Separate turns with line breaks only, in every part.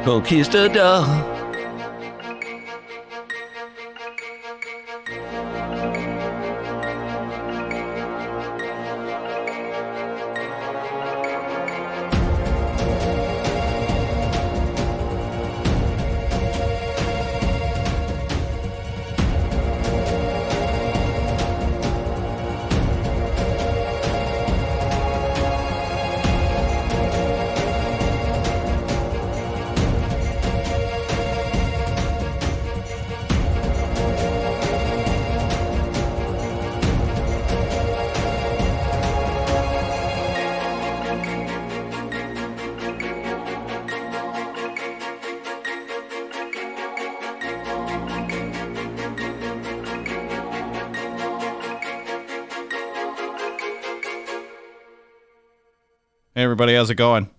Conquistador.
Hey everybody, how's it going?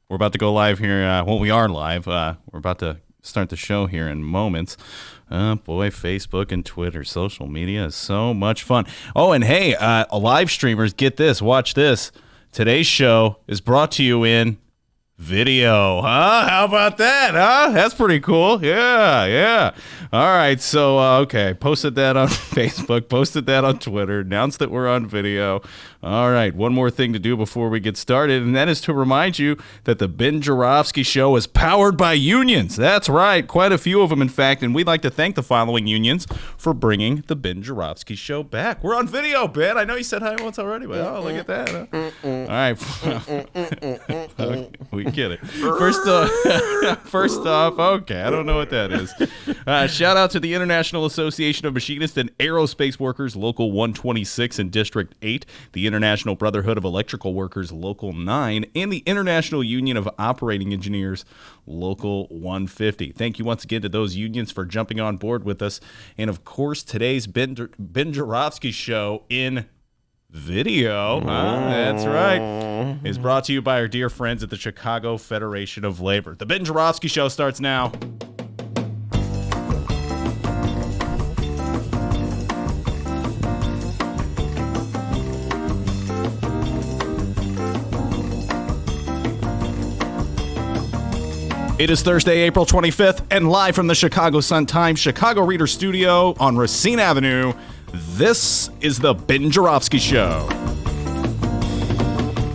We're about to go live here. Well, we are live. We're about to start the show here in moments. Boy, Facebook and Twitter, social media is so much fun. Oh, and hey, live streamers, get this, watch this. Today's show is brought to you in video, huh? How about that, huh? That's pretty cool. Yeah. All right, so, okay, posted that on Facebook, posted that on Twitter, announced that we're on video. All right, one more thing to do before we get started, and that is to remind you that the Ben Joravsky Show is powered by unions. That's right, quite a few of them, in fact, and we'd like to thank the following unions for bringing the Ben Joravsky Show back. We're on video, Ben. I know you said hi once already, but oh, look at that. Huh? All right. We get it. First off, okay, I don't know what that is. Shout out to the International Association of Machinists and Aerospace Workers, Local 126 in District 8, the International Brotherhood of Electrical Workers, Local 9, and the International Union of Operating Engineers, Local 150. Thank you once again to those unions for jumping on board with us. And of course, today's Ben Joravsky Show in video, that's right, is brought to you by our dear friends at the Chicago Federation of Labor. The Ben Joravsky Show starts now. It is Thursday, April 25th, and live from the Chicago Sun-Times Chicago Reader Studio on Racine Avenue, this is the Ben Joravsky Show.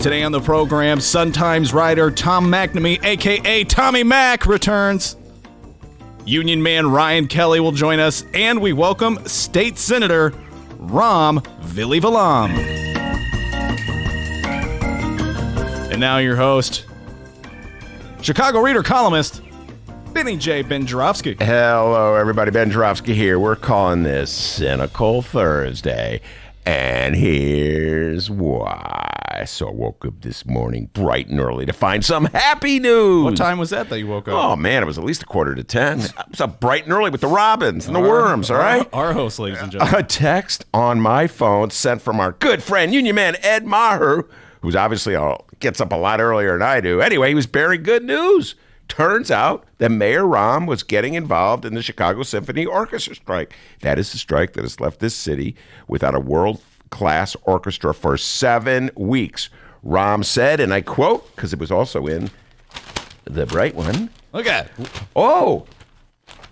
Today on the program, Sun-Times writer Tom McNamee, a.k.a. Tommy Mac, returns. Union man Ryan Kelly will join us, and we welcome State Senator Ram Vilivalam. And now your host, Chicago Reader columnist, Benny J. Ben Joravsky.
Hello, everybody. Ben Joravsky here. We're calling this Cynical Thursday, and here's why. So I woke up this morning bright and early to find some happy news.
What time was that you woke up?
Oh, man, it was at least 9:45. I was up bright and early with the robins and the worms, all right?
Our host, ladies and gentlemen.
A text on my phone sent from our good friend, Union man Ed Maher, who's obviously gets up a lot earlier than I do. Anyway, he was bearing good news. Turns out that Mayor Rahm was getting involved in the Chicago Symphony Orchestra strike. That is the strike that has left this city without a world-class orchestra for 7 weeks. Rahm said, and I quote, because it was also in the bright one.
Look at it.
Oh,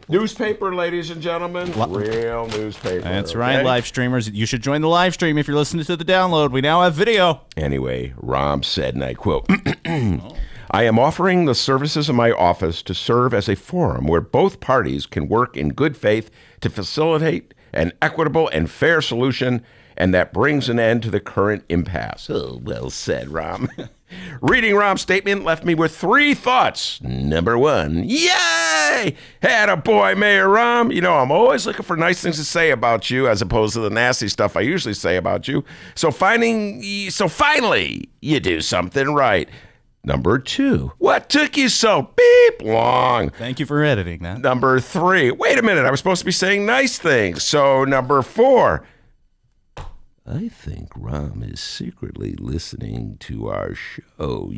newspaper, ladies and gentlemen. Real newspaper.
That's right, live streamers. You should join the live stream if you're listening to the download. We now have video.
Anyway, Rahm said, and I quote, I am offering the services of my office to serve as a forum where both parties can work in good faith to facilitate an equitable and fair solution, and that brings an end to the current impasse. Oh, well said, Rahm. Reading Rahm's statement left me with 3 thoughts. Number 1, yay! Attaboy, Mayor Rahm. You know, I'm always looking for nice things to say about you as opposed to the nasty stuff I usually say about you. So finally, you do something right. Number 2, what took you so long?
Thank you for editing that.
Number 3, wait a minute, I was supposed to be saying nice things. So number 4, I think Rahm is secretly listening to our show,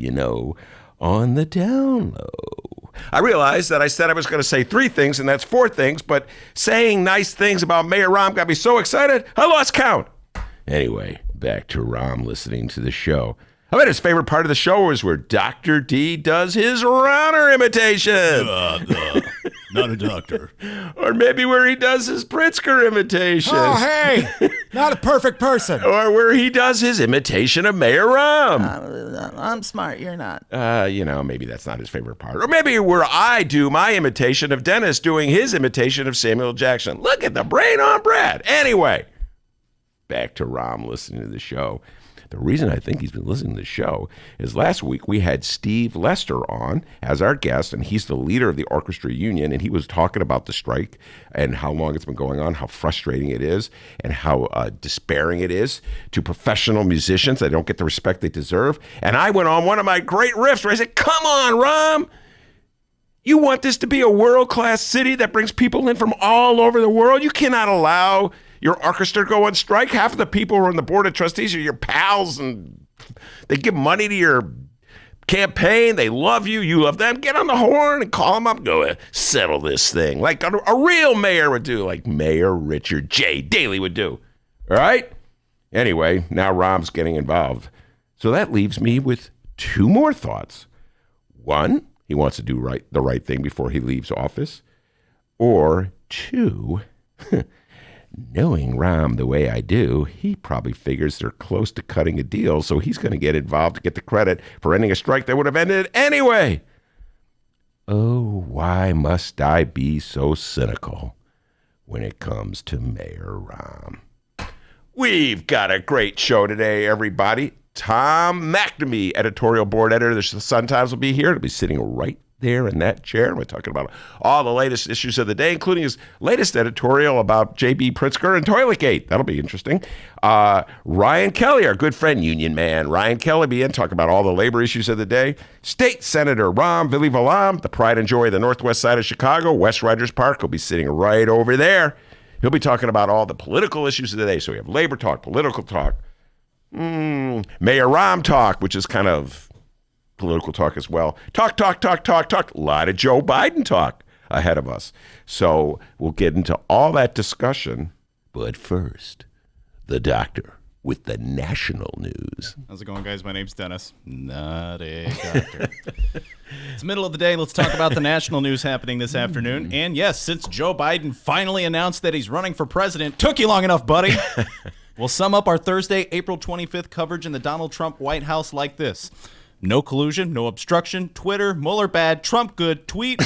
on the down low. I realized that I said I was going to say 3 things, and that's 4 things, but saying nice things about Mayor Rahm got me so excited, I lost count. Anyway, back to Rahm listening to the show. I bet his favorite part of the show was where Dr. D does his runner imitation.
Not a doctor.
Or maybe where he does his Pritzker imitation.
Oh, hey, not a perfect person.
Or where he does his imitation of Mayor Rahm.
I'm smart, you're not.
Maybe that's not his favorite part. Or maybe where I do my imitation of Dennis doing his imitation of Samuel Jackson. Look at the brain on Brad. Anyway, back to Rahm listening to the show. The reason I think he's been listening to the show is last week we had Steve Lester on as our guest, and he's the leader of the orchestra union, and he was talking about the strike and how long it's been going on, how frustrating it is, and how despairing it is to professional musicians that don't get the respect they deserve. And I went on one of my great riffs where I said, come on, Rahm. You want this to be a world-class city that brings people in from all over the world? You cannot allow your orchestra to go on strike. Half of the people who are on the board of trustees are your pals, and they give money to your campaign. They love you. You love them. Get on the horn and call them up. Go settle this thing like a real mayor would do, like Mayor Richard J. Daley would do. All right? Anyway, now Rahm's getting involved. So that leaves me with two more thoughts. One, he wants to do the right thing before he leaves office. Or two, knowing Rahm the way I do, he probably figures they're close to cutting a deal, so he's going to get involved to get the credit for ending a strike that would have ended anyway. Oh, why must I be so cynical when it comes to Mayor Rahm? We've got a great show today, everybody. Tom McNamee, editorial board editor of the Sun-Times, will be here. He'll be sitting right there in that chair. We're talking about all the latest issues of the day, including his latest editorial about J.B. Pritzker and Toiletgate. That'll be interesting. Ryan Kelly, our good friend, union man. Ryan Kelly will be in, talking about all the labor issues of the day. State Senator Ram Villivalam, the pride and joy of the northwest side of Chicago, West Riders Park, will be sitting right over there. He'll be talking about all the political issues of the day. So we have labor talk, political talk, Mayor Rahm talk, which is kind of political talk as well. Talk. A lot of Joe Biden talk ahead of us. So we'll get into all that discussion. But first, the doctor with the national news.
How's it going, guys? My name's Dennis. Not a doctor. It's the middle of the day. Let's talk about the national news happening this afternoon. And yes, since Joe Biden finally announced that he's running for president, took you long enough, buddy. We'll sum up our Thursday, April 25th coverage in the Donald Trump White House like this. No collusion, no obstruction, Twitter, Mueller bad, Trump good, tweet.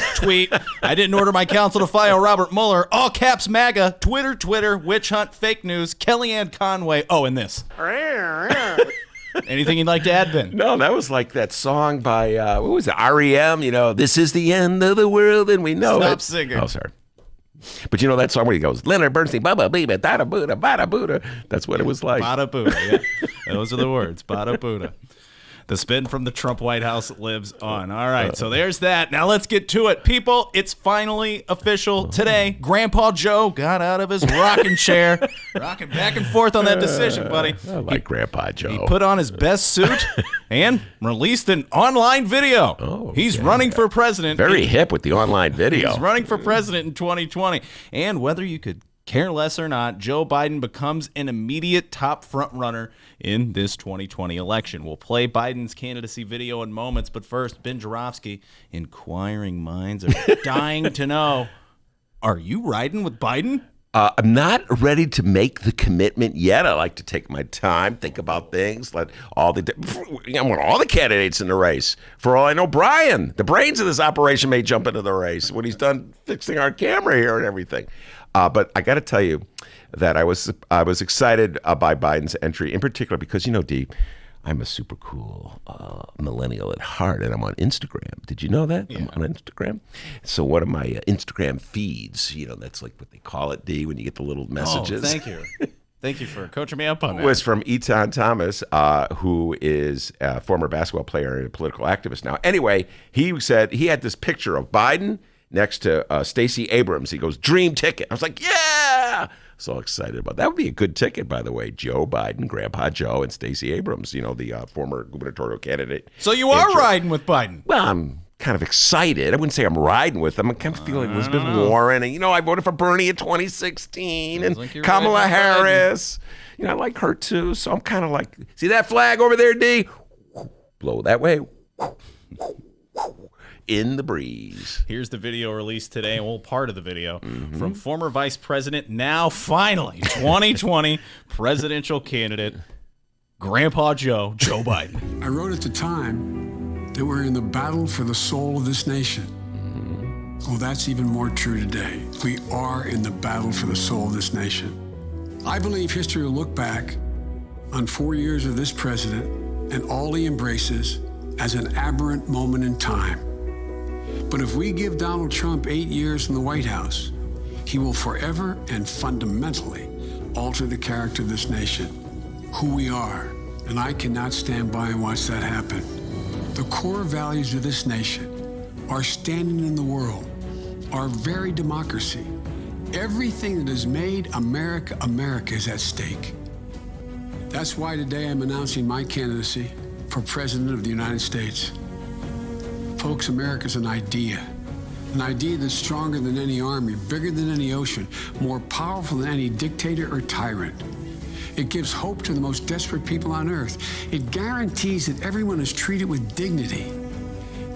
I didn't order my counsel to file Robert Mueller, all caps MAGA, Twitter, witch hunt, fake news, Kellyanne Conway. Oh, and this. Anything you'd like to add, Ben?
No, that was like that song by, what was it, REM, this is the end of the world and we know
Stop
it.
singing.
Oh, sorry. But you know that song where he goes, Leonard Bernstein, baba, biba, dada, Buddha, bada, Buddha. That's what it was like.
Bada Buddha, yeah. Those are the words, Bada Buddha. The spin from the Trump White House lives on. All right, so there's that. Now let's get to it. People, it's finally official today. Grandpa Joe got out of his rocking chair, rocking back and forth on that decision, buddy.
I like Grandpa Joe.
He put on his best suit and released an online video.
Oh,
He's running for president.
Very hip with the online video.
He's running for president in 2020. And whether you could care less or not, Joe Biden becomes an immediate top front runner in this 2020 election. We'll play Biden's candidacy video in moments, but first, Ben Joravsky, inquiring minds are dying to know, are you riding with Biden?
I'm not ready to make the commitment yet. I like to take my time, think about things. I want all the candidates in the race. For all I know, Brian, the brains of this operation, may jump into the race when he's done fixing our camera here and everything. But I got to tell you that I was excited by Biden's entry, in particular because, D, I'm a super cool millennial at heart, and I'm on Instagram. Did you know that? Yeah. I'm on Instagram. So one of my Instagram feeds, that's like what they call it, D, when you get the little messages.
Oh, thank you. Thank you for coaching me up on that.
Was from Etan Thomas, who is a former basketball player and a political activist now. Anyway, he said he had this picture of Biden next to Stacey Abrams. He goes, dream ticket. I was like, yeah! So excited about that. Would be a good ticket, by the way. Joe Biden, Grandpa Joe, and Stacey Abrams, the former gubernatorial candidate.
So you are riding with Biden?
Well, I'm kind of excited. I wouldn't say I'm riding with him. I'm kind of feeling Elizabeth Warren. And, I voted for Bernie in 2016.
Sounds
and
like
Kamala Harris. I like her, too. So I'm kind of like, see that flag over there, D? blow that way. In the breeze.
Here's the video released today, well, part of the video, from former Vice President, now finally 2020 presidential candidate, Grandpa Joe Biden.
I wrote at the time that we're in the battle for the soul of this nation. Well, that's even more true today. We are in the battle for the soul of this nation. I believe history will look back on 4 years of this president and all he embraces as an aberrant moment in time. But if we give Donald Trump 8 years in the White House, he will forever and fundamentally alter the character of this nation, who we are. And I cannot stand by and watch that happen. The core values of this nation, our standing in the world, our very democracy, everything that has made America America is at stake. That's why today I'm announcing my candidacy for President of the United States. Folks, America's an idea that's stronger than any army, bigger than any ocean, more powerful than any dictator or tyrant. It gives hope to the most desperate people on earth. It guarantees that everyone is treated with dignity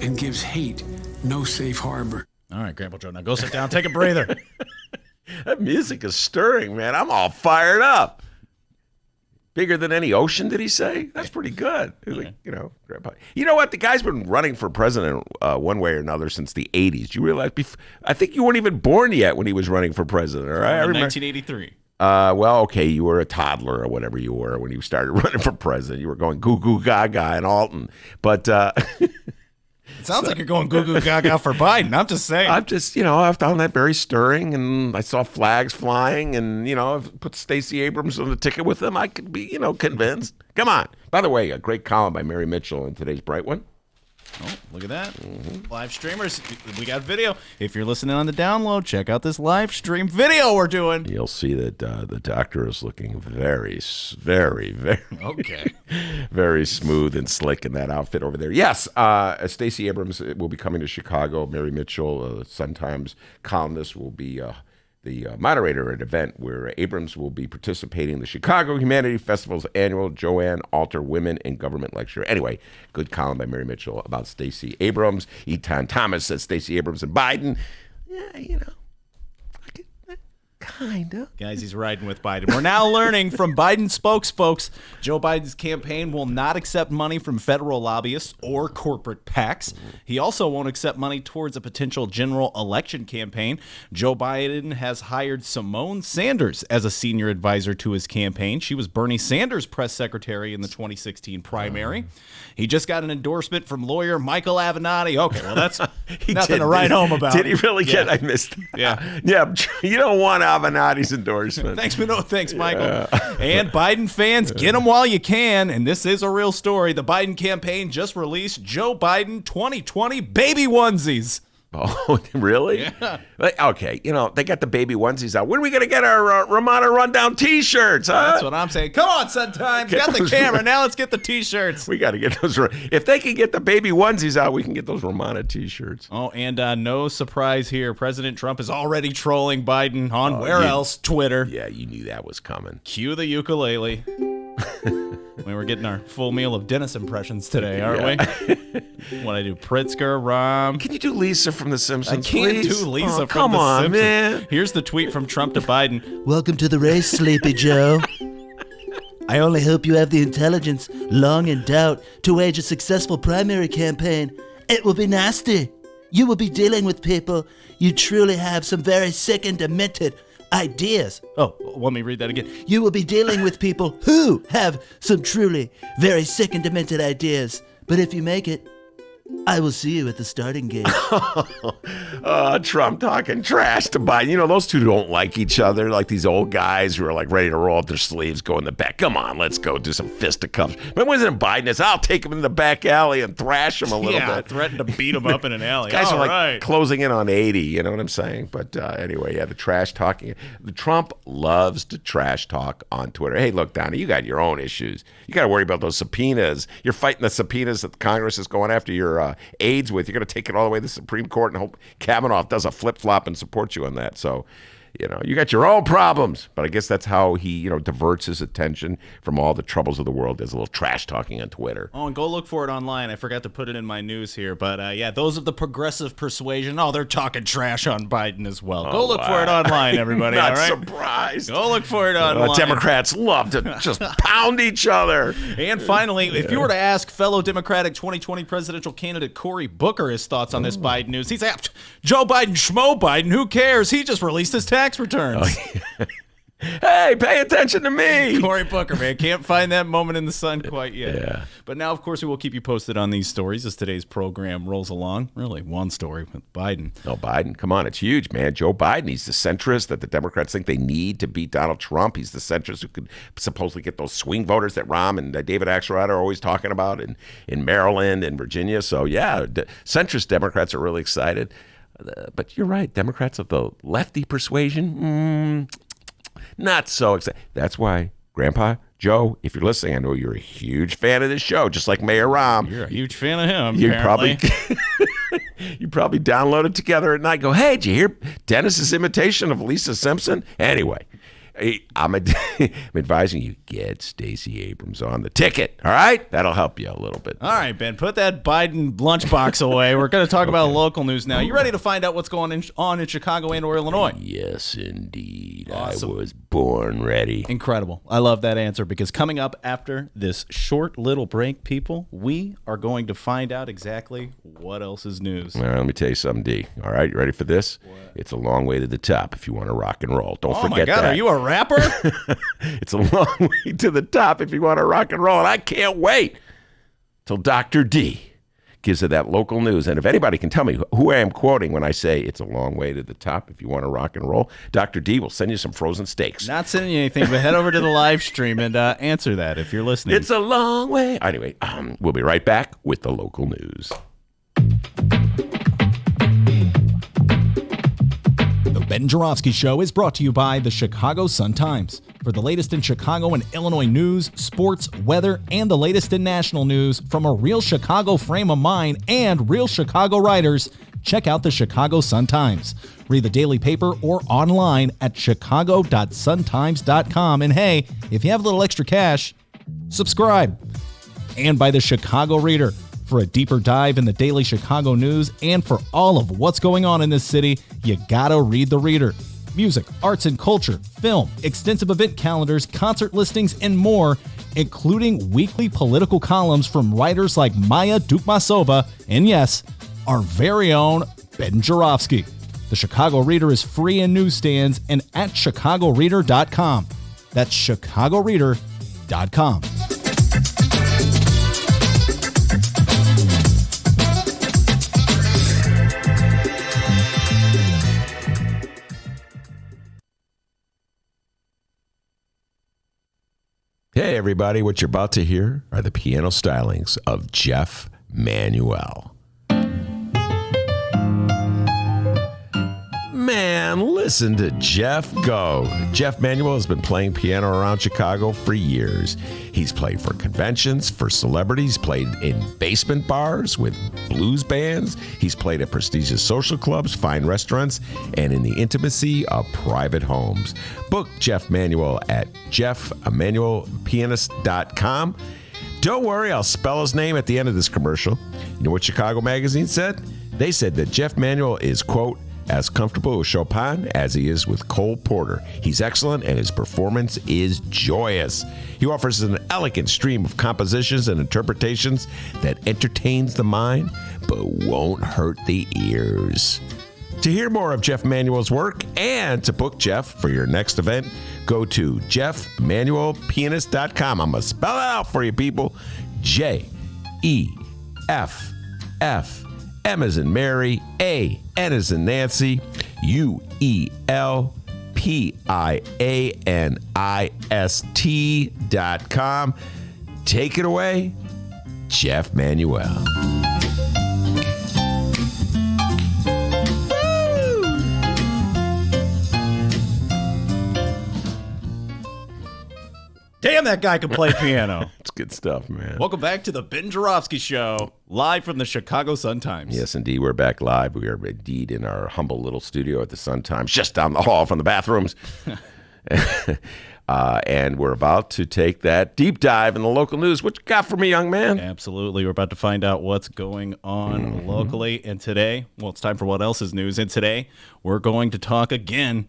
and gives hate no safe harbor.
All right, Grandpa Joe, now go sit down, take a breather.
That music is stirring, man. I'm all fired up. Bigger than any ocean, did he say? That's pretty good. Like, Grandpa. You know what? The guy's been running for president one way or another since the 80s. Do you realize? I think you weren't even born yet when he was running for president, all right?
I remember 1983.
Well, okay, you were a toddler or whatever you were when you started running for president. You were going goo goo gaga in Alton. But
it sounds like you're going goo goo gaga for Biden. I'm just saying.
I'm just, I found that very stirring, and I saw flags flying, and, I've put Stacey Abrams on the ticket with them. I could be, convinced. Come on. By the way, a great column by Mary Mitchell in today's Bright One.
Oh, look at that. Live streamers. We got video. If you're listening on the download, check out this live stream video we're doing.
You'll see that the doctor is looking very, very, very,
okay,
very smooth and slick in that outfit over there. Yes, Stacey Abrams will be coming to Chicago. Mary Mitchell, Sun-Times columnist, will be the moderator at an event where Abrams will be participating in the Chicago Humanity Festival's annual Joanne Alter Women in Government Lecture. Anyway, good column by Mary Mitchell about Stacey Abrams. Etan Thomas says Stacey Abrams and Biden. Yeah, kind of.
Guys, he's riding with Biden. We're now learning from Biden spokes. Joe Biden's campaign will not accept money from federal lobbyists or corporate PACs. He also won't accept money towards a potential general election campaign. Joe Biden has hired Simone Sanders as a senior advisor to his campaign. She was Bernie Sanders' press secretary in the 2016 primary. He just got an endorsement from lawyer Michael Avenatti. Okay, well, that's nothing to write home about.
Did he really get? I missed.
Yeah.
You don't want Avenatti's endorsement.
Thanks, Michael. And Biden fans, get them while you can. And this is a real story. The Biden campaign just released Joe Biden 2020 baby onesies.
Oh, really?
Yeah.
Okay, they got the baby onesies out. When are we going to get our Ramada Rundown T-shirts, huh?
That's what I'm saying. Come on, Sun-Times. Got the camera. Now let's get the T-shirts.
We got to get those. If they can get the baby onesies out, we can get those Ramada T-shirts.
Oh, and no surprise here. President Trump is already trolling Biden on else? Twitter.
Yeah, you knew that was coming.
Cue the ukulele. We were getting our full meal of Dennis impressions today, aren't we? When I do Pritzker, Rom.
Can you do Lisa from The Simpsons,
I can't
please?
do Lisa from
come
The
on,
Simpsons.
Man.
Here's the tweet from Trump to Biden.
Welcome to the race, Sleepy Joe. I only hope you have the intelligence, long in doubt, to wage a successful primary campaign. It will be nasty. You will be dealing with people. You truly have some very sick and demented ideas.
Oh, let me read that again.
You will be dealing with people who have some truly very sick and demented ideas. But if you make it, I will see you at the starting gate.
Trump talking trash to Biden. Those two don't like each other, like these old guys who are like ready to roll up their sleeves, go in the back. Come on, let's go do some fisticuffs. But wasn't Biden? It's, I'll take him in the back alley and thrash him a little bit.
Threatened to beat him up in an alley.
Guys
All
are
right.
closing in on 80, you know what I'm saying? But anyway, the trash talking. Trump loves to trash talk on Twitter. Hey, look, Donnie, you got your own issues. You got to worry about those subpoenas. You're fighting the subpoenas that Congress is going after your aides with. You're going to take it all the way to the Supreme Court and hope Kavanaugh does a flip-flop and supports you on that. So, You got your own problems. But I guess that's how he, diverts his attention from all the troubles of the world. There's a little trash talking on Twitter.
Oh, and go look for it online. I forgot to put it in my news here. But yeah, those of the progressive persuasion, they're talking trash on Biden as well. Go look for it online, everybody.
Not
all right?
surprised.
Go look for it online.
Democrats love to just pound each other.
And finally, if you were to ask fellow Democratic 2020 presidential candidate Cory Booker his thoughts on this Biden news, he'd say, Joe Biden, Schmo Biden, who cares? He just released his tax returns.
Hey, pay attention to me.
Cory Booker, man. Can't find that moment in the sun quite yet.
Yeah.
But now, of course, we will keep you posted on these stories as today's program rolls along. Really, one story with Biden.
No, Biden. Come on. It's huge, man. Joe Biden, he's the centrist that the Democrats think they need to beat Donald Trump. He's the centrist who could supposedly get those swing voters that Rahm and David Axelrod are always talking about in Maryland and Virginia. So, yeah, centrist Democrats are really excited. But you're right. Democrats of the lefty persuasion, not so excited. That's why, Grandpa Joe, if you're listening, I know you're a huge fan of this show, just like Mayor Rahm.
You're a huge fan of him,
You
apparently.
probably download it together at night. Go, hey, did you hear Dennis's imitation of Lisa Simpson? Anyway, I'm advising you, get Stacey Abrams on the ticket, all right? That'll help you a little bit.
All right, Ben, put that Biden lunchbox away. We're going to talk about local news now. You ready to find out what's going on in Chicago and or Illinois?
Yes, indeed.
Awesome.
I was born ready.
Incredible. I love that answer because coming up after this short little break, people, we are going to find out exactly what else is news.
All right, let me tell you something, D. All right, you ready for this? What? It's a long way to the top if you want to rock and roll. Don't forget that.
Oh, my God, are you a rapper?
It's a long way to the top if you want to rock and roll, and I can't wait till Dr. D gives it that local news. And if anybody can tell me who I am quoting when I say it's a long way to the top if you want to rock and roll, Dr. D will send you some frozen steaks.
Not sending you anything, but head over to the live stream and answer that if you're listening.
It's a long way. Anyway, we'll be right back with the local news.
The Ben Joravsky Show is brought to you by the Chicago Sun-Times. For the latest in Chicago and Illinois news, sports, weather, and the latest in national news from a real Chicago frame of mind and real Chicago writers, check out the Chicago Sun-Times. Read the daily paper or online at chicago.suntimes.com. And hey, if you have a little extra cash, subscribe. And by the Chicago Reader. For a deeper dive in the daily Chicago news and for all of what's going on in this city, you gotta read the Reader. Music, arts and culture, film, extensive event calendars, concert listings, and more, including weekly political columns from writers like Maya Dukmasova and, yes, our very own Ben Joravsky. The Chicago Reader is free in newsstands and at chicagoreader.com. That's chicagoreader.com.
Hey, everybody, what you're about to hear are the piano stylings of Jeff Manuel. Man, listen to Jeff go. Jeff Manuel has been playing piano around Chicago for years. He's played for conventions, for celebrities, played in basement bars with blues bands. He's played at prestigious social clubs, fine restaurants, and in the intimacy of private homes. Book Jeff Manuel at jeffemanuelpianist.com. Don't worry, I'll spell his name at the end of this commercial. You know what Chicago Magazine said? They said that Jeff Manuel is, quote, as comfortable with Chopin as he is with Cole Porter. He's excellent and his performance is joyous. He offers an elegant stream of compositions and interpretations that entertains the mind but won't hurt the ears. To hear more of Jeff Manuel's work and to book Jeff for your next event, go to jeffmanuelpianist.com. I'm going to spell it out for you, people. Jeff. M as in Mary, A, N as in Nancy, UELPIANIST.com. Take it away, Jeff Manuel.
Damn, that guy can play piano.
It's good stuff, man.
Welcome back to the Ben Joravsky Show, live from the Chicago Sun-Times.
Yes, indeed. We're back live. We are indeed in our humble little studio at the Sun-Times, just down the hall from the bathrooms. And we're about to take that deep dive in the local news. What you got for me, young man?
Absolutely. We're about to find out what's going on locally. And today, well, it's time for What Else is News. And today, we're going to talk again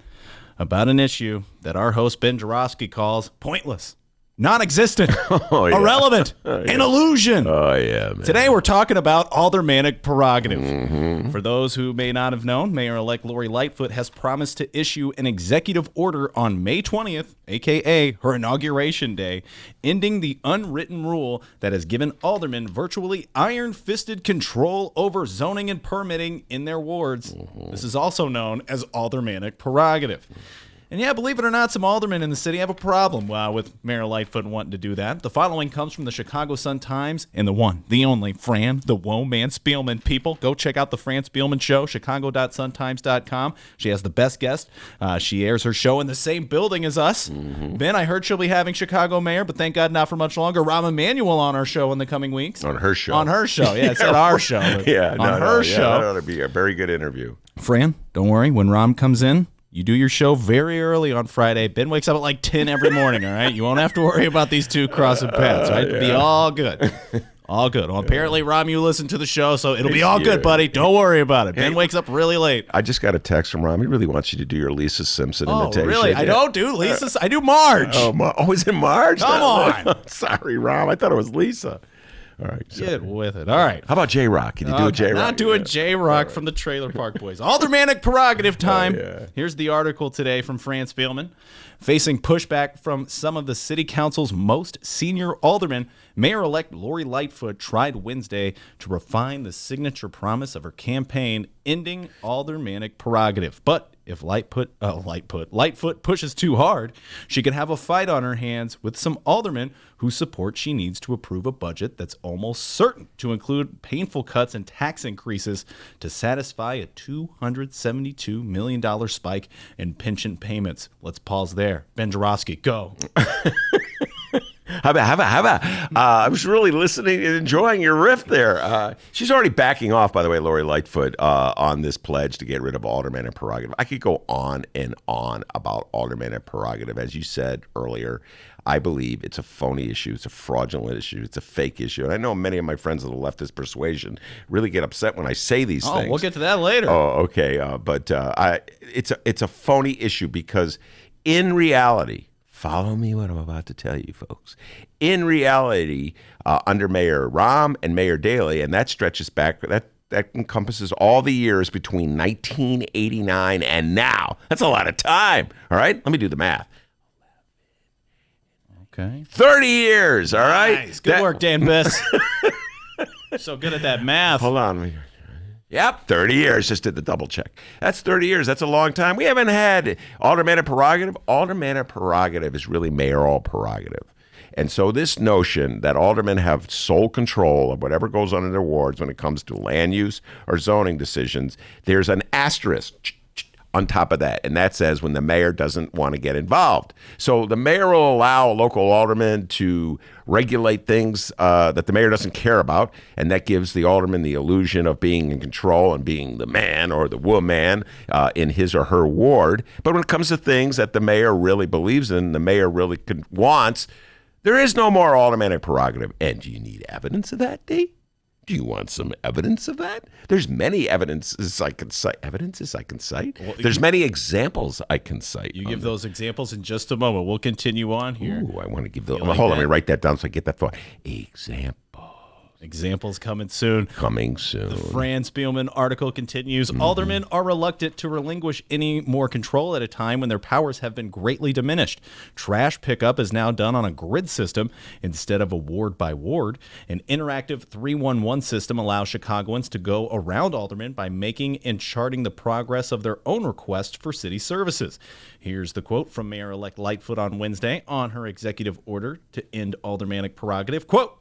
about an issue that our host, Ben Joravsky, calls pointless, non-existent, irrelevant, an illusion.
Oh, yeah, man.
Today, we're talking about aldermanic prerogative. For those who may not have known, Mayor-elect Lori Lightfoot has promised to issue an executive order on May 20th, a.k.a. her inauguration day, ending the unwritten rule that has given aldermen virtually iron-fisted control over zoning and permitting in their wards. This is also known as aldermanic prerogative. And yeah, believe it or not, some aldermen in the city have a problem with Mayor Lightfoot wanting to do that. The following comes from the Chicago Sun-Times and the one, the only, Fran, the Woman Spielman. People, go check out the Fran Spielman Show, chicago.suntimes.com. She has the best guest. She airs her show in the same building as us. Ben, I heard she'll be having Chicago Mayor, but thank God not for much longer, Rahm Emanuel on our show in the coming weeks.
On her show.
On her show. Yeah, it said our show.
Yeah,
on her show.
That ought to be a very good interview.
Fran, don't worry. When Rahm comes in, you do your show very early on Friday. Ben wakes up at like 10 every morning, all right? You won't have to worry about these two crossing paths, right? It'll be all good. All good. Well, apparently, Rom, you listen to the show, so it'll be all good, buddy. Don't worry about it. Ben wakes up really late.
I just got a text from Rom. He really wants you to do your Lisa Simpson imitation.
Oh, really? I don't do Lisa. I do Marge.
Oh, is it Marge?
Come on.
Sorry, Rom. I thought it was Lisa. All right.
Get with it. All right.
How about J-Rock? Can you do a J-Rock?
Not doing J-Rock from the Trailer Park Boys. Aldermanic prerogative time. Here's the article today from Fran Spielman. Facing pushback from some of the city council's most senior aldermen, Mayor-elect Lori Lightfoot tried Wednesday to refine the signature promise of her campaign, ending aldermanic prerogative. But if Lightfoot pushes too hard, she could have a fight on her hands with some aldermen who support she needs to approve a budget that's almost certain to include painful cuts and tax increases to satisfy a $272 million spike in pension payments. Let's pause there. Ben Joravsky, go.
How about? I was really listening and enjoying your riff there. She's already backing off, by the way, Lori Lightfoot, on this pledge to get rid of aldermanic prerogative. I could go on and on about aldermanic prerogative. As you said earlier, I believe it's a phony issue. It's a fraudulent issue. It's a fake issue. And I know many of my friends of the leftist persuasion really get upset when I say these things.
We'll get to that later.
Oh, okay. But it's a phony issue because in reality, follow me what I'm about to tell you, folks. In reality, under Mayor Rahm and Mayor Daley, and that stretches back, that encompasses all the years between 1989 and now. That's a lot of time. All right? Let me do the math.
Okay.
30 years, all right?
Nice. Good work, Dan Biss. So good at that math.
Hold on. Yep, 30 years. Just did the double check. That's 30 years. That's a long time. We haven't had aldermanic prerogative. Aldermanic prerogative is really mayoral prerogative. And so this notion that aldermen have sole control of whatever goes on in their wards when it comes to land use or zoning decisions, there's an asterisk on top of that, and that says when the mayor doesn't want to get involved. So the mayor will allow a local alderman to regulate things that the mayor doesn't care about, and that gives the alderman the illusion of being in control and being the man or the woman in his or her ward. But when it comes to things that the mayor really believes in, the mayor really wants, there is no more aldermanic prerogative. And do you need evidence of that, D? Do you want some evidence of that? There's many evidences I can cite. Well, there's many examples I can cite.
You give those examples in just a moment. We'll continue on here.
Ooh, I want to give those. Hold on, let me write that down so I get that thought.
Examples coming soon. The Fran Spielman article continues. Aldermen are reluctant to relinquish any more control at a time when their powers have been greatly diminished. Trash pickup is now done on a grid system instead of a ward by ward. An interactive 311 system allows Chicagoans to go around aldermen by making and charting the progress of their own requests for city services. Here's the quote from Mayor-elect Lightfoot on Wednesday on her executive order to end aldermanic prerogative. Quote,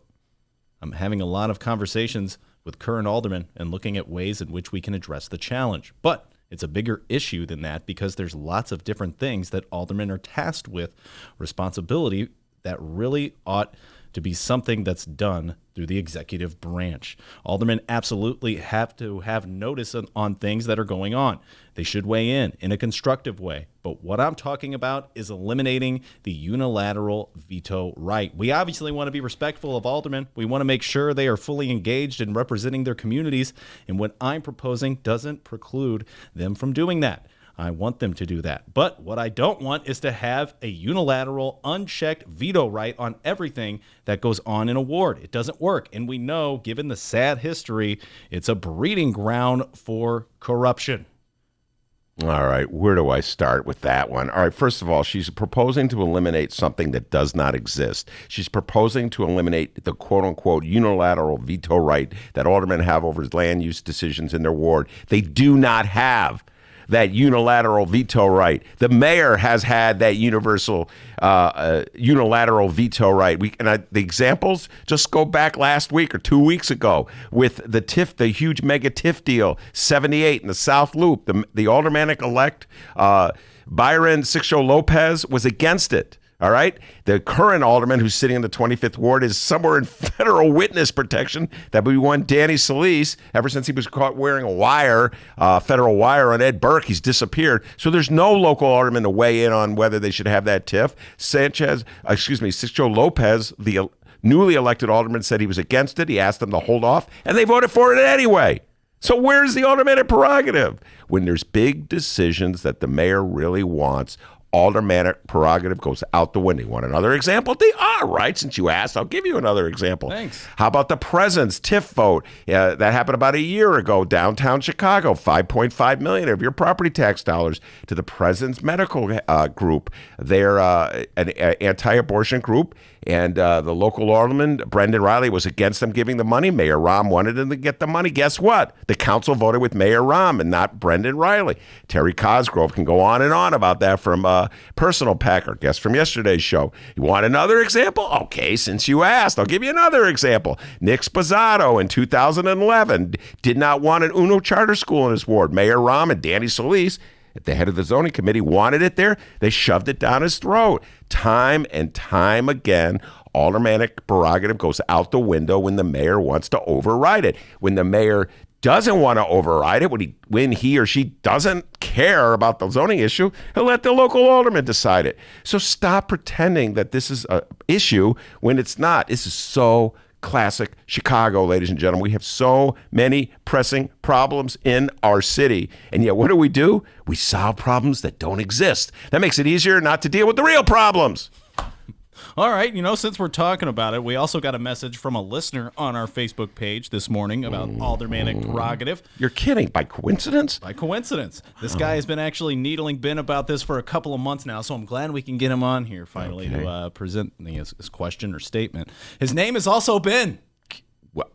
I'm having a lot of conversations with current aldermen and looking at ways in which we can address the challenge. But it's a bigger issue than that because there's lots of different things that aldermen are tasked with responsibility that really ought to be something that's done through the executive branch. Aldermen absolutely have to have notice on things that are going on. They should weigh in a constructive way. But what I'm talking about is eliminating the unilateral veto right. We obviously want to be respectful of aldermen. We want to make sure they are fully engaged in representing their communities. And what I'm proposing doesn't preclude them from doing that. I want them to do that. But what I don't want is to have a unilateral, unchecked veto right on everything that goes on in a ward. It doesn't work. And we know, given the sad history, it's a breeding ground for corruption.
All right, where do I start with that one? All right, first of all, she's proposing to eliminate something that does not exist. She's proposing to eliminate the quote-unquote unilateral veto right that aldermen have over land use decisions in their ward. They do not have that unilateral veto right. The mayor has had that unilateral veto right. The examples just go back last week or 2 weeks ago with the TIF, the huge mega TIF deal, 78 in the South Loop. The aldermanic-elect Byron Sixto Lopez was against it. All right. The current alderman who's sitting in the 25th ward is somewhere in federal witness protection. That would be one Danny Solis. Ever since he was caught wearing a federal wire on Ed Burke, he's disappeared. So there's no local alderman to weigh in on whether they should have that TIF. Sixto Lopez, the newly elected alderman, said he was against it. He asked them to hold off, and they voted for it anyway. So where's the aldermanic prerogative? When there's big decisions that the mayor really wants, aldermanic prerogative goes out the window. You want another example? They are, right? Since you asked, I'll give you another example.
Thanks.
How about the president's TIF vote? That happened about a year ago, downtown Chicago. $5.5 million of your property tax dollars to the president's medical group. They're an anti-abortion group, and the local alderman, Brendan Riley, was against them giving the money. Mayor Rahm wanted them to get the money. Guess what? The council voted with Mayor Rahm and not Brendan Riley. Terry Cosgrove can go on and on about that from Personal Packer, guest from yesterday's show. You want another example? Okay, since you asked, I'll give you another example. Nick Spazzato in 2011 did not want an UNO charter school in his ward. Mayor Rahm and Danny Solis, at the head of the zoning committee, wanted it there. They shoved it down his throat. Time and time again, aldermanic prerogative goes out the window when the mayor wants to override it. When the mayor doesn't want to override it, when he or she doesn't care about the zoning issue, he'll let the local alderman decide it. So stop pretending that this is an issue when it's not. This is so classic Chicago, ladies and gentlemen. We have so many pressing problems in our city. And yet what do? We solve problems that don't exist. That makes it easier not to deal with the real problems.
All right, since we're talking about it, we also got a message from a listener on our Facebook page this morning about aldermanic prerogative.
You're kidding. By coincidence?
By coincidence. This guy has been actually needling Ben about this for a couple of months now, so I'm glad we can get him on here finally to present his question or statement. His name is also Ben.
Well,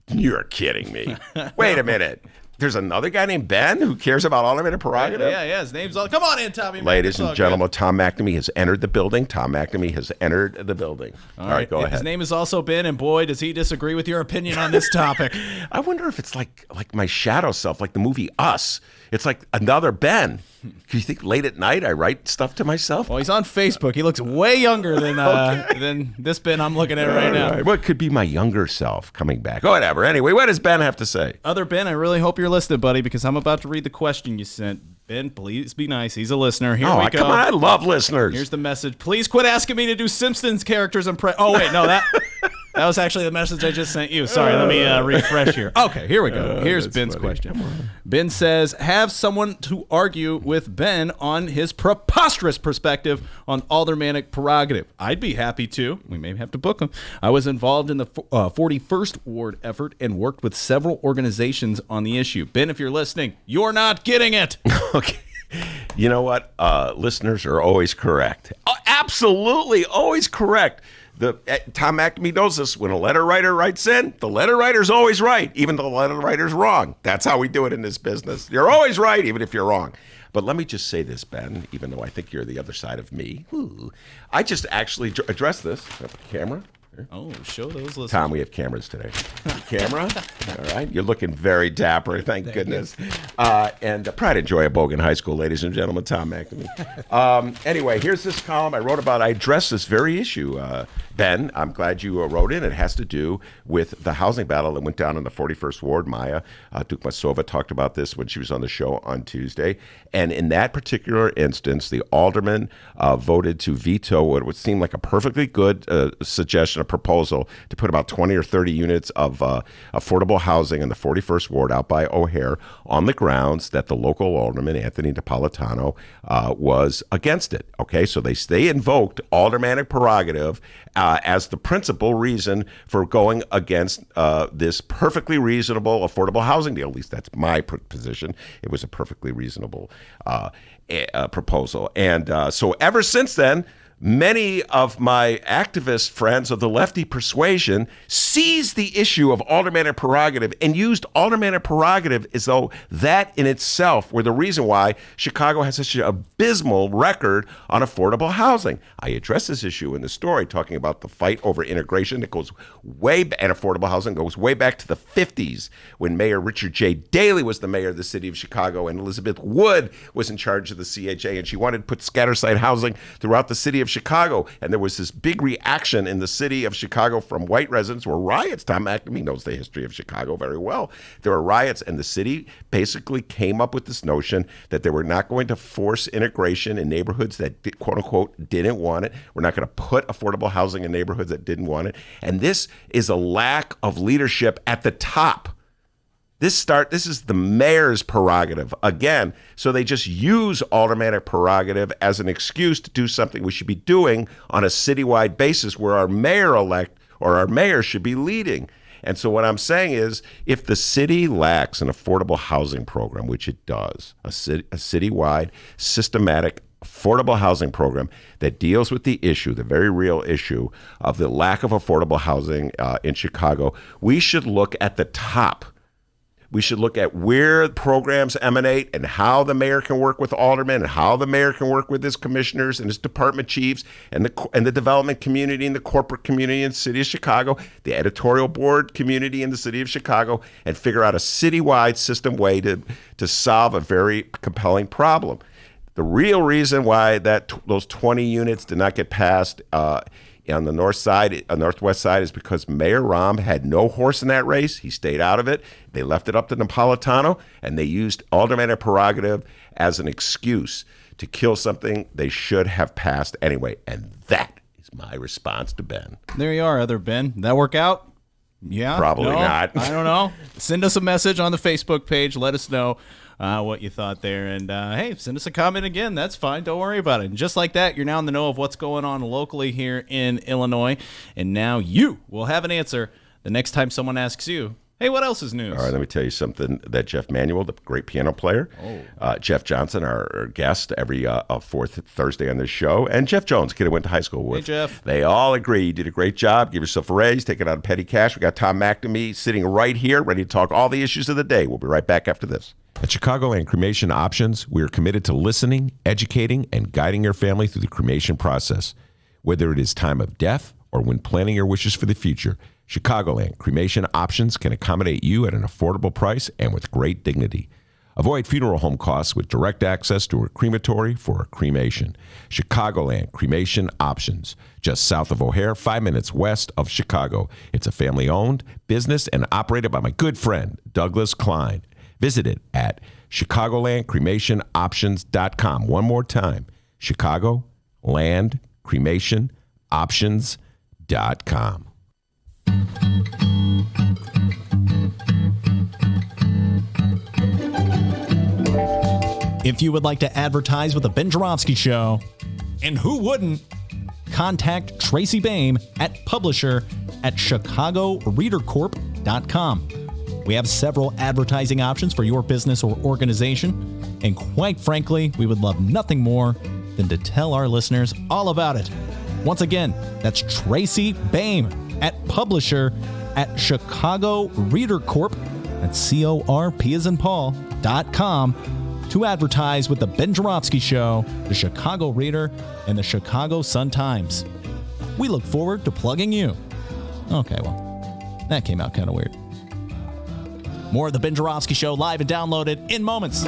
you're kidding me. Wait a minute. There's another guy named Ben who cares about aldermanic prerogative?
Yeah, his name's all... Come on in, Tommy.
Ladies and gentlemen, Tom McNamee has entered the building. Tom McNamee has entered the building. All right, go ahead.
His name is also Ben, and boy, does he disagree with your opinion on this topic.
I wonder if it's like my shadow self, like the movie Us. It's like another Ben. Do you think late at night I write stuff to myself?
Well, he's on Facebook. He looks way younger than this Ben I'm looking at right now.
Right. What could be my younger self coming back? Oh, whatever. Anyway, what does Ben have to say?
Other Ben, I really hope you're listening, buddy, because I'm about to read the question you sent. Ben, please be nice. He's a listener. Here we go.
Come on. I love listeners.
Here's the message. Please quit asking me to do Simpsons characters and Oh, wait, no, that was actually the message I just sent you. Sorry, let me refresh here. Okay, here we go. Here's Ben's question. Ben says, have someone to argue with Ben on his preposterous perspective on aldermanic prerogative. I'd be happy to. We may have to book him. I was involved in the 41st Ward effort and worked with several organizations on the issue. Ben, if you're listening, you're not getting it.
Okay. You know what? Listeners are always correct. Absolutely, always correct. Tom McNamee knows this. When a letter writer writes in, the letter writer's always right, even though the letter writer's wrong. That's how we do it in this business. You're always right, even if you're wrong. But let me just say this, Ben, even though I think you're the other side of me. I just actually addressed this. Have a camera. Here.
Oh, show those listeners.
Tom, we have cameras today. camera. All right. You're looking very dapper. Thank goodness. And pride and joy of Bogan High School, ladies and gentlemen. Tom McNamee. Anyway, here's this column I wrote about. I addressed this very issue. Ben, I'm glad you wrote in. It has to do with the housing battle that went down in the 41st Ward. Maya Dukmasova talked about this when she was on the show on Tuesday. And in that particular instance, the alderman voted to veto what would seem like a perfectly good suggestion, a proposal to put about 20 or 30 units of affordable housing in the 41st Ward out by O'Hare on the grounds that the local alderman, Anthony Napolitano, was against it. Okay, so they invoked aldermanic prerogative as the principal reason for going against this perfectly reasonable affordable housing deal. At least that's my position. It was a perfectly reasonable proposal. And so ever since then, many of my activist friends of the lefty persuasion seized the issue of aldermanic prerogative and used aldermanic prerogative as though that in itself were the reason why Chicago has such an abysmal record on affordable housing. I address this issue in the story, talking about the fight over integration that goes way back, and affordable housing goes way back to the 50s when Mayor Richard J. Daley was the mayor of the city of Chicago and Elizabeth Wood was in charge of the CHA, and she wanted to put scatter site housing throughout the city of Chicago. And there was this big reaction in the city of Chicago from white residents. There were riots. Tom McNamee knows the history of Chicago very well. There were riots, and the city basically came up with this notion that they were not going to force integration in neighborhoods that, quote unquote, didn't want it. We're not going to put affordable housing in neighborhoods that didn't want it. And this is a lack of leadership at the top. This is the mayor's prerogative again. So they just use aldermanic prerogative as an excuse to do something we should be doing on a citywide basis where our mayor-elect or our mayor should be leading. And so what I'm saying is, if the city lacks an affordable housing program, which it does, a citywide, systematic, affordable housing program that deals with the issue, the very real issue of the lack of affordable housing in Chicago, we should look at the top. We should look at where programs emanate and how the mayor can work with aldermen and how the mayor can work with his commissioners and his department chiefs and the development community and the corporate community in the city of Chicago, the editorial board community in the city of Chicago, and figure out a citywide system way to solve a very compelling problem. The real reason why those 20 units did not get passed on the northwest side is because Mayor Rahm had no horse in that race. He stayed out of it. They left it up to Napolitano, and they used aldermanic prerogative as an excuse to kill something they should have passed anyway. And that is my response to Ben.
There you are, other Ben. Did that work out? Yeah?
Probably not.
I don't know. Send us a message on the Facebook page. Let us know what you thought there. And, hey, send us a comment again. That's fine. Don't worry about it. And just like that, you're now in the know of what's going on locally here in Illinois. And now you will have an answer the next time someone asks you, hey, what else is news?
All right, let me tell you something that Jeff Manuel, the great piano player, Jeff Johnson, our guest every fourth Thursday on this show, and Jeff Jones, kid I went to high school with.
Hey, Jeff.
They all agree you did a great job. Give yourself a raise. Take it out of petty cash. We got Tom McNamee sitting right here, ready to talk all the issues of the day. We'll be right back after this. At Chicagoland Cremation Options, we are committed to listening, educating, and guiding your family through the cremation process. Whether it is time of death or when planning your wishes for the future, Chicagoland Cremation Options can accommodate you at an affordable price and with great dignity. Avoid funeral home costs with direct access to a crematory for a cremation. Chicagoland Cremation Options, just south of O'Hare, 5 minutes west of Chicago. It's a family-owned business and operated by my good friend, Douglas Klein. Visit it at ChicagolandCremationOptions.com. One more time, ChicagolandCremationOptions.com.
If you would like to advertise with the Ben Joravsky Show, and who wouldn't, contact Tracy Boehm at publisher@chicagoreadercorp.com. We have several advertising options for your business or organization, and quite frankly, we would love nothing more than to tell our listeners all about it. Once again, that's Tracy Boehm at publisher@chicagoreadercorp, that's CORP as in Paul.com, to advertise with the Ben Joravsky Show, the Chicago Reader, and the Chicago Sun-Times. We look forward to plugging you. Okay, well, that came out kind of weird. More of the Ben Joravsky Show live and downloaded in moments.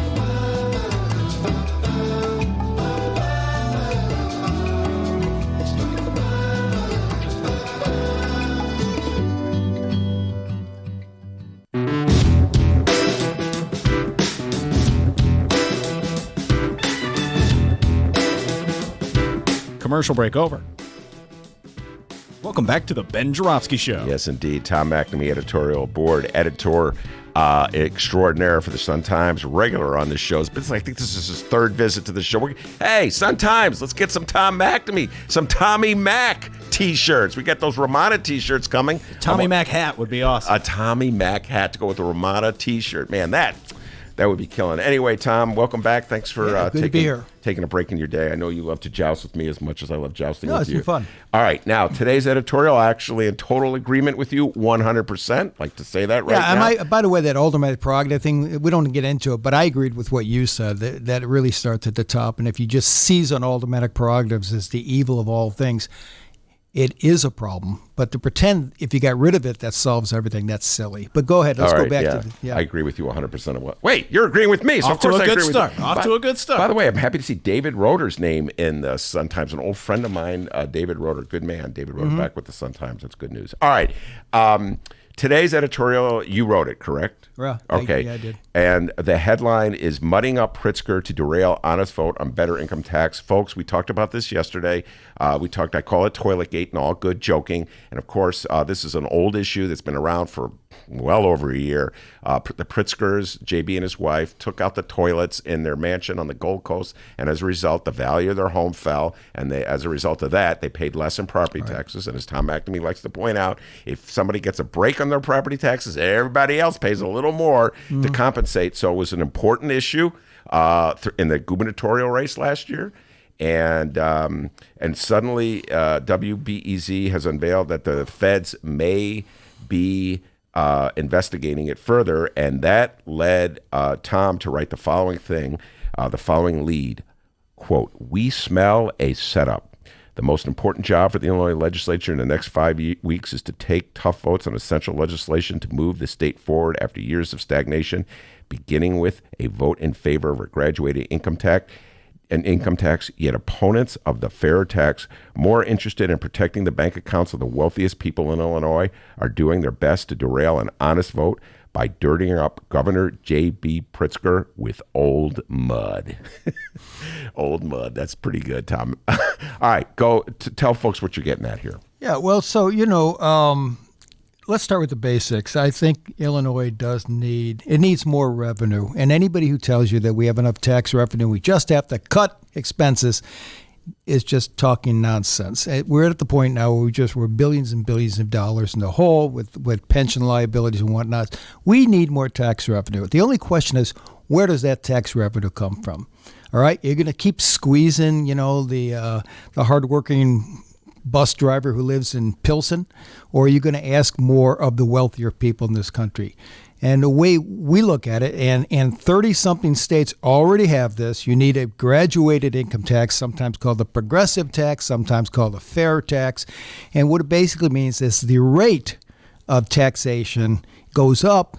Commercial break over. Welcome back to the Ben Joravsky Show.
Yes, indeed. Tom McNamee, editorial board editor extraordinaire for the Sun-Times, regular on the shows. But I think this is his third visit to the show. Hey, Sun-Times, let's get some Tom McNamee, some Tommy Mac T-shirts. We got those Ramada T-shirts coming.
Tommy Mac hat would be awesome.
A Tommy Mac hat to go with the Ramada T-shirt. Man, that would be killing. Anyway, Tom, welcome back. Thanks for taking a break in your day. I know you love to joust with me as much as I love jousting with you.
It's been fun.
All right, now today's editorial, actually in total agreement with you, 100%. Like to say that right now.
Yeah, by the way, that ultimate prerogative thing, we don't get into it, but I agreed with what you said, that it really starts at the top. And if you just seize on automatic prerogatives as the evil of all things, it is a problem. But to pretend if you got rid of it, that solves everything, that's silly. But go ahead. Let's go back to the...
I agree with you 100% of what... Wait, you're agreeing with me. So
Off to a good start. Off to a good start.
By the way, I'm happy to see David Roeder's name in the Sun-Times. An old friend of mine, David Roeder, good man. David Roeder back with the Sun-Times. That's good news. All right. Today's editorial, you wrote it, correct?
Yeah.
Okay.
I did.
And the headline is Mudding Up Pritzker to Derail Honest Vote on Better Income Tax. Folks, we talked about this yesterday. I call it Toiletgate and all, good joking. And of course, this is an old issue that's been around for well over a year. The Pritzkers, JB and his wife, took out the toilets in their mansion on the Gold Coast. And as a result, the value of their home fell. And as a result of that, they paid less in property taxes. And as Tom McNamee likes to point out, if somebody gets a break on their property taxes, everybody else pays a little more to compensate. So it was an important issue in the gubernatorial race last year. And suddenly WBEZ has unveiled that the feds may be investigating it further. And that led Tom to write the following thing, the following lead, quote, "We smell a setup. The most important job for the Illinois legislature in the next 5 weeks is to take tough votes on essential legislation to move the state forward after years of stagnation, beginning with a vote in favor of a graduated income tax. Yet opponents of the fair tax, more interested in protecting the bank accounts of the wealthiest people in Illinois, are doing their best to derail an honest vote by dirtying up Governor J.B. Pritzker with old mud." Old mud. That's pretty good, Tom. All right, go tell folks what you're getting at here.
Yeah, well, so, let's start with the basics. I think Illinois needs more revenue. And anybody who tells you that we have enough tax revenue, we just have to cut expenses, is just talking nonsense. We're at the point now where we're billions and billions of dollars in the hole with pension liabilities and whatnot. We need more tax revenue. The only question is, where does that tax revenue come from? All right, you're going to keep squeezing, the hardworking bus driver who lives in Pilsen, or are you going to ask more of the wealthier people in this country? And the way we look at it, and 30-something states already have this, you need a graduated income tax, sometimes called the progressive tax, sometimes called the fair tax. And what it basically means is the rate of taxation goes up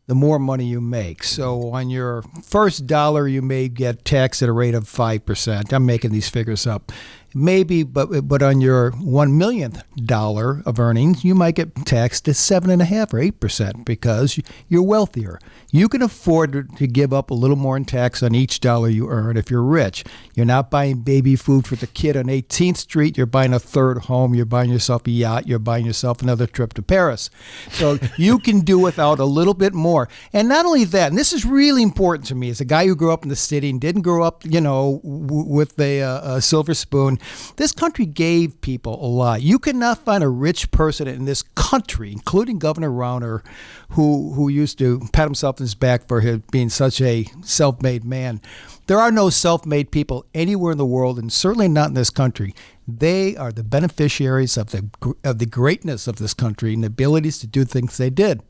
the more money you make. So on your first dollar, you may get taxed at a rate of 5%. I'm making these figures up. Maybe, but on your $1 millionth dollar of earnings, you might get taxed at 7.5% or 8% because you're wealthier. You can afford to give up a little more in tax on each dollar you earn if you're rich. You're not buying baby food for the kid on 18th Street. You're buying a third home. You're buying yourself a yacht. You're buying yourself another trip to Paris. So you can do without a little bit more. And not only that, and this is really important to me as a guy who grew up in the city and didn't grow up, with a silver spoon. This country gave people a lot. You cannot find a rich person in this country, including Governor Rauner, who used to pat himself on his back for being such a self-made man. There are no self-made people anywhere in the world, and certainly not in this country. They are the beneficiaries of the greatness of this country and the abilities to do things they did.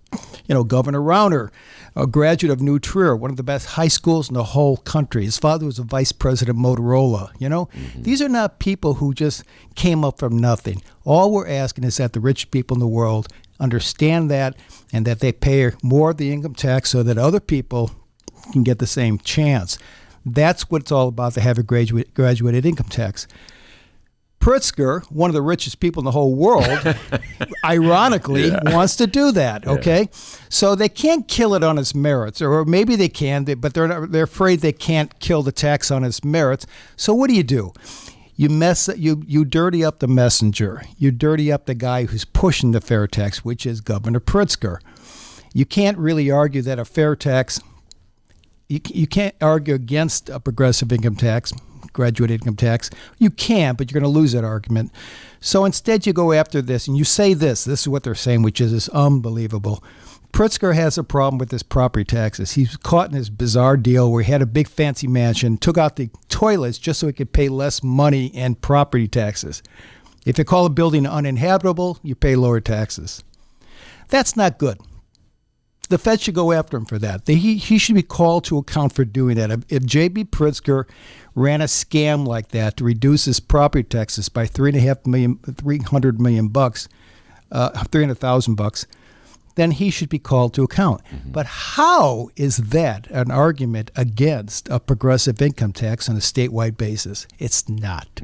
You know, Governor Rauner, a graduate of New Trier, one of the best high schools in the whole country. His father was a vice president of Motorola. You know, these are not people who just came up from nothing. All we're asking is that the rich people in the world understand that and that they pay more of the income tax so that other people can get the same chance. That's what it's all about, to have a graduated income tax. Pritzker, one of the richest people in the whole world, ironically, wants to do that, okay? So they can't kill it on its merits, or maybe they can, but they're afraid they can't kill the tax on its merits. So what do? You dirty up the messenger. You dirty up the guy who's pushing the fair tax, which is Governor Pritzker. You can't really argue that a fair tax, you can't argue against a progressive income tax, graduate income tax. You can, but you're going to lose that argument. So instead you go after this and you say this is what they're saying, which is unbelievable. Pritzker has a problem with his property taxes. He's caught in this bizarre deal where he had a big fancy mansion, took out the toilets just so he could pay less money in property taxes. If you call a building uninhabitable, you pay lower taxes. That's not good. The Fed should go after him for that. He should be called to account for doing that. If J.B. Pritzker ran a scam like that to reduce his property taxes by $300,000, then he should be called to account. But how is that an argument against a progressive income tax on a statewide basis? It's not.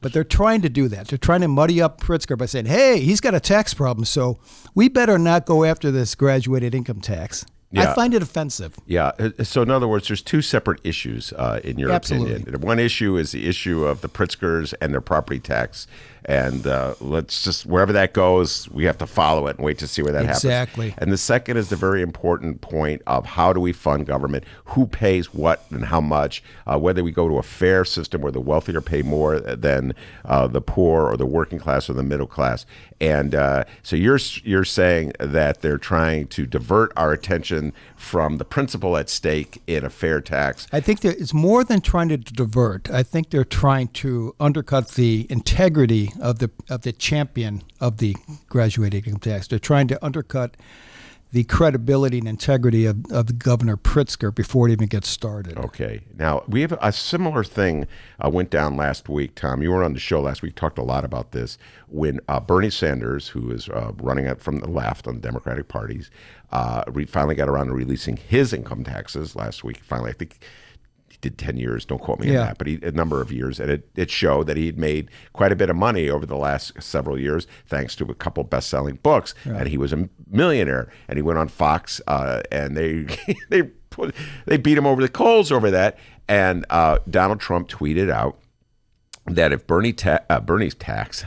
But they're trying to do that. They're trying to muddy up Pritzker by saying, hey, he's got a tax problem, so we better not go after this graduated income tax. I find it offensive.
Yeah. So in other words, there's two separate issues in your opinion. One issue is the issue of the Pritzkers and their property tax. And let's just, wherever that goes, we have to follow it and wait to see where that happens.
Exactly.
And the second is the very important point of how do we fund government, who pays what and how much, whether we go to a fair system where the wealthier pay more than the poor or the working class or the middle class. And so you're saying that they're trying to divert our attention from the principle at stake in a fair tax.
I think it's more than trying to divert. I think they're trying to undercut the integrity of the champion of the graduated income tax. They're trying to undercut the credibility and integrity of Governor Pritzker before it even gets started.
Okay. Now, we have a similar thing went down last week. Tom, you were on the show last week, talked a lot about this, when Bernie Sanders, who is running from the left on the Democratic parties, finally got around to releasing his income taxes last week. Finally, I think he did 10 years, don't quote me on that, but a number of years. And it showed that he'd made quite a bit of money over the last several years, thanks to a couple best-selling books. Right. And he was a millionaire. And he went on Fox, and they beat him over the coals over that. And Donald Trump tweeted out that if Bernie's tax,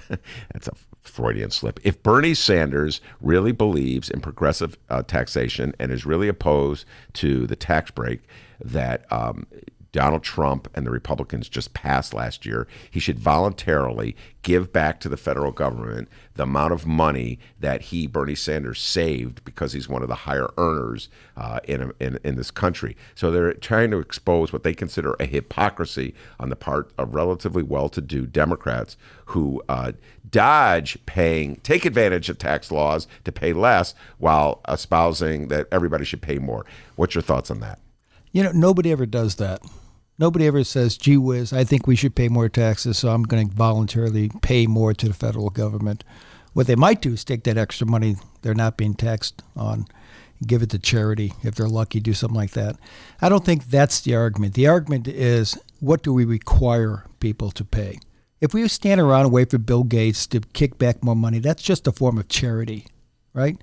that's a Freudian slip. If Bernie Sanders really believes in progressive taxation and is really opposed to the tax break that Donald Trump and the Republicans just passed last year, he should voluntarily give back to the federal government the amount of money that Bernie Sanders, saved because he's one of the higher earners in this country. So they're trying to expose what they consider a hypocrisy on the part of relatively well-to-do Democrats who take advantage of tax laws to pay less while espousing that everybody should pay more. What's your thoughts on that?
You know, nobody ever does that. Nobody ever says, gee whiz, I think we should pay more taxes, so I'm going to voluntarily pay more to the federal government. What they might do is take that extra money they're not being taxed on, give it to charity, if they're lucky, do something like that. I don't think that's the argument. The argument is, what do we require people to pay? If we stand around and wait for Bill Gates to kick back more money, that's just a form of charity, right?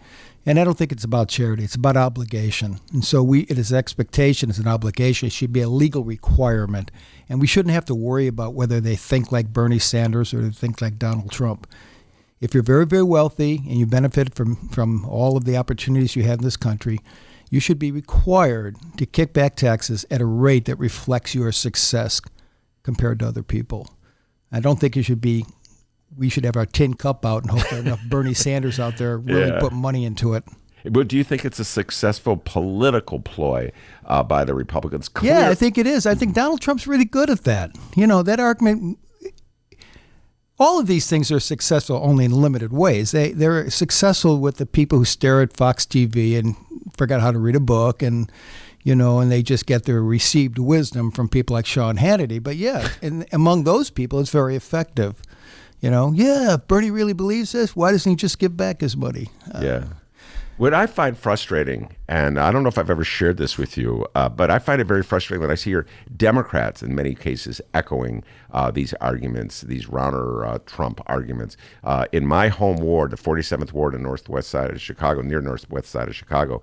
And I don't think it's about charity. It's about obligation. And so it is expectation, it's an obligation. It should be a legal requirement. And we shouldn't have to worry about whether they think like Bernie Sanders or they think like Donald Trump. If you're very, very wealthy and you benefit from all of the opportunities you have in this country, you should be required to kick back taxes at a rate that reflects your success compared to other people. I don't think we should have our tin cup out and hope there are enough Bernie Sanders out there really put money into it.
But do you think it's a successful political ploy by the Republicans?
Yeah, I think it is. I think Donald Trump's really good at that. You know, that argument, all of these things are successful only in limited ways. They're successful with the people who stare at Fox TV and forgot how to read a book, and and they just get their received wisdom from people like Sean Hannity. But yeah, and among those people, it's very effective. If Bernie really believes this, why doesn't he just give back his money?
Yeah. What I find frustrating, and I don't know if I've ever shared this with you, but I find it very frustrating when I see here Democrats, in many cases, echoing these arguments, these Rauner Trump arguments. In my home ward, the 47th ward in northwest side of Chicago, near northwest side of Chicago,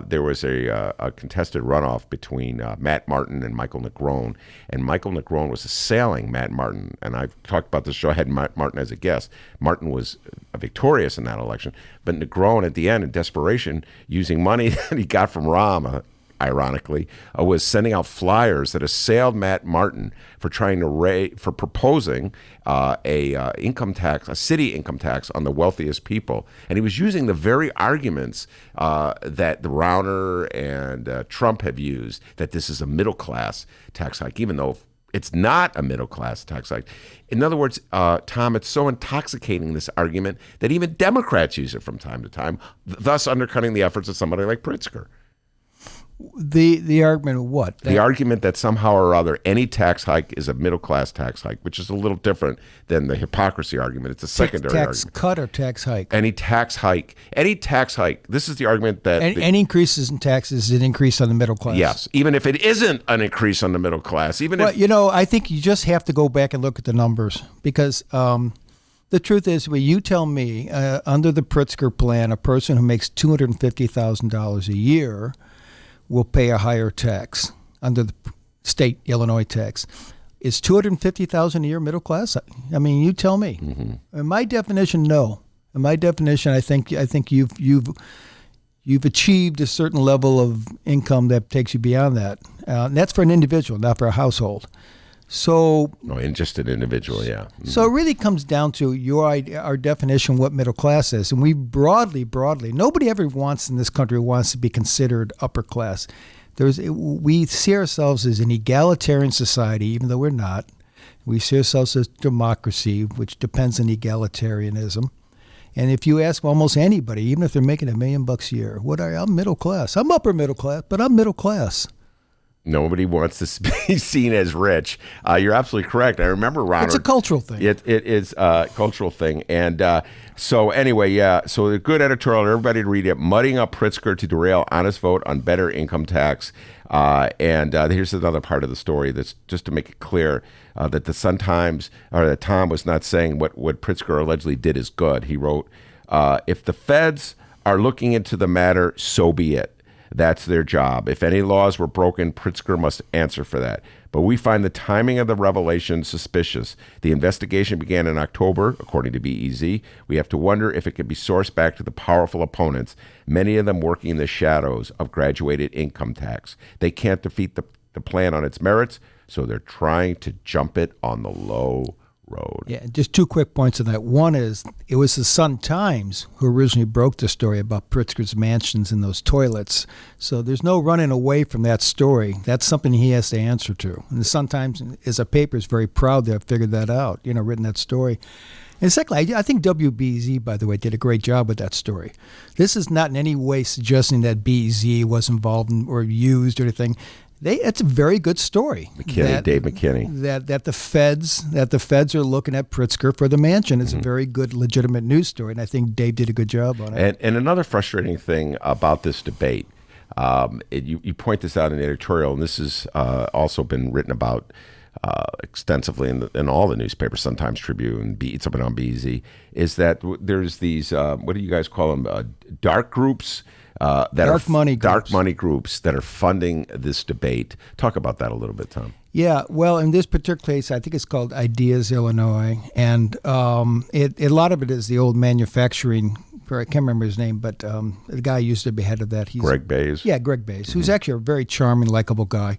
there was a contested runoff between Matt Martin and Michael Negron, and Michael Negron was assailing Matt Martin. And I've talked about this show. I had Matt Martin as a guest. Martin was victorious in that election, but Negron at the end, in desperation, using money that he got from Rahm, ironically, was sending out flyers that assailed Matt Martin for trying to for proposing a income tax, a city income tax on the wealthiest people, and he was using the very arguments that the Rauner and Trump have used, that this is a middle class tax hike, even though it's not a middle class tax hike. In other words, Tom, it's so intoxicating, this argument, that even Democrats use it from time to time, thus undercutting the efforts of somebody like Pritzker.
The argument of what?
The argument that somehow or other any tax hike is a middle class tax hike, which is a little different than the hypocrisy argument. It's a secondary
tax
argument.
Cut or tax hike?
Any tax hike. This is the argument that
any increases in taxes is an increase on the middle class.
Yes, even if it isn't an increase on the middle class.
I think you just have to go back and look at the numbers, because the truth is, when you tell me under the Pritzker plan, a person who makes $250,000 a year will pay a higher tax under the state Illinois tax. Is $250,000 a year middle class? I mean, you tell me. Mm-hmm. In my definition, no. In my definition, I think you've achieved a certain level of income that takes you beyond that. And that's for an individual, not for a household. So,
just an individual, yeah. Mm-hmm.
So it really comes down to our definition what middle class is, and we broadly, nobody ever wants in this country wants to be considered upper class. We see ourselves as an egalitarian society, even though we're not. We see ourselves as democracy, which depends on egalitarianism. And if you ask almost anybody, even if they're making $1 million a year, what are you? I'm middle class. I'm upper middle class, but I'm middle class.
Nobody wants to be seen as rich. You're absolutely correct. I remember Ronald.
It's a cultural thing.
It is a cultural thing. And so anyway, yeah. So a good editorial. Everybody to read it. Mudding up Pritzker to derail honest vote on better income tax. And here's another part of the story that's just to make it clear that the Sun-Times, or that Tom was not saying what Pritzker allegedly did is good. He wrote, if the feds are looking into the matter, so be it. That's their job. If any laws were broken, Pritzker must answer for that. But we find the timing of the revelation suspicious. The investigation began in October, according to BEZ. We have to wonder if it could be sourced back to the powerful opponents, many of them working in the shadows of graduated income tax. They can't defeat the plan on its merits, so they're trying to jump it on the low road.
Yeah, just 2 quick points on that. One is, it was the Sun-Times who originally broke the story about Pritzker's mansions and those toilets. So there's no running away from that story. That's something he has to answer to. And the Sun-Times, as a paper, is very proud to have figured that out, written that story. And secondly, I think WBZ, by the way, did a great job with that story. This is not in any way suggesting that BZ was involved in, or used or anything. It's a very good story.
Dave McKinney.
That the feds are looking at Pritzker for the mansion is a very good, legitimate news story, and I think Dave did a good job on it.
And another frustrating thing about this debate, you point this out in the editorial, and this has also been written about extensively in all the newspapers, Sun-Times, Tribune, it's up on BZ, is that there's these what do you guys call them? Dark groups. Dark money groups that are funding this debate. Talk about that a little bit, Tom.
Yeah, well, in this particular case, I think it's called Ideas Illinois, and a lot of it is the old manufacturing. I can't remember his name, but the guy used to be head of that.
Greg Bays.
Yeah, Greg Bays, who's actually a very charming, likable guy.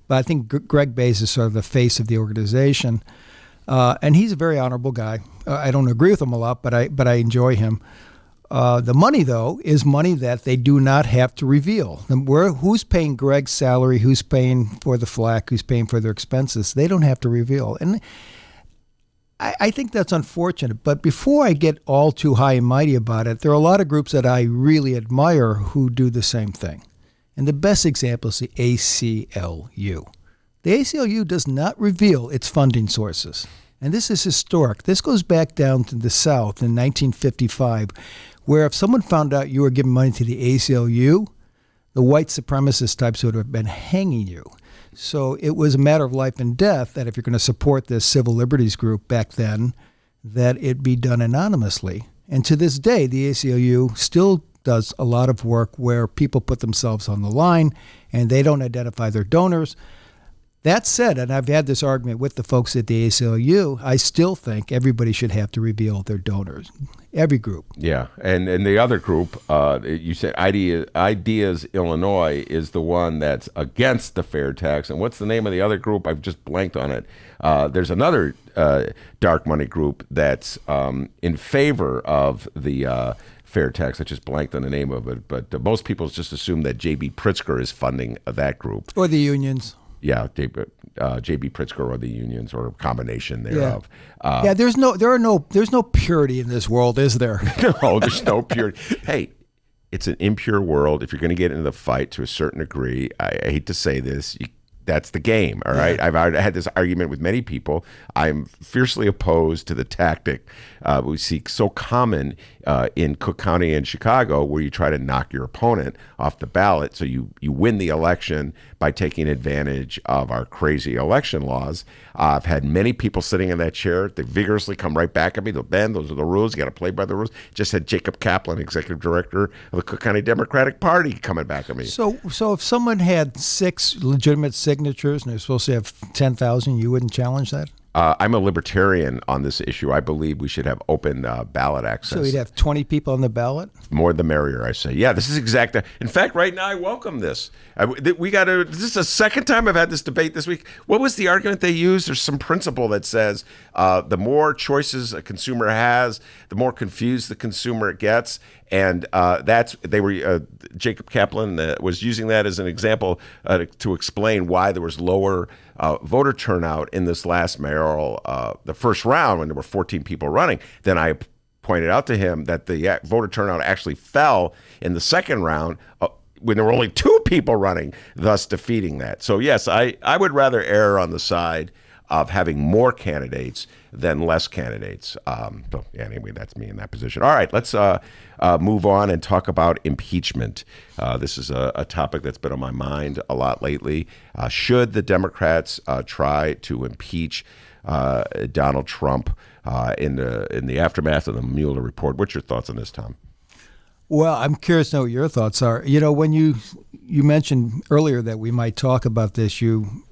But I think Greg Bays is sort of the face of the organization, and he's a very honorable guy. I don't agree with him a lot, but I enjoy him. The money, though, is money that they do not have to reveal. Who's paying Greg's salary? Who's paying for the flack? Who's paying for their expenses? They don't have to reveal. And I think that's unfortunate. But before I get all too high and mighty about it, there are a lot of groups that I really admire who do the same thing. And the best example is the ACLU. The ACLU does not reveal its funding sources. And this is historic. This goes back down to the South in 1955, where if someone found out you were giving money to the ACLU, the white supremacist types would have been hanging you. So it was a matter of life and death that if you're going to support this civil liberties group back then, that it be done anonymously. And to this day, the ACLU still does a lot of work where people put themselves on the line and they don't identify their donors. That said, and I've had this argument with the folks at the ACLU, I still think everybody should have to reveal their donors, every group.
Yeah, and the other group, you said Ideas Illinois is the one that's against the fair tax. And what's the name of the other group? I've just blanked on it. There's another dark money group that's in favor of the fair tax. I just blanked on the name of it. But most people just assume that J.B. Pritzker is funding that group.
Or the unions.
Yeah, J.B. Pritzker or the unions or a combination thereof.
Yeah, there's no purity in this world, is there?
No, there's no purity. Hey, it's an impure world. If you're going to get into the fight to a certain degree, I hate to say this, that's the game, all right? I've had this argument with many people. I'm fiercely opposed to the tactic we see so common in Cook County and Chicago, where you try to knock your opponent off the ballot so you win the election by taking advantage of our crazy election laws. I've had many people sitting in that chair. They vigorously come right back at me. They'll bend. Those are the rules. You got to play by the rules. Just had Jacob Kaplan, executive director of the Cook County Democratic Party, coming back at me.
So if someone had 6 legitimate signatures and they're supposed to have 10,000, you wouldn't challenge that?
I'm a libertarian on this issue. I believe we should have open ballot access.
So you'd have 20 people on the ballot?
More the merrier, I say. Yeah, this is exactly. In fact, right now I welcome this. This is the second time I've had this debate this week. What was the argument they used? There's some principle that says the more choices a consumer has, the more confused the consumer gets. And Jacob Kaplan was using that as an example to explain why there was lower voter turnout in this last mayoral, the first round, when there were 14 people running. Then I pointed out to him that the voter turnout actually fell in the second round when there were only 2 people running, thus defeating that. So yes, I would rather err on the side of having more candidates than less candidates. So anyway, that's me in that position. All right, let's move on and talk about impeachment. This is a topic that's been on my mind a lot lately. Should the Democrats try to impeach Donald Trump in the aftermath of the Mueller report? What's your thoughts on this, Tom?
Well, I'm curious to know what your thoughts are. You know, when you mentioned earlier that we might talk about this, you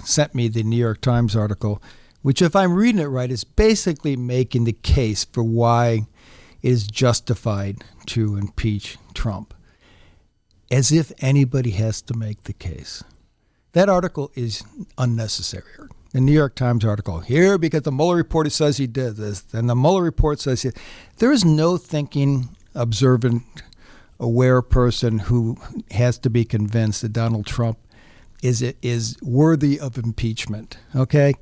sent me the New York Times article, which, if I'm reading it right, is basically making the case for why it is justified to impeach Trump. As if anybody has to make the case. That article is unnecessary. The New York Times article, here because the Mueller report says he did this, and the Mueller report says he... There is no thinking, observant, aware person who has to be convinced that Donald Trump is worthy of impeachment, okay?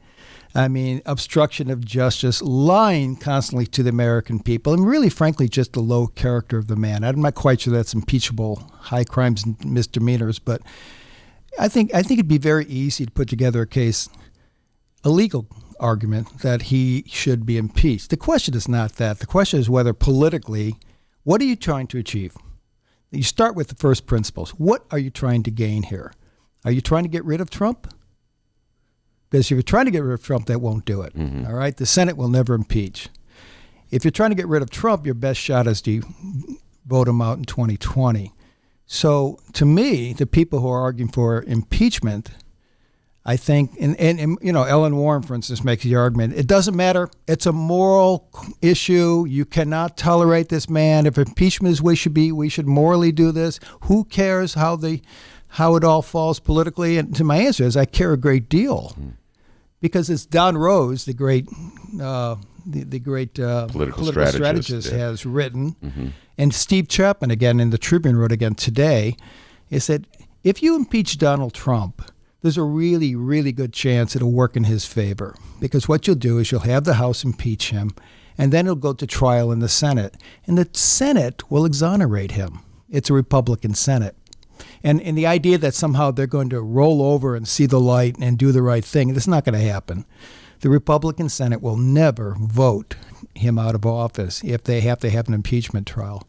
I mean, obstruction of justice, lying constantly to the American people, and really, frankly, just the low character of the man. I'm not quite sure that's impeachable, high crimes and misdemeanors, but I think it'd be very easy to put together a case, a legal argument that he should be impeached. The question is not that. The question is whether politically, what are you trying to achieve? You start with the first principles. What are you trying to gain here? Are you trying to get rid of Trump? Because if you're trying to get rid of Trump, that won't do it. Mm-hmm. All right? The Senate will never impeach. If you're trying to get rid of Trump, your best shot is to vote him out in 2020. So to me, the people who are arguing for impeachment, I think, and you know, Ellen Warren, for instance, makes the argument, it doesn't matter. It's a moral issue. You cannot tolerate this man. If impeachment is we should morally do this. Who cares how it all falls politically? And to my answer is, I care a great deal, because it's Don Rose, the great political strategist, has written, and Steve Chapman again in the Tribune wrote again today, is that if you impeach Donald Trump, there's a really, really good chance it'll work in his favor. Because what you'll do is you'll have the House impeach him, and then it'll go to trial in the Senate. And the Senate will exonerate him. It's a Republican Senate. And the idea that somehow they're going to roll over and see the light and do the right thing, that's not going to happen. The Republican Senate will never vote him out of office if they have to have an impeachment trial.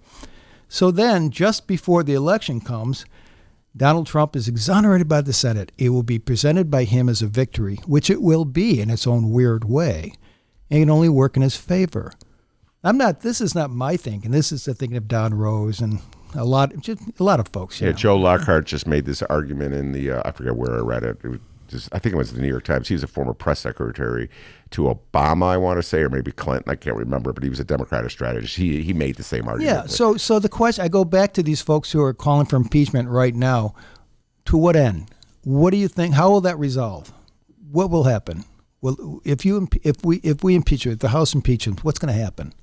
So then, just before the election comes, Donald Trump is exonerated by the Senate. It will be presented by him as a victory, which it will be in its own weird way. And it can only work in his favor. This is not my thinking. This is the thinking of Don Rose and a lot of folks.
Yeah, Joe Lockhart just made this argument in the, I forget where I read it. I think it was the New York Times. He was a former press secretary to Obama, I want to say, or maybe Clinton. I can't remember, but he was a Democratic strategist. He made the same argument.
Yeah, so the question, I go back to these folks who are calling for impeachment right now. To what end? What do you think? How will that resolve? What will happen? Well, if we impeach you, if the House impeaches, what's going to happen?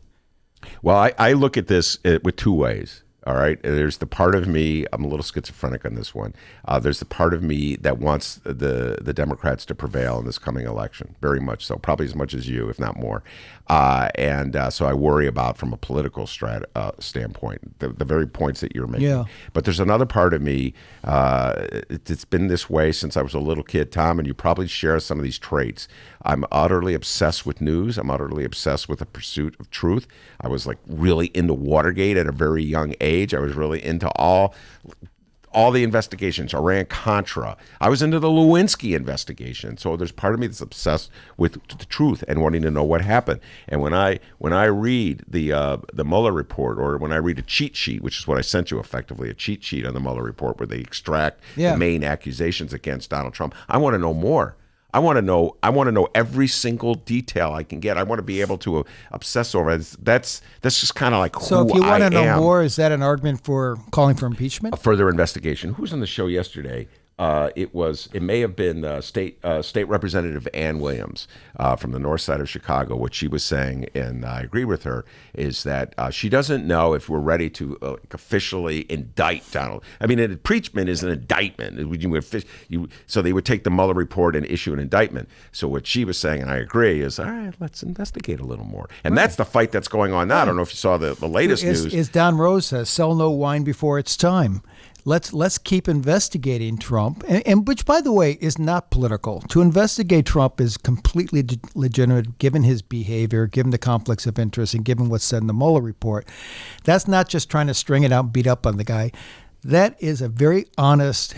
Well, I look at this with two ways. All right. There's the part of me, I'm a little schizophrenic on this one. There's the part of me that wants the Democrats to prevail in this coming election, very much so, probably as much as you, if not more. So I worry about, from a political standpoint, the very points that you're making.
Yeah.
But there's another part of me, it's been this way since I was a little kid, Tom, and you probably share some of these traits. I'm utterly obsessed with news. I'm utterly obsessed with the pursuit of truth. I was like really into Watergate at a very young age. I was really into all the investigations, Iran Contra. I was into the Lewinsky investigation. So there's part of me that's obsessed with the truth and wanting to know what happened. And when I read the Mueller report, or when I read a cheat sheet, which is what I sent you, effectively a cheat sheet on the Mueller report, where they extract the main accusations against Donald Trump, I want to know more. I want to know every single detail I can get. I want to be able to obsess over it. That's just kind of like who I am.
So if you want to know more, is that an argument for calling for impeachment?
A further investigation. Who was on the show yesterday? It may have been State Representative Ann Williams from the north side of Chicago. What she was saying, and I agree with her, is that she doesn't know if we're ready to officially indict Donald. I mean, an impeachment is an indictment. So they would take the Mueller report and issue an indictment. So what she was saying, and I agree, is, all right, let's investigate a little more. And that's the fight that's going on now. I don't know if you saw the latest news.
As Don Rose says, sell no wine before it's time. Let's keep investigating Trump, and which, by the way, is not political. To investigate Trump is completely legitimate, given his behavior, given the conflicts of interest, and given what's said in the Mueller report. That's not just trying to string it out and beat up on the guy. That is a very honest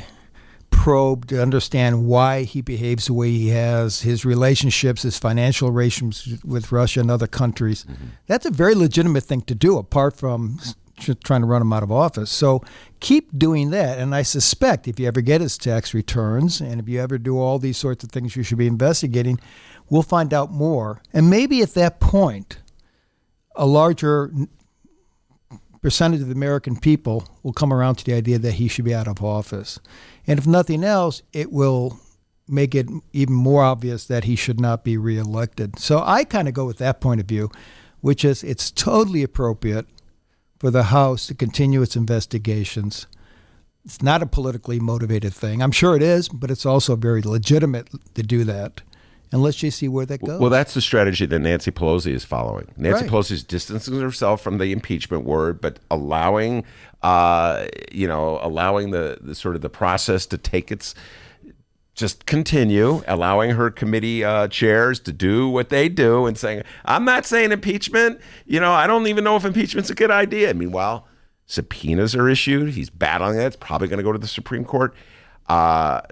probe to understand why he behaves the way he has, his relationships, his financial relations with Russia and other countries. Mm-hmm. That's a very legitimate thing to do, apart from trying to run him out of office. So keep doing that. And I suspect if you ever get his tax returns, and if you ever do all these sorts of things you should be investigating, we'll find out more. And maybe at that point, a larger percentage of the American people will come around to the idea that he should be out of office. And if nothing else, it will make it even more obvious that he should not be reelected. So I kind of go with that point of view, which is it's totally appropriate for the House to continue its investigations. It's not a politically motivated thing. I'm sure it is, but it's also very legitimate to do that. And let's just see where that goes.
Well, that's the strategy that Nancy Pelosi is following. Nancy Pelosi is distancing herself from the impeachment word, but allowing the sort of the process to take its just continue, allowing her committee chairs to do what they do, and saying, I'm not saying impeachment. I don't even know if impeachment's a good idea. Meanwhile, subpoenas are issued. He's battling it. It's probably going to go to the Supreme Court. I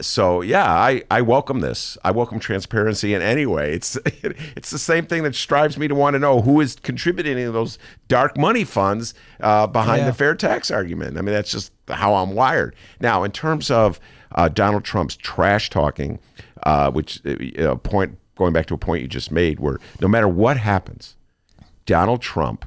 welcome this. I welcome transparency in any way. It's the same thing that drives me to want to know who is contributing to those dark money funds behind the fair tax argument. I mean, that's just how I'm wired. Now, in terms of Donald Trump's trash talking, which going back to a point you just made, where no matter what happens, Donald Trump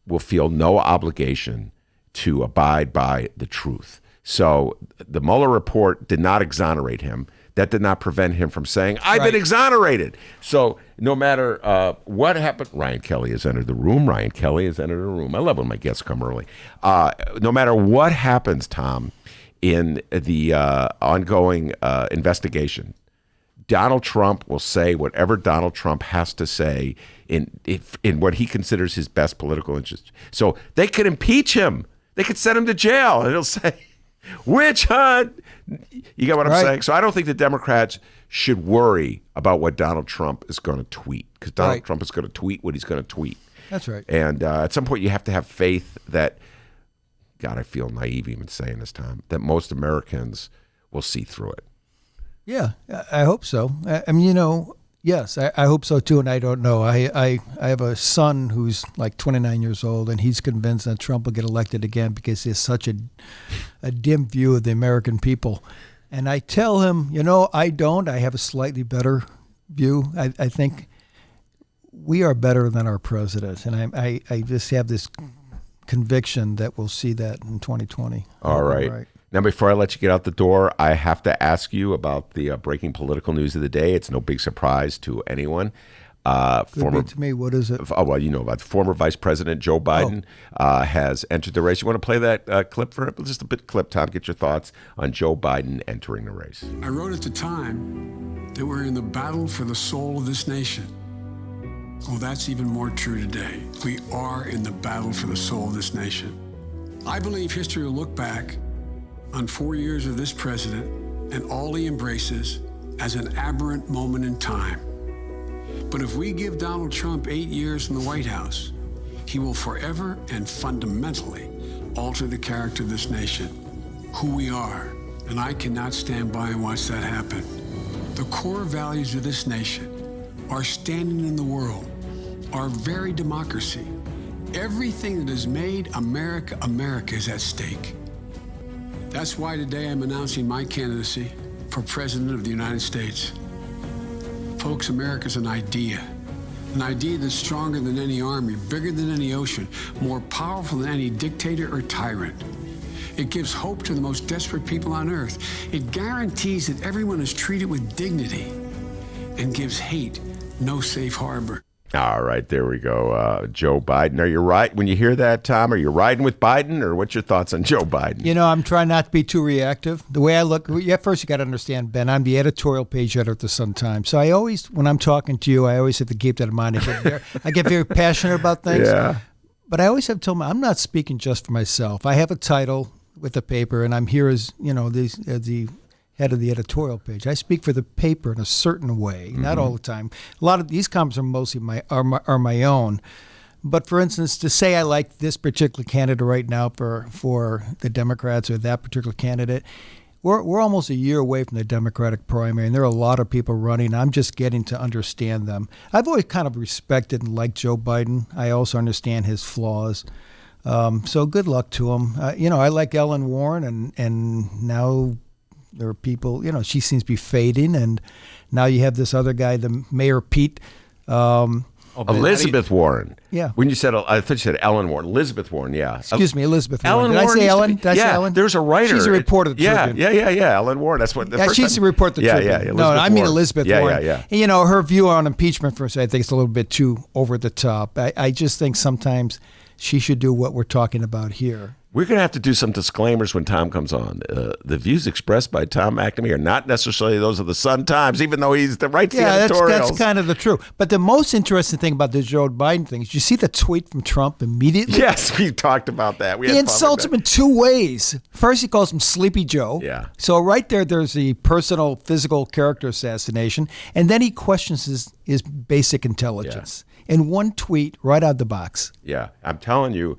will feel no obligation to abide by the truth. So the Mueller report did not exonerate him. That did not prevent him from saying, I've been exonerated. So no matter what happened, Ryan Kelly has entered the room. I love when my guests come early. No matter what happens, Tom, in the ongoing investigation. Donald Trump will say whatever Donald Trump has to say in what he considers his best political interest. So they could impeach him. They could send him to jail, and he'll say, witch hunt. You get what I'm saying? So I don't think the Democrats should worry about what Donald Trump is going to tweet, because Donald Trump is going to tweet what he's going to tweet.
That's right.
And at some point you have to have faith that, God, I feel naive even saying this, Tom, that most Americans will see through it.
Yeah, I hope so. I mean, yes, I hope so too, and I don't know. I have a son who's like 29 years old, and he's convinced that Trump will get elected again because he has such a dim view of the American people. And I tell him, I don't. I have a slightly better view. I think we are better than our president, and I just have this conviction that we'll see that in 2020.
All right. Now, before I let you get out the door, I have to ask you about the breaking political news of the day. It's no big surprise to anyone.
To me, what is it?
Oh, well, about former Vice President Joe Biden has entered the race. You want to play that clip for it? Just a bit clip, Tom. Get your thoughts on Joe Biden entering the race.
I wrote at the time that we're in the battle for the soul of this nation. Well, that's even more true today. We are in the battle for the soul of this nation. I believe history will look back on 4 years of this president and all he embraces as an aberrant moment in time. But if we give Donald Trump 8 years in the White House, he will forever and fundamentally alter the character of this nation, who we are. And I cannot stand by and watch that happen. The core values of this nation, our standing in the world, our very democracy, everything that has made America, America is at stake. That's why today I'm announcing my candidacy for President of the United States. Folks, America's an idea that's stronger than any army, bigger than any ocean, more powerful than any dictator or tyrant. It gives hope to the most desperate people on earth. It guarantees that everyone is treated with dignity and gives hate no safe harbor.
All right, there we go. Joe Biden. Are you right when you hear that, Tom? Are you riding with Biden, or what's your thoughts on Joe Biden?
I'm trying not to be too reactive. The way I look, first you got to understand, Ben, I'm the editorial page editor at the Sun-Times. So I always, when I'm talking to you, I always have to keep that in mind. I get very passionate about things.
Yeah.
But I always have told them I'm not speaking just for myself. I have a title with the paper, and I'm here as, the head of the editorial page. I speak for the paper in a certain way, not all the time. A lot of these comments are mostly my own. But for instance, to say I like this particular candidate right now for the Democrats or that particular candidate, we're almost a year away from the Democratic primary, and there are a lot of people running. I'm just getting to understand them. I've always kind of respected and liked Joe Biden. I also understand his flaws. So good luck to him. I like Ellen Warren, and now there are people, she seems to be fading, and now you have this other guy, the Mayor Pete.
Elizabeth Warren.
Yeah.
When you said, I thought you said Ellen Warren. Elizabeth Warren, yeah.
Excuse me, Elizabeth
Ellen
Warren. Did
Warren
I say Ellen? Did I say Ellen?
There's a writer.
She's a reporter of the Tribune.
Yeah. Ellen Warren. That's what.
She's a reporter of the Tribune.
Yeah.
No, I mean Elizabeth Warren.
Yeah.
And, her view on impeachment, I think it's a little bit too over the top. I just think sometimes she should do what we're talking about here.
We're going to have to do some disclaimers when Tom comes on. The views expressed by Tom McNamee are not necessarily those of the Sun-Times, even though he's the right editorials.
That's kind of the truth. But the most interesting thing about the Joe Biden thing is you see the tweet from Trump immediately?
Yes, we talked about that.
He insults him in two ways. First, he calls him Sleepy Joe.
Yeah.
So right there's the personal, physical character assassination. And then he questions his basic intelligence. In one tweet, right out of the box.
Yeah, I'm telling you,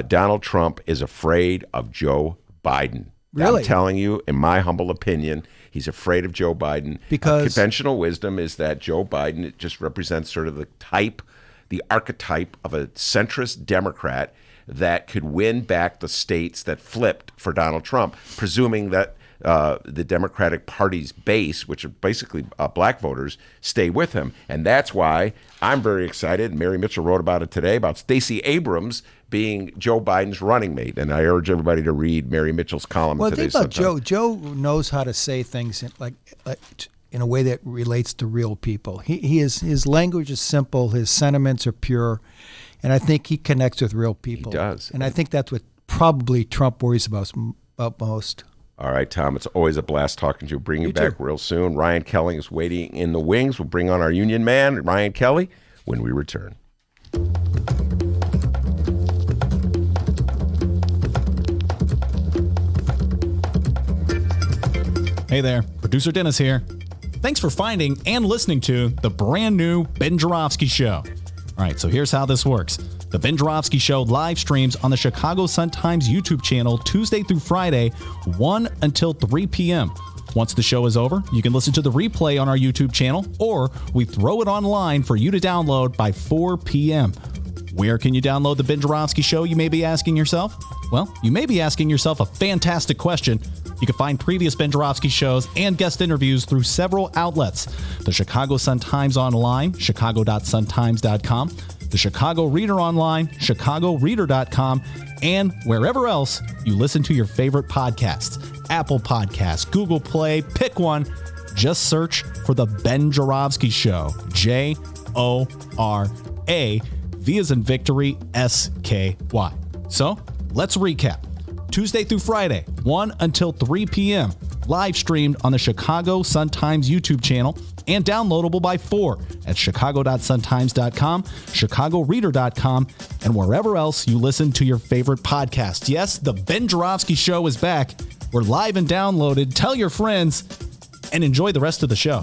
Donald Trump is afraid of Joe Biden.
Really?
I'm telling you, in my humble opinion, he's afraid of Joe Biden.
Because
conventional wisdom is that Joe Biden just represents sort of the archetype of a centrist Democrat that could win back the states that flipped for Donald Trump, presuming that the Democratic Party's base, which are basically black voters, stay with him. And that's why I'm very excited. Mary Mitchell wrote about it today, about Stacey Abrams being Joe Biden's running mate. And I urge everybody to read Mary Mitchell's column in today's
Sunday. Well, think about Joe knows how to say things in a way that relates to real people. His language is simple. His sentiments are pure. And I think he connects with real people.
He does.
And I think that's what probably Trump worries about most.
All right, Tom, it's always a blast talking to you. Bring you back real soon. Ryan Kelly is waiting in the wings. We'll bring on our union man, Ryan Kelly, when we return.
Hey there, producer Dennis here. Thanks for finding and listening to the brand new Ben Joravsky Show. All right, so here's how this works. The Ben Joravsky Show live streams on the Chicago Sun-Times YouTube channel Tuesday through Friday, 1 until 3 p.m. Once the show is over, you can listen to the replay on our YouTube channel, or we throw it online for you to download by 4 p.m. Where can you download the Ben Joravsky Show, you may be asking yourself? Well, you may be asking yourself a fantastic question. You can find previous Ben Joravsky shows and guest interviews through several outlets. The Chicago Sun-Times Online, chicago.suntimes.com, the Chicago Reader Online, chicagoreader.com, and wherever else you listen to your favorite podcasts. Apple Podcasts, Google Play, pick one. Just search for The Ben Joravsky Show. J-O-R-A, V as in victory, S-K-Y. So, let's recap. Tuesday through Friday, 1 until 3 p.m. Live streamed on the Chicago Sun-Times YouTube channel and downloadable by 4 at chicago.suntimes.com, chicagoreader.com, and wherever else you listen to your favorite podcast. Yes, the Ben Joravsky Show is back. We're live and downloaded. Tell your friends and enjoy the rest of the show.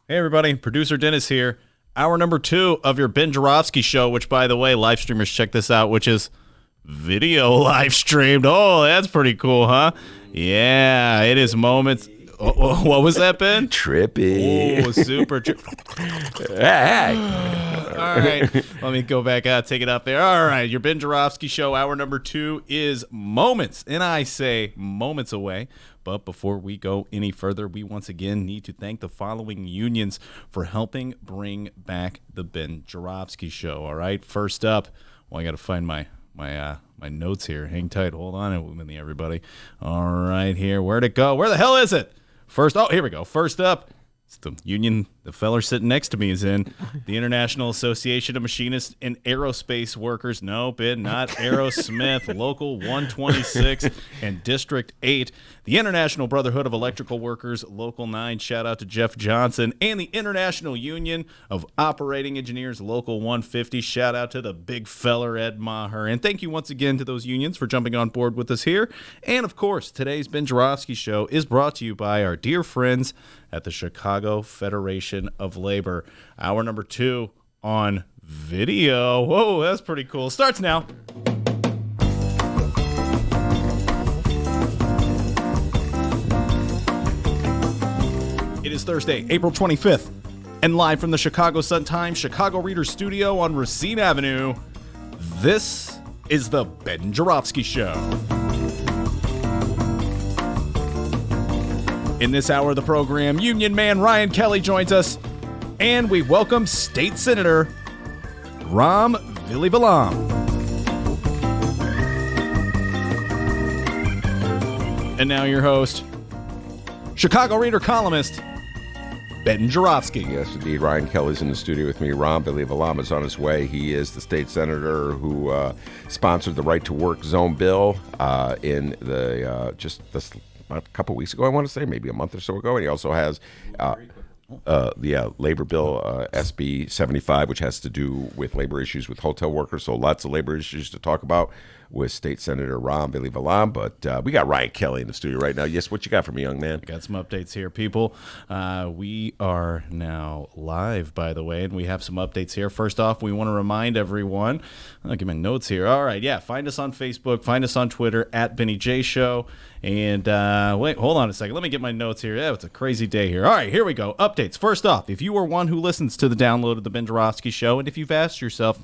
Hey everybody, producer Dennis here. Hour number 2 of your Ben Joravsky Show, which, by the way, live streamers, check this out, which is video live streamed. Oh, that's pretty cool, huh? Yeah, it is moments. Oh, what was that, Ben?
Trippy.
Oh, super.
Hey.
All right, let me go back out, take it up there. All right, your Ben Joravsky Show, hour number 2 is moments, and I say moments away. But before we go any further, we once again need to thank the following unions for helping bring back the Ben Joravsky Show. All right, first up, well, I got to find my notes here. Hang tight, hold on a minute, everybody. All right, here, where'd it go? Where the hell is it? Here we go. First up, it's the union the feller sitting next to me is in, the International Association of Machinists and Aerospace Workers. No, Ben, not Aerosmith. Local 126 and District 8. The International Brotherhood of Electrical Workers, Local 9. Shout out to Jeff Johnson. And the International Union of Operating Engineers, Local 150. Shout out to the big feller, Ed Maher. And thank you once again to those unions for jumping on board with us here. And, of course, today's Ben Joravsky Show is brought to you by our dear friends at the Chicago Federation of Labor. Hour number 2 on video. Whoa, that's pretty cool. Starts now. It is Thursday, April 25th, and live from the Chicago Sun-Times Chicago Reader Studio on Racine Avenue, this is the Ben Joravsky Show. In this hour of the program, Union man Ryan Kelly joins us, and we welcome State Senator Ram Vilivalam. And now your host, Chicago Reader columnist, Ben Joravsky.
Yes, indeed. Ryan Kelly's in the studio with me. Ram Vilivalam is on his way. He is the state senator who sponsored the Right to Work Zone bill in the a couple weeks ago, I want to say, maybe a month or so ago. And he also has the labor bill, SB 75, which has to do with labor issues with hotel workers. So lots of labor issues to talk about with State Senator Ram Vilivalam. But we got Ryan Kelly in the studio right now. Yes, what you got for me, young man?
I got some updates here, people. We are now live, by the way, and we have some updates here. First off, we want to remind everyone, I'll get my notes here. All right, yeah, find us on Facebook, find us on Twitter, at Benny J Show. And wait, hold on a second. Let me get my notes here. Yeah, it's a crazy day here. All right, here we go. Updates. First off, if you are one who listens to the download of the Ben Joravsky Show, and if you've asked yourself,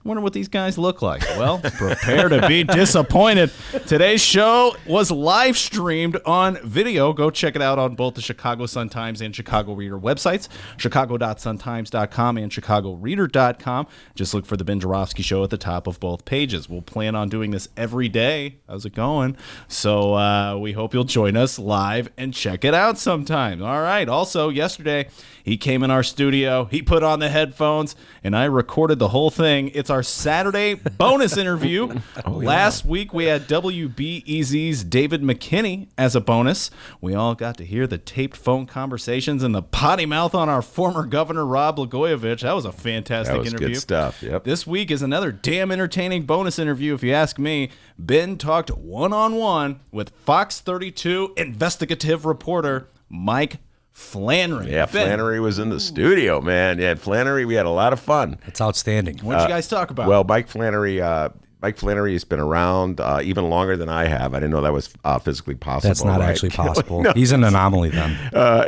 Wonder what these guys look like. Well, prepare to be disappointed. Today's show was live streamed on video. Go check it out on both the Chicago Sun-Times and Chicago Reader websites, chicago.suntimes.com and chicagoreader.com. Just look for the Ben Joravsky Show at the top of both pages. We'll plan on doing this every day. How's it going? So we hope you'll join us live and check it out sometime. All right. Also, yesterday, he came in our studio. He put on the headphones, and I recorded the whole thing. It's our Saturday bonus interview. Last week, we had WBEZ's David McKinney as a bonus. We all got to hear the taped phone conversations and the potty mouth on our former governor, Rod Blagojevich. That was a fantastic interview.
Good stuff. Yep.
This week is another damn entertaining bonus interview, if you ask me. Ben talked one-on-one with Fox 32 investigative reporter Mike Flannery.
Yeah, Flannery was in the studio, man. Yeah, Flannery, we had a lot of fun.
That's outstanding.
What did you guys talk about?
Well, Mike Flannery has been around even longer than I have. I didn't know that was physically possible.
That's not
right?
actually possible.
No.
He's an anomaly then.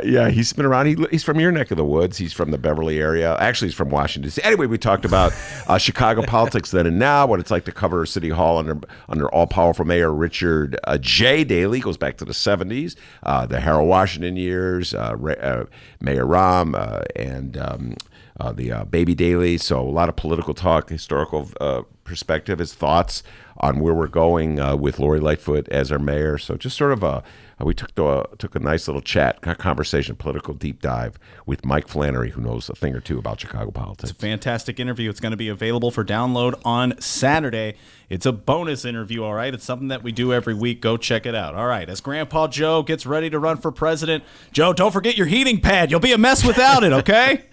Yeah, he's been around. He's from your neck of the woods. He's from the Beverly area. Actually, he's from Washington, D.C. Anyway, we talked about Chicago politics then and now, what it's like to cover City Hall under all-powerful Mayor Richard J. Daley. Goes back to the 70s, the Harold Washington years, Mayor Rahm, and the Baby Daley. So a lot of political talk, historical perspective, his thoughts on where we're going with Lori Lightfoot as our mayor. So just sort of we took a nice little chat, conversation, political deep dive with Mike Flannery, who knows a thing or two about Chicago politics.
It's a fantastic interview. It's going to be available for download on Saturday. It's a bonus interview, all right? It's something that we do every week. Go check it out. All right, as Grandpa Joe gets ready to run for president, Joe, don't forget your heating pad. You'll be a mess without it, okay?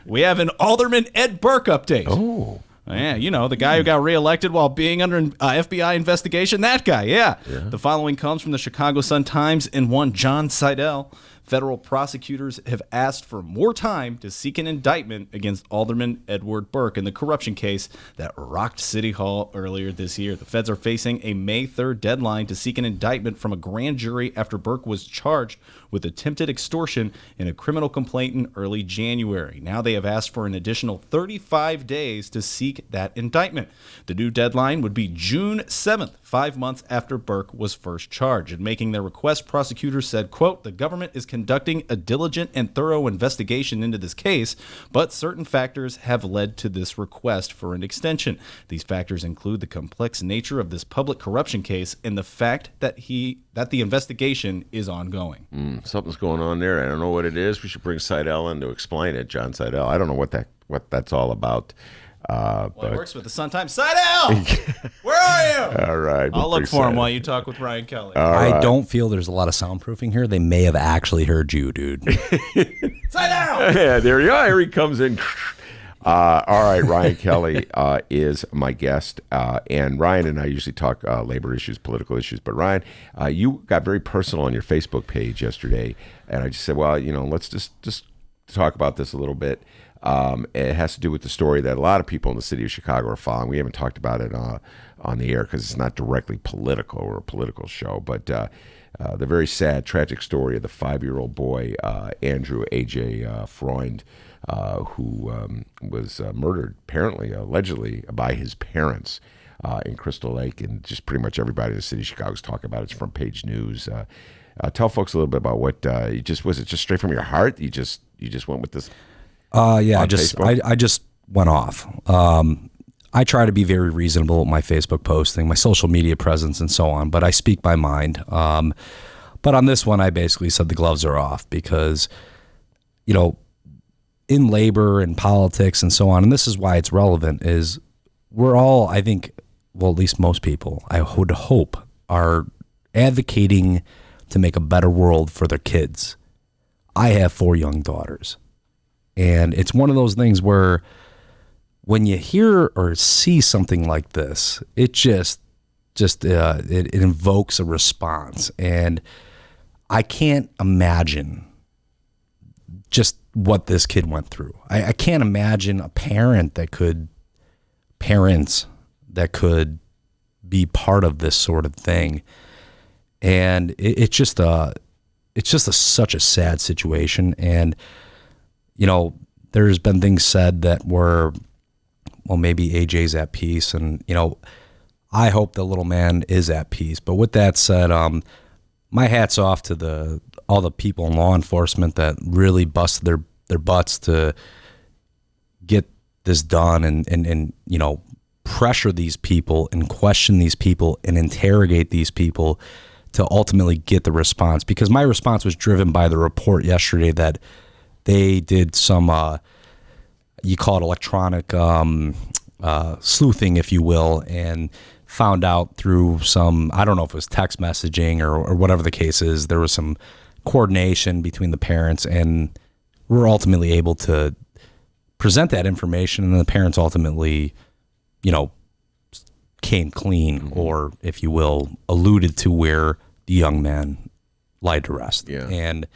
We have an Alderman Ed Burke update.
Oh.
Yeah, you know, the guy who got reelected while being under an FBI investigation, that guy, yeah. The following comes from the Chicago Sun-Times and one John Seidel. Federal prosecutors have asked for more time to seek an indictment against Alderman Edward Burke in the corruption case that rocked City Hall earlier this year. The feds are facing a May 3rd deadline to seek an indictment from a grand jury after Burke was charged with attempted extortion in a criminal complaint in early January. Now they have asked for an additional 35 days to seek that indictment. The new deadline would be June 7th, 5 months after Burke was first charged. In making their request, prosecutors said, quote, the government is conducting a diligent and thorough investigation into this case, but certain factors have led to this request for an extension. These factors include the complex nature of this public corruption case and the fact that the investigation is ongoing.
Something's going on there. I don't know what it is. We should bring Seidel in to explain it. John Seidel. I don't know what that's all about.
Well, it works with the Sun-Times. Seidel! Where are you?
All right.
I'll look for him while you talk with Ryan Kelly.
I don't feel there's a lot of soundproofing here. They may have actually heard you, dude.
Seidel!
Yeah, there you are. Here he comes in. All right, Ryan Kelly is my guest, and Ryan and I usually talk labor issues, political issues. But Ryan, you got very personal on your Facebook page yesterday, and I just said, well, let's just talk about this a little bit. It has to do with the story that a lot of people in the city of Chicago are following. We haven't talked about it on the air because it's not directly political or a political show, but the very sad, tragic story of the 5-year-old boy, Andrew A.J. Freund, who was murdered, apparently, allegedly, by his parents in Crystal Lake, and just pretty much everybody in the city of Chicago is talking about it. It's front page news. Tell folks a little bit about what was it just straight from your heart? You just went with this?
Yeah, I just went off. I try to be very reasonable with my Facebook posting, my social media presence, and so on, but I speak my mind. But on this one, I basically said the gloves are off because, in labor and politics and so on, and this is why it's relevant, is we're all, I think, well, at least most people, I would hope, are advocating to make a better world for their kids. I have 4 young daughters. And it's one of those things where when you hear or see something like this, it it invokes a response. And I can't imagine just what this kid went through. I can't imagine parents that could be part of this sort of thing. And it's just such a sad situation. And there's been things said that were, well, maybe AJ's at peace. And, I hope the little man is at peace. But with that said, my hat's off to all the people in law enforcement that really busted their butts to get this done and pressure these people and question these people and interrogate these people to ultimately get the response. Because my response was driven by the report yesterday that they did some, you call it electronic sleuthing, if you will, and found out through some, I don't know if it was text messaging or whatever the case is, there was some coordination between the parents, and we're ultimately able to present that information, and the parents ultimately, came clean, or, if you will, alluded to where the young man lied to rest.
Yeah. And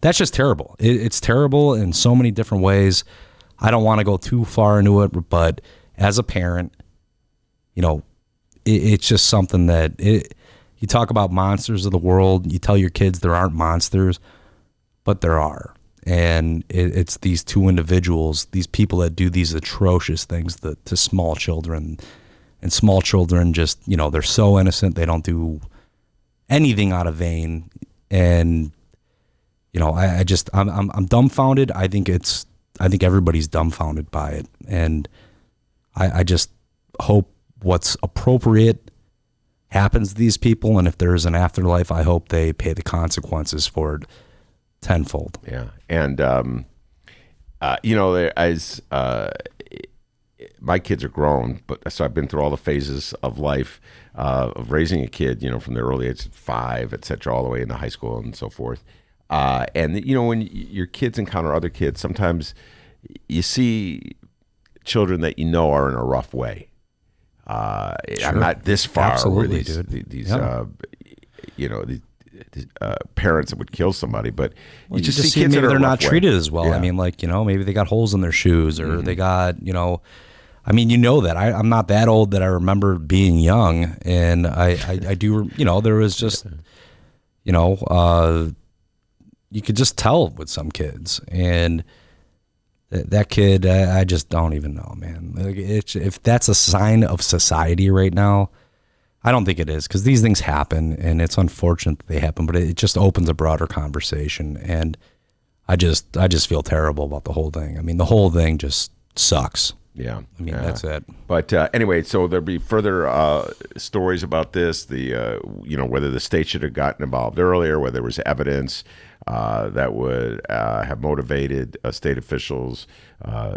that's just terrible. It's terrible in so many different ways. I don't want to go too far into it, but as a parent, it's just something that you talk about monsters of the world. You tell your kids there aren't monsters, but there are. And it's these two individuals, these people that do these atrocious things to small children. And small children just, they're so innocent. They don't do anything out of vain. And, I'm dumbfounded. I think everybody's dumbfounded by it. And I just hope what's appropriate happens to these people. And if there's an afterlife, I hope they pay the consequences for it tenfold.
Yeah. And, my kids are grown, but so I've been through all the phases of life, of raising a kid, from the early age of 5, et cetera, all the way into high school and so forth. And when your kids encounter other kids, sometimes you see children that are in a rough way.
Sure.
I'm not this far.
Absolutely,
where these
dude.
parents that would kill somebody, but
you just see maybe they're not treated as well.
Yeah.
I mean, maybe they got holes in their shoes, or they got, that I'm not that old that I remember being young, and I do, there was just, you could just tell with some kids, and that kid, I just don't even know, man. If that's a sign of society right now, I don't think it is, because these things happen, and it's unfortunate that they happen, but it just opens a broader conversation, and I just feel terrible about the whole thing. I mean, the whole thing just sucks.
Yeah.
I mean, that's it.
But anyway, so there'll be further stories about this, whether the state should have gotten involved earlier, whether there was evidence that would have motivated state officials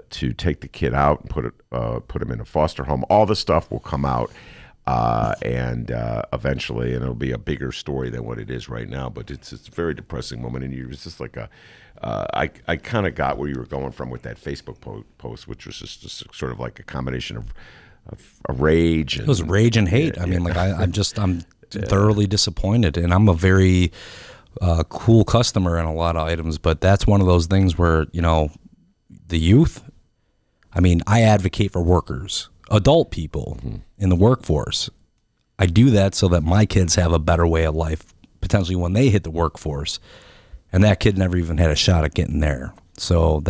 to take the kid out and put him in a foster home. All this stuff will come out. And eventually, and it'll be a bigger story than what it is right now. But it's a very depressing moment, and it's just like I kind of got where you were going from with that Facebook post, which was just sort of like a combination of a rage. And,
it was rage and hate. I mean, I'm thoroughly disappointed, and I'm a very cool customer in a lot of items, but that's one of those things where the youth. I mean, I advocate for workers. Adult people in the workforce. I do that so that my kids have a better way of life, potentially when they hit the workforce. And that kid never even had a shot at getting there. So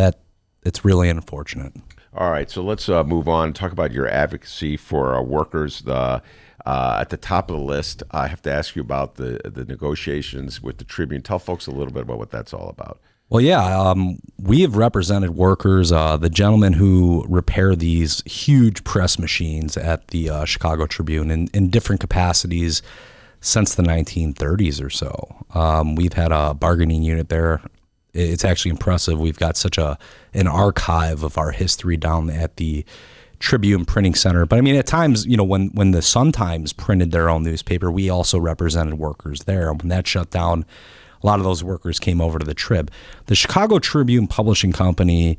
it's really unfortunate.
All right, so let's move on and talk about your advocacy for workers. At the top of the list, I have to ask you about the negotiations with the Tribune. Tell folks a little bit about what that's all about.
Well, yeah, we have represented workers, the gentlemen who repair these huge press machines at the Chicago Tribune in different capacities since the 1930s or so. We've had a bargaining unit there. It's actually impressive. We've got such an archive of our history down at the Tribune Printing Center. But I mean, at times, when the Sun-Times printed their own newspaper, we also represented workers there. When that shut down, a lot of those workers came over to the Trib. The Chicago Tribune Publishing Company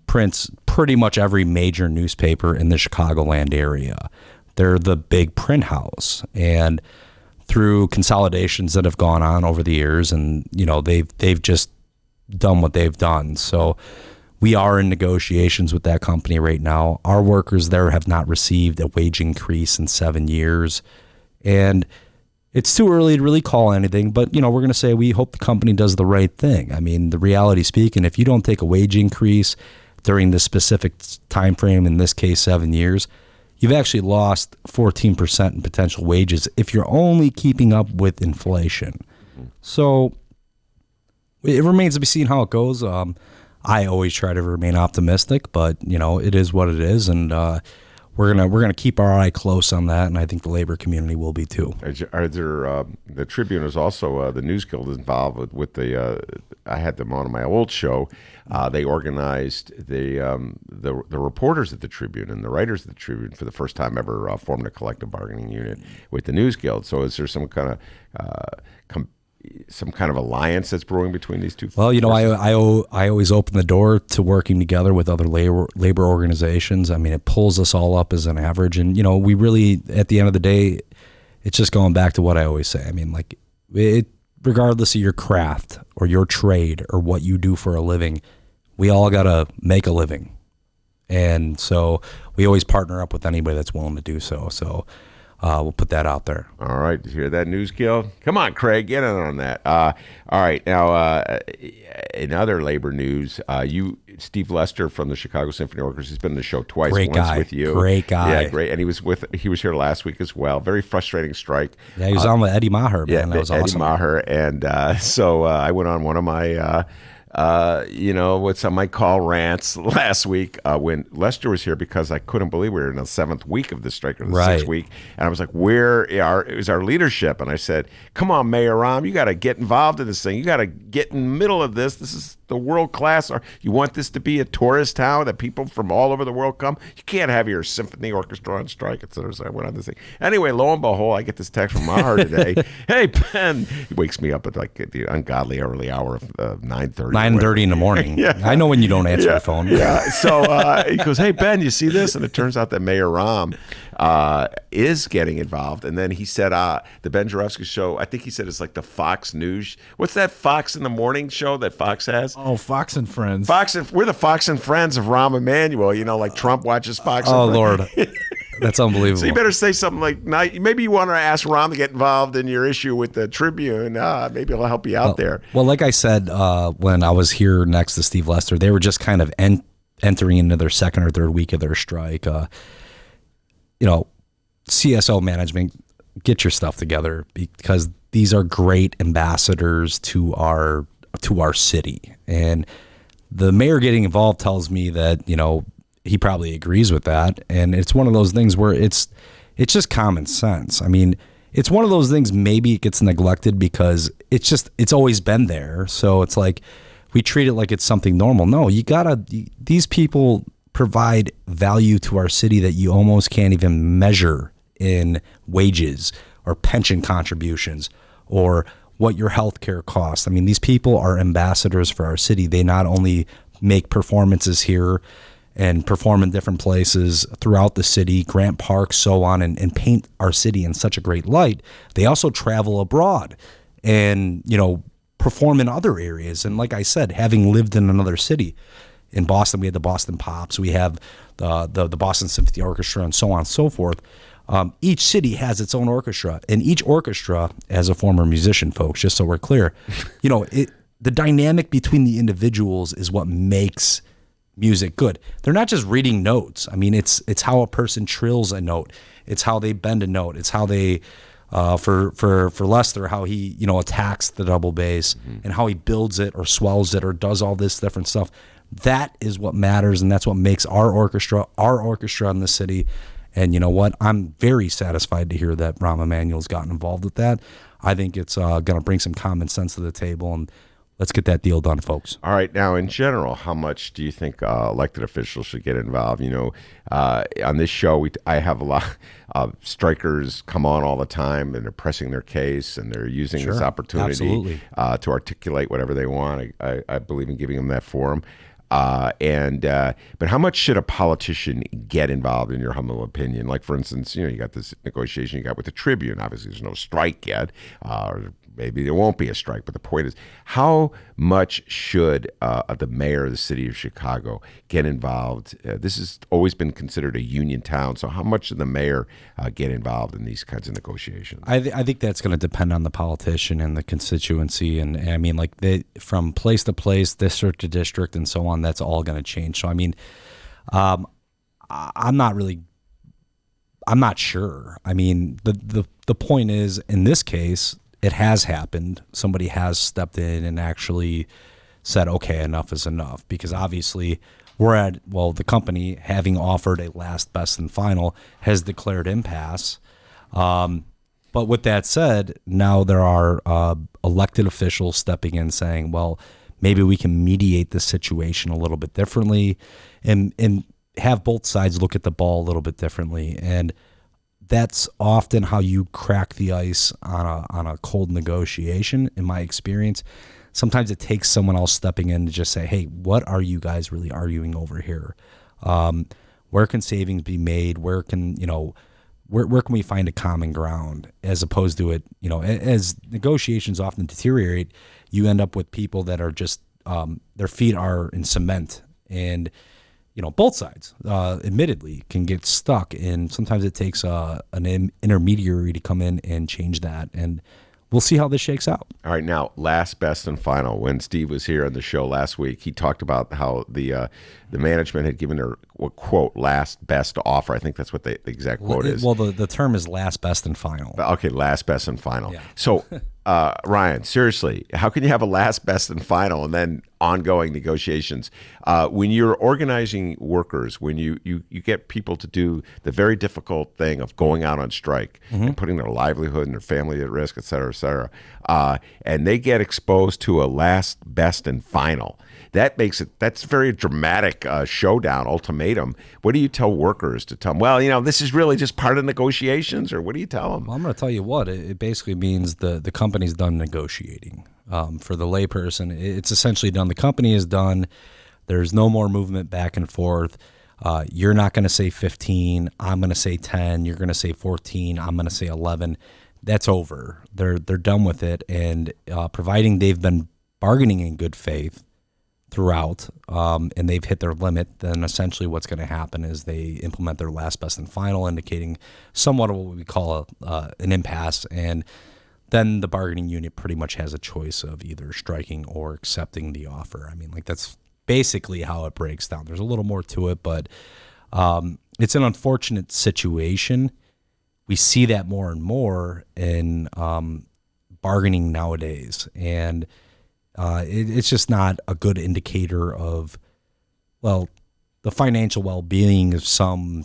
prints pretty much every major newspaper in the Chicagoland area. They're the big print house, and through consolidations that have gone on over the years, and they've just done what they've done. So we are in negotiations with that company right now. Our workers there have not received a wage increase in 7 years, and it's too early to really call anything, but we're going to say we hope the company does the right thing. I mean, the reality speaking, if you don't take a wage increase, during this specific time frame, in this case 7 years, you've actually lost 14% in potential wages if you're only keeping up with inflation. So it remains to be seen how it goes. I always try to remain optimistic, but it is what it is, and we're gonna keep our eye close on that, and I think the labor community will be too.
Are there the Tribune is also the News Guild is involved with the. I had them on my old show. They organized the reporters at the Tribune and the writers at the Tribune for the first time ever formed a collective bargaining unit with the News Guild. So is there some kind of alliance that's brewing between these two?
Well, I always open the door to working together with other labor organizations. I mean, it pulls us all up as an average, and we really, at the end of the day, it's just going back to what I always say. I mean, like regardless of your craft or your trade or what you do for a living, we all got to make a living. And so we always partner up with anybody that's willing to do so. So we'll put that out there.
All right. Did you hear that, News Guild? Come on, Craig, get in on that. All right. Now, in other labor news, Steve Lester from the Chicago Symphony Orchestra, has been on the show twice.
Great
once
guy.
with you.
Great guy.
Yeah, great. And he was here last week as well. Very frustrating strike.
Yeah, he was on with Eddie Maher, man.
Yeah,
that was
Eddie
awesome.
Maher. And so I went on one of my what some might call rants last week when Lester was here, because I couldn't believe we were in the 7th week of the strike, or the 6th week. And I was like, where is our leadership? And I said, come on, Mayor Rahm, you got to get involved in this thing. You got to get in the middle of this. This is the world class. You want this to be a tourist town that people from all over the world come? You can't have your symphony orchestra on strike, etc. So I went on this thing. Anyway, lo and behold, I get this text from Maher today. Hey, Ben. He wakes me up at like the ungodly early hour of 9:30.
9:30 in the morning.
Yeah.
I know when you don't answer the phone.
Yeah. So he goes, hey, Ben, you see this? And it turns out that Mayor Rahm is getting involved. And then he said the Ben Joravsky show, I think he said it's like the Fox News. What's that Fox in the Morning show that Fox has?
Oh, Fox and Friends.
We're the Fox and Friends of Rahm Emanuel. Like Trump watches Fox and Friends.
Oh, Lord. That's unbelievable.
So you better say something like, maybe you want to ask Rahm to get involved in your issue with the Tribune. Maybe it'll help you out there.
Well, like I said, when I was here next to Steve Lester, they were just kind of entering into their 2nd or 3rd week of their strike. CSO management, get your stuff together, because these are great ambassadors to our city. And the mayor getting involved tells me that, he probably agrees with that. And it's one of those things where it's just common sense. I mean, it's one of those things, maybe it gets neglected because it's always been there. So it's like we treat it like it's something normal. No, these people provide value to our city that you almost can't even measure in wages or pension contributions or what your health care costs. I mean, these people are ambassadors for our city. They not only make performances here and perform in different places throughout the city, Grant Park, so on, and paint our city in such a great light, they also travel abroad and, perform in other areas. And like I said, having lived in another city, in Boston, we had the Boston Pops, we have the Boston Symphony Orchestra, and so on and so forth. Each city has its own orchestra, and each orchestra, as a former musician, folks, just so we're clear, the dynamic between the individuals is what makes music good. They're not just reading notes. I mean, it's how a person trills a note. It's how they bend a note. It's how they, for Lester, how he attacks the double bass and how he builds it or swells it or does all this different stuff. That is what matters, and that's what makes our orchestra in the city. And you know what? I'm very satisfied to hear that Rahm Emanuel's gotten involved with that. I think it's going to bring some common sense to the table, and let's get that deal done, folks.
All right. Now, in general, how much do you think elected officials should get involved? On this show, I have a lot of strikers come on all the time, and they're pressing their case, and they're using this opportunity to articulate whatever they want. I believe in giving them that forum. But how much should a politician get involved, in your humble opinion? Like, for instance, you got this negotiation you got with the Tribune. Obviously, there's no strike yet. maybe there won't be a strike. But the point is, how much should the mayor of the city of Chicago get involved? This has always been considered a union town. So how much should the mayor get involved in these kinds of negotiations?
I think that's going to depend on the politician and the constituency. And I mean, like from place to place, district to district, and so on, that's all going to change. So, I mean, I'm not sure. I mean, the point is, in this case, it has happened. Somebody has stepped in and actually said, okay, enough is enough. Because obviously the company, having offered a last, best, and final, has declared impasse. But with that said, now there are elected officials stepping in saying, well, maybe we can mediate the situation a little bit differently and have both sides look at the ball a little bit differently. And that's often how you crack the ice on a cold negotiation, in my experience. Sometimes it takes someone else stepping in to just say, hey, what are you guys really arguing over here? Where can savings be made? Where can we find a common ground, as opposed to it, as negotiations often deteriorate, you end up with people that are just, their feet are in cement, and both sides, admittedly, can get stuck, and sometimes it takes an intermediary to come in and change that, and we'll see how this shakes out.
All right, now, last, best, and final. When Steve was here on the show last week, he talked about how the management had given her, quote, last, best offer. I think that's what the exact quote is.
Well, the term is last, best, and final.
Okay, last, best, and final.
Yeah.
So, Ryan, seriously, how can you have a last, best, and final and then ongoing negotiations? When you're organizing workers, when you get people to do the very difficult thing of going out on strike and putting their livelihood and their family at risk, et cetera, and they get exposed to a last, best, and final, that's a very dramatic showdown, ultimatum. What do you tell workers to tell them, well, this is really just part of negotiations, or what do you tell them?
Well, I'm going to tell you what, it basically means the company's done negotiating. For the layperson, it's essentially done. The company is done. There's no more movement back and forth. You're not going to say 15. I'm going to say 10. You're going to say 14. I'm going to say 11. That's over. They're done with it. And providing they've been bargaining in good faith throughout, and they've hit their limit, then essentially what's going to happen is they implement their last, best, and final, indicating somewhat of what we call an impasse. And then the bargaining unit pretty much has a choice of either striking or accepting the offer. I mean, that's basically how it breaks down. There's a little more to it, but it's an unfortunate situation. We see that more and more in bargaining nowadays, and it's just not a good indicator of, the financial well-being of some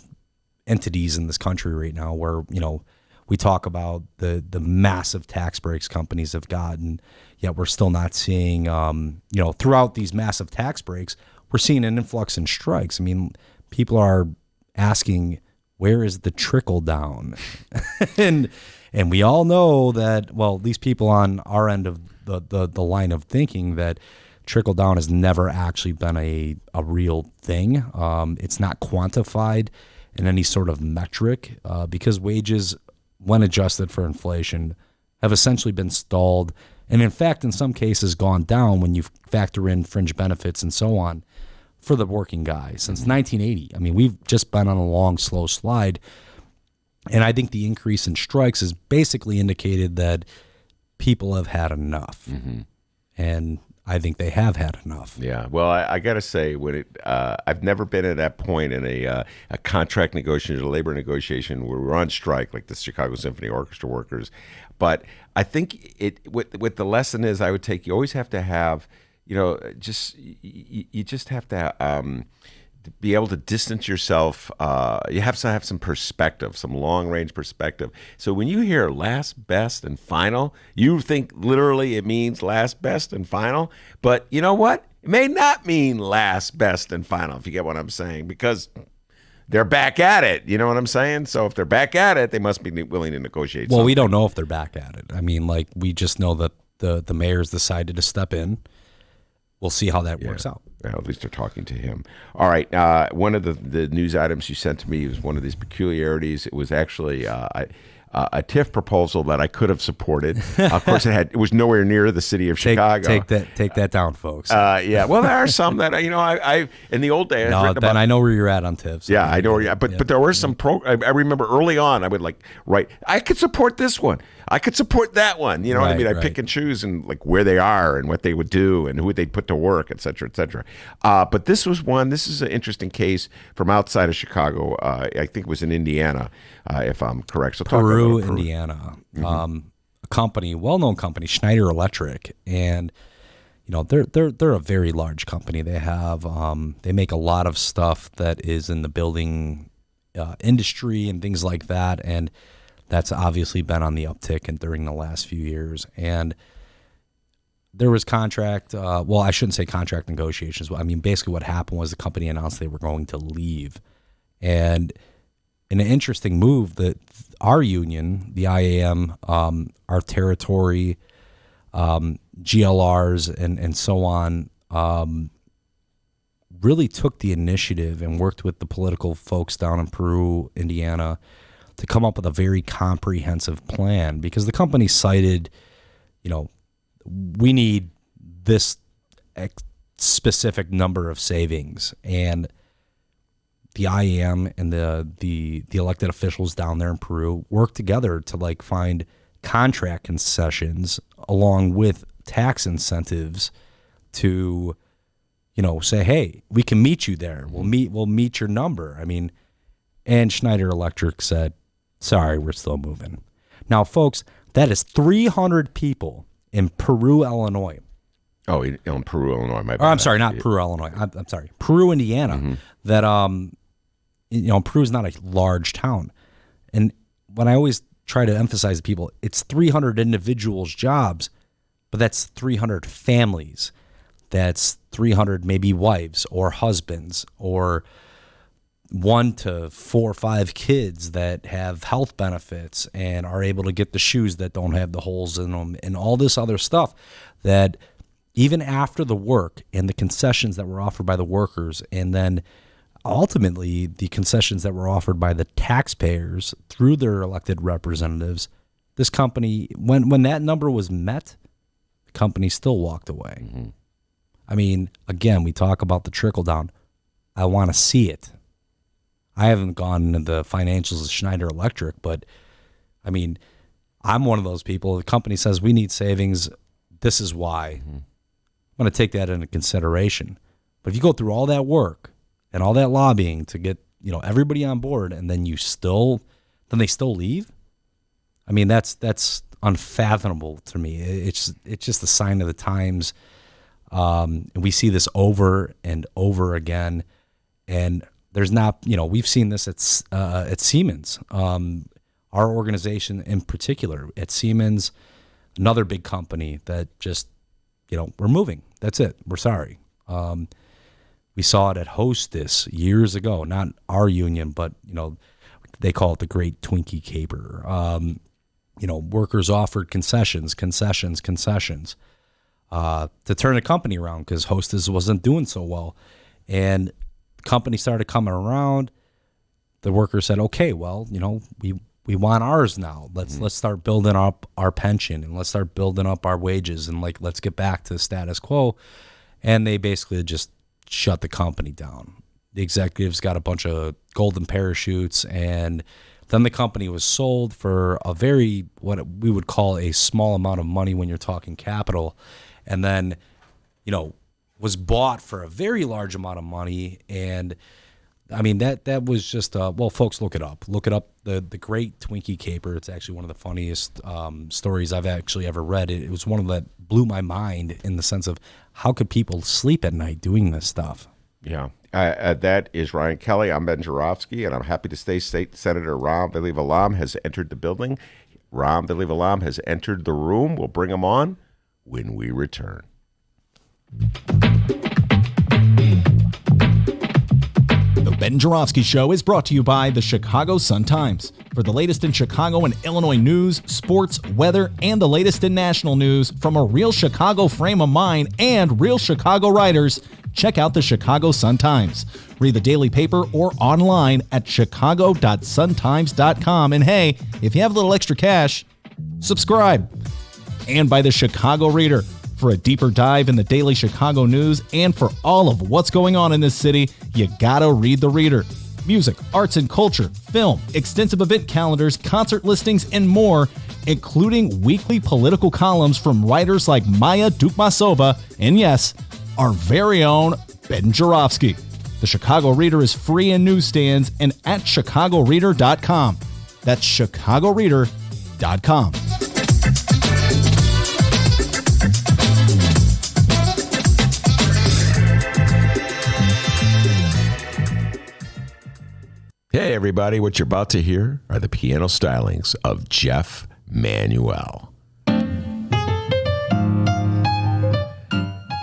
entities in this country right now, where, we talk about the massive tax breaks companies have gotten, yet we're still not seeing, throughout these massive tax breaks, we're seeing an influx in strikes. I mean, people are asking, where is the trickle down? and we all know that, these people on our end of the line of thinking, that trickle down has never actually been a real thing. It's not quantified in any sort of metric, because wages, when adjusted for inflation, have essentially been stalled, and in fact, in some cases, gone down when you factor in fringe benefits and so on for the working guy since 1980. I mean, we've just been on a long, slow slide, and I think the increase in strikes has basically indicated that people have had enough, and I think they have had enough.
Yeah. Well, I got to say, I've never been at that point in a contract negotiation, a labor negotiation where we're on strike, like the Chicago Symphony Orchestra workers. But I think what the lesson is, I would take, you always have to have, you just have to be able to distance yourself. You have to have some perspective, some long-range perspective. So when you hear last, best, and final, you think literally it means last, best, and final. But you know what? It may not mean last, best, and final, if you get what I'm saying, because they're back at it. You know what I'm saying? So if they're back at it, they must be willing to negotiate something.
We don't know if they're back at it. I mean, we just know that the mayor's decided to step in. We'll see how that works out.
Well, at least they're talking to him. All right. One of the news items you sent to me was one of these peculiarities. It was actually a TIF proposal that I could have supported. Of course, it was nowhere near the city of Chicago.
Take that down, folks.
Yeah, well, there are some that I in the old days.
No, then I know where you're at on TIFs.
Yeah, I know. Yeah, but there were some I remember early on, I would write. I could support this one. I could support that one. You know what I mean? I pick and choose and where they are and what they would do and who they'd put to work, et cetera, et cetera. But this was one. This is an interesting case from outside of Chicago. I think it was in Indiana, if I'm correct. So
Peru, Indiana. A company, well-known company, Schneider Electric, and they're a very large company. They have they make a lot of stuff that is in the building industry and things like that, and that's obviously been on the uptick and during the last few years. And there was contract, I shouldn't say contract negotiations. I mean, basically what happened was the company announced they were going to leave. And in an interesting move, that our union, the IAM, our territory, GLRs, and so on, really took the initiative and worked with the political folks down in Peru, Indiana, to come up with a very comprehensive plan, because the company cited, we need this specific number of savings, and the IAM and the elected officials down there in Peru worked together to find contract concessions along with tax incentives to, say, hey, we can meet you there. We'll meet your number. I mean, and Schneider Electric said, sorry, we're still moving. Now, folks, that is 300 people in Peru, Illinois.
Oh, in Peru, Illinois. My bad.
I'm sorry, not Peru, Illinois. I'm sorry, Peru, Indiana. That Peru is not a large town, and when I always try to emphasize to people, it's 300 individuals' jobs, but that's 300 families. That's 300 maybe wives or husbands or 1 to 4 or 5 kids that have health benefits and are able to get the shoes that don't have the holes in them and all this other stuff that even after the work and the concessions that were offered by the workers, and then ultimately the concessions that were offered by the taxpayers through their elected representatives, this company, when that number was met, the company still walked away. Mm-hmm. I mean, again, we talk about the trickle down. I want to see it. I haven't gone into the financials of Schneider Electric, but I mean, I'm one of those people. The company says we need savings. This is why. Mm-hmm. I'm going to take that into consideration. But if you go through all that work and all that lobbying to get everybody on board, and then they still leave, I mean, that's unfathomable to me. It's just a sign of the times. And we see this over and over again, and there's not, we've seen this at Siemens, our organization in particular, at Siemens, another big company that just, we're moving. That's it. We're sorry. We saw it at Hostess years ago, not our union, but, they call it the Great Twinkie Caper. Workers offered concessions to turn the company around because Hostess wasn't doing so well. And the company started coming around. The workers said, okay, well, we want ours now. Let's start building up our pension, and let's start building up our wages, and let's get back to status quo. And they basically just shut the company down. The executives got a bunch of golden parachutes, and then the company was sold for a very, what we would call a small amount of money when you're talking capital, and then, was bought for a very large amount of money. And I mean, that was just, folks, look it up. Look it up, the Great Twinkie Caper. It's actually one of the funniest stories I've actually ever read. It was one of that blew my mind in the sense of how could people sleep at night doing this stuff?
Yeah. That is Ryan Kelly. I'm Ben Joravsky, and I'm happy to say State Senator Ram Valivalam has entered the building. Ram Valivalam has entered the room. We'll bring him on when we return.
The
Ben Joravsky Show is brought to you by the Chicago Sun-Times. For the latest in Chicago and Illinois news, sports, weather, and the latest in national news from a real Chicago frame of mind and real Chicago writers, check out the Chicago Sun-Times. Read the daily paper or online at chicago.suntimes.com. And hey, if you have a little extra cash, subscribe. And by the Chicago Reader. For a deeper dive in the daily Chicago news and for all of what's going on in this city, you gotta read the Reader. Music, arts and culture, film, extensive event calendars, concert listings, and more, including weekly political columns from writers like Maya Dukmasova and, yes, our very own Ben Joravsky. The Chicago Reader is free in newsstands and at chicagoreader.com. That's chicagoreader.com.
Hey, everybody, what you're about to hear are the piano stylings of Jeff Manuel.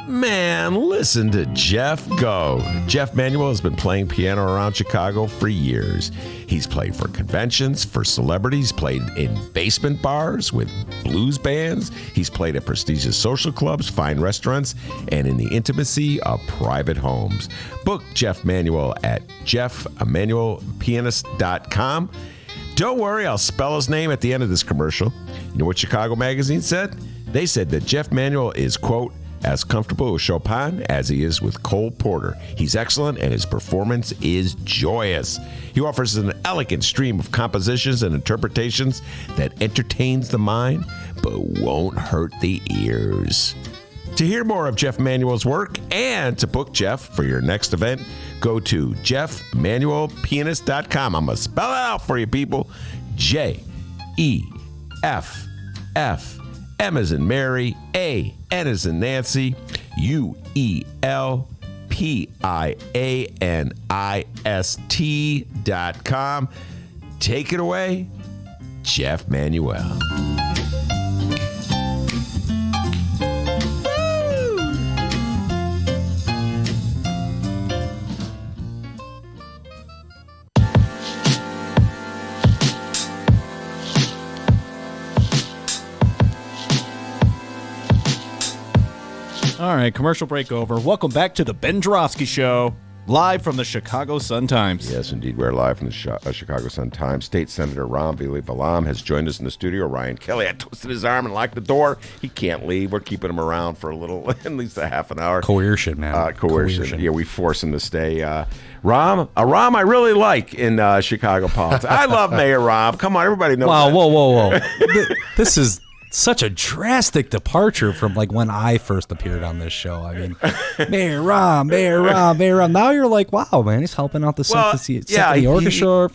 Man, listen to Jeff go. Jeff Manuel has been playing piano around Chicago for years. He's played for conventions, for celebrities, played in basement bars with blues bands. He's played at prestigious social clubs, fine restaurants, and in the intimacy of private homes. Book Jeff Manuel at jeffemanuelpianist.com. Don't worry, I'll spell his name at the end of this commercial. You know what Chicago Magazine said? They said that Jeff Manuel is, quote, as comfortable with Chopin as he is with Cole Porter. He's excellent and his performance is joyous. He offers an elegant stream of compositions and interpretations that entertains the mind but won't hurt the ears. To hear more of Jeff Manuel's work and to book Jeff for your next event, go to jeffmanuelpianist.com. I'm going to spell it out for you, people. J-E-F-F. M as in Mary, A, N as in Nancy, UELPIANIST.com. Take it away, Jeff Manuel.
All right, commercial break over. Welcome back to the Ben Joravsky Show, live from the Chicago Sun-Times.
Yes, indeed. We're live from the Chicago Sun-Times. State Senator Ram Vili-Balam has joined us in the studio. Ryan Kelly, I twisted his arm and locked the door. He can't leave. We're keeping him around for a little, at least a half an hour.
Coercion, man.
Coercion. Yeah, we force him to stay. Ram I really like in Chicago politics. I love Mayor Ram. Come on, everybody knows that.
Whoa. This is such a drastic departure from like when I first appeared on this show. I mean, Mayor Ram. Now you're like, wow, man, he's helping out the symphony orchestra.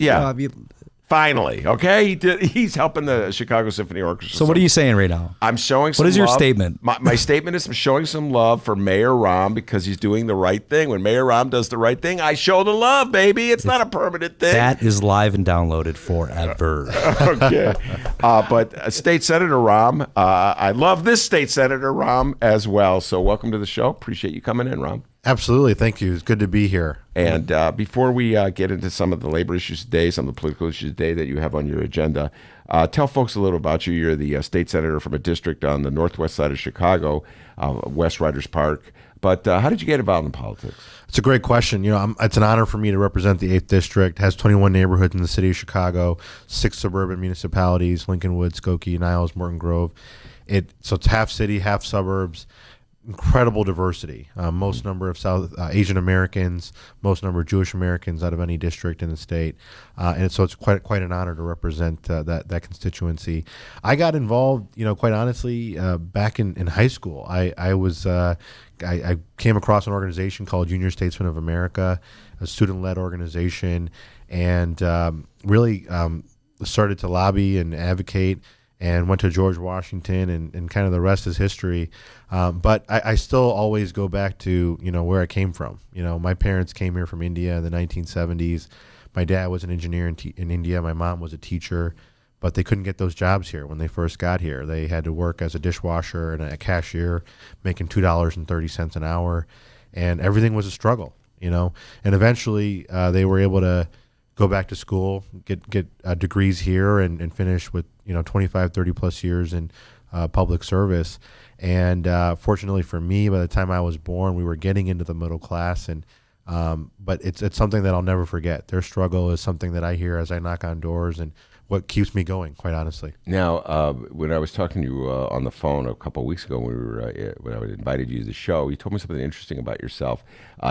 Finally, okay? He's helping the Chicago Symphony Orchestra.
So what are you saying right now?
I'm showing some love.
What is your statement?
My statement is I'm showing some love for Mayor Ram because he's doing the right thing. When Mayor Ram does the right thing, I show the love, baby. It's not a permanent thing.
That is live and downloaded forever.
Okay. But State Senator Ram, I love this State Senator Ram as well. So welcome to the show. Appreciate you coming in, Ram.
Absolutely. Thank you. It's good to be here.
And before we get into some of the labor issues today, some of the political issues today that you have on your agenda, tell folks a little about you. You're the state senator from a district on the northwest side of Chicago, West Riders Park. But how did you get involved in politics?
It's a great question. You know, it's an honor for me to represent the 8th District. It has 21 neighborhoods in the city of Chicago, 6 suburban municipalities, Lincolnwood, Skokie, Niles, Morton Grove. So it's half city, half suburbs. Incredible diversity. Most number of South Asian Americans, most number of Jewish Americans out of any district in the state, and so it's quite an honor to represent that constituency. I got involved, quite honestly, back in high school. I came across an organization called Junior Statesmen of America, a student-led organization, and really started to lobby and advocate. And went to George Washington, and kind of the rest is history. But I still always go back to, where I came from. My parents came here from India in the 1970s. My dad was an engineer in India. My mom was a teacher. But they couldn't get those jobs here when they first got here. They had to work as a dishwasher and a cashier, making $2.30 an hour. And everything was a struggle. and eventually they were able to go back to school, get degrees here, and finish with 25, 30 plus years in public service. And fortunately for me, by the time I was born, we were getting into the middle class, and but it's something that I'll never forget. Their struggle is something that I hear as I knock on doors, and what keeps me going, quite honestly.
Now, when I was talking to you on the phone a couple of weeks ago, when I invited you to the show, you told me something interesting about yourself.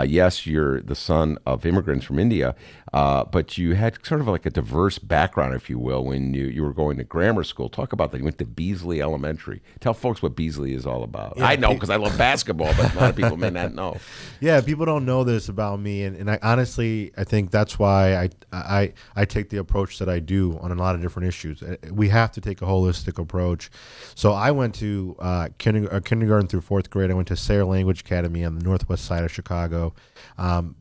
Yes, you're the son of immigrants from India, but you had sort of like a diverse background, if you will, when you were going to grammar school. Talk about that. You went to Beasley Elementary. Tell folks what Beasley is all about. Yeah, I know because I love basketball, but a lot of people may not know.
Yeah, people don't know this about me, and I honestly, I think that's why I take the approach that I do on a lot of different issues. We have to take a holistic approach. So I went to kindergarten through fourth grade. I went to Sayre Language Academy on the northwest side of Chicago.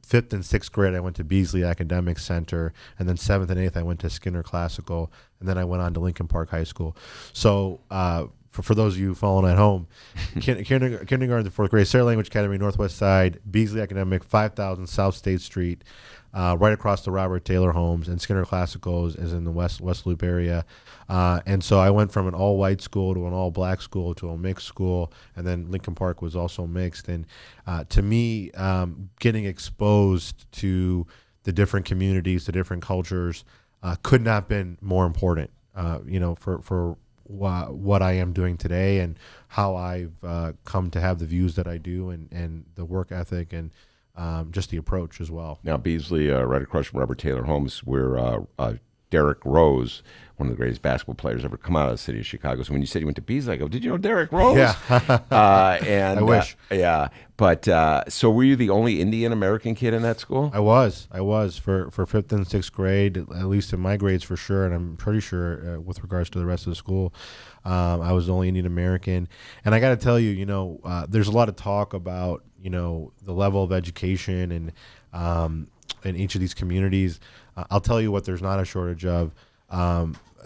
Fifth and sixth grade, I went to Beasley Academic Center, and then seventh and eighth, I went to Skinner Classical, and then I went on to Lincoln Park High School. So for those of you following at home, kindergarten to fourth grade, Sayre Language Academy, northwest side, Beasley Academic, 5000 South State Street, right across the Robert Taylor homes, and Skinner Classical is in the West Loop area. And so I went from an all-white school to an all-black school to a mixed school, and then Lincoln Park was also mixed. And to me, getting exposed to the different communities, the different cultures, could not have been more important, for what I am doing today and how I've come to have the views that I do, and the work ethic, and just the approach as well.
Now, Beasley, right across from Robert Taylor Homes, where Derrick Rose, one of the greatest basketball players ever come out of the city of Chicago. So when you said you went to Beasley, I go, did you know Derrick Rose?
Yeah.
And
I wish.
Yeah. But so were you the only Indian American kid in that school?
I was for fifth and sixth grade, at least in my grades for sure, and I'm pretty sure with regards to the rest of the school, I was the only Indian American. And I got to tell you, there's a lot of talk about the level of education and in each of these communities. I'll tell you what, there's not a shortage of.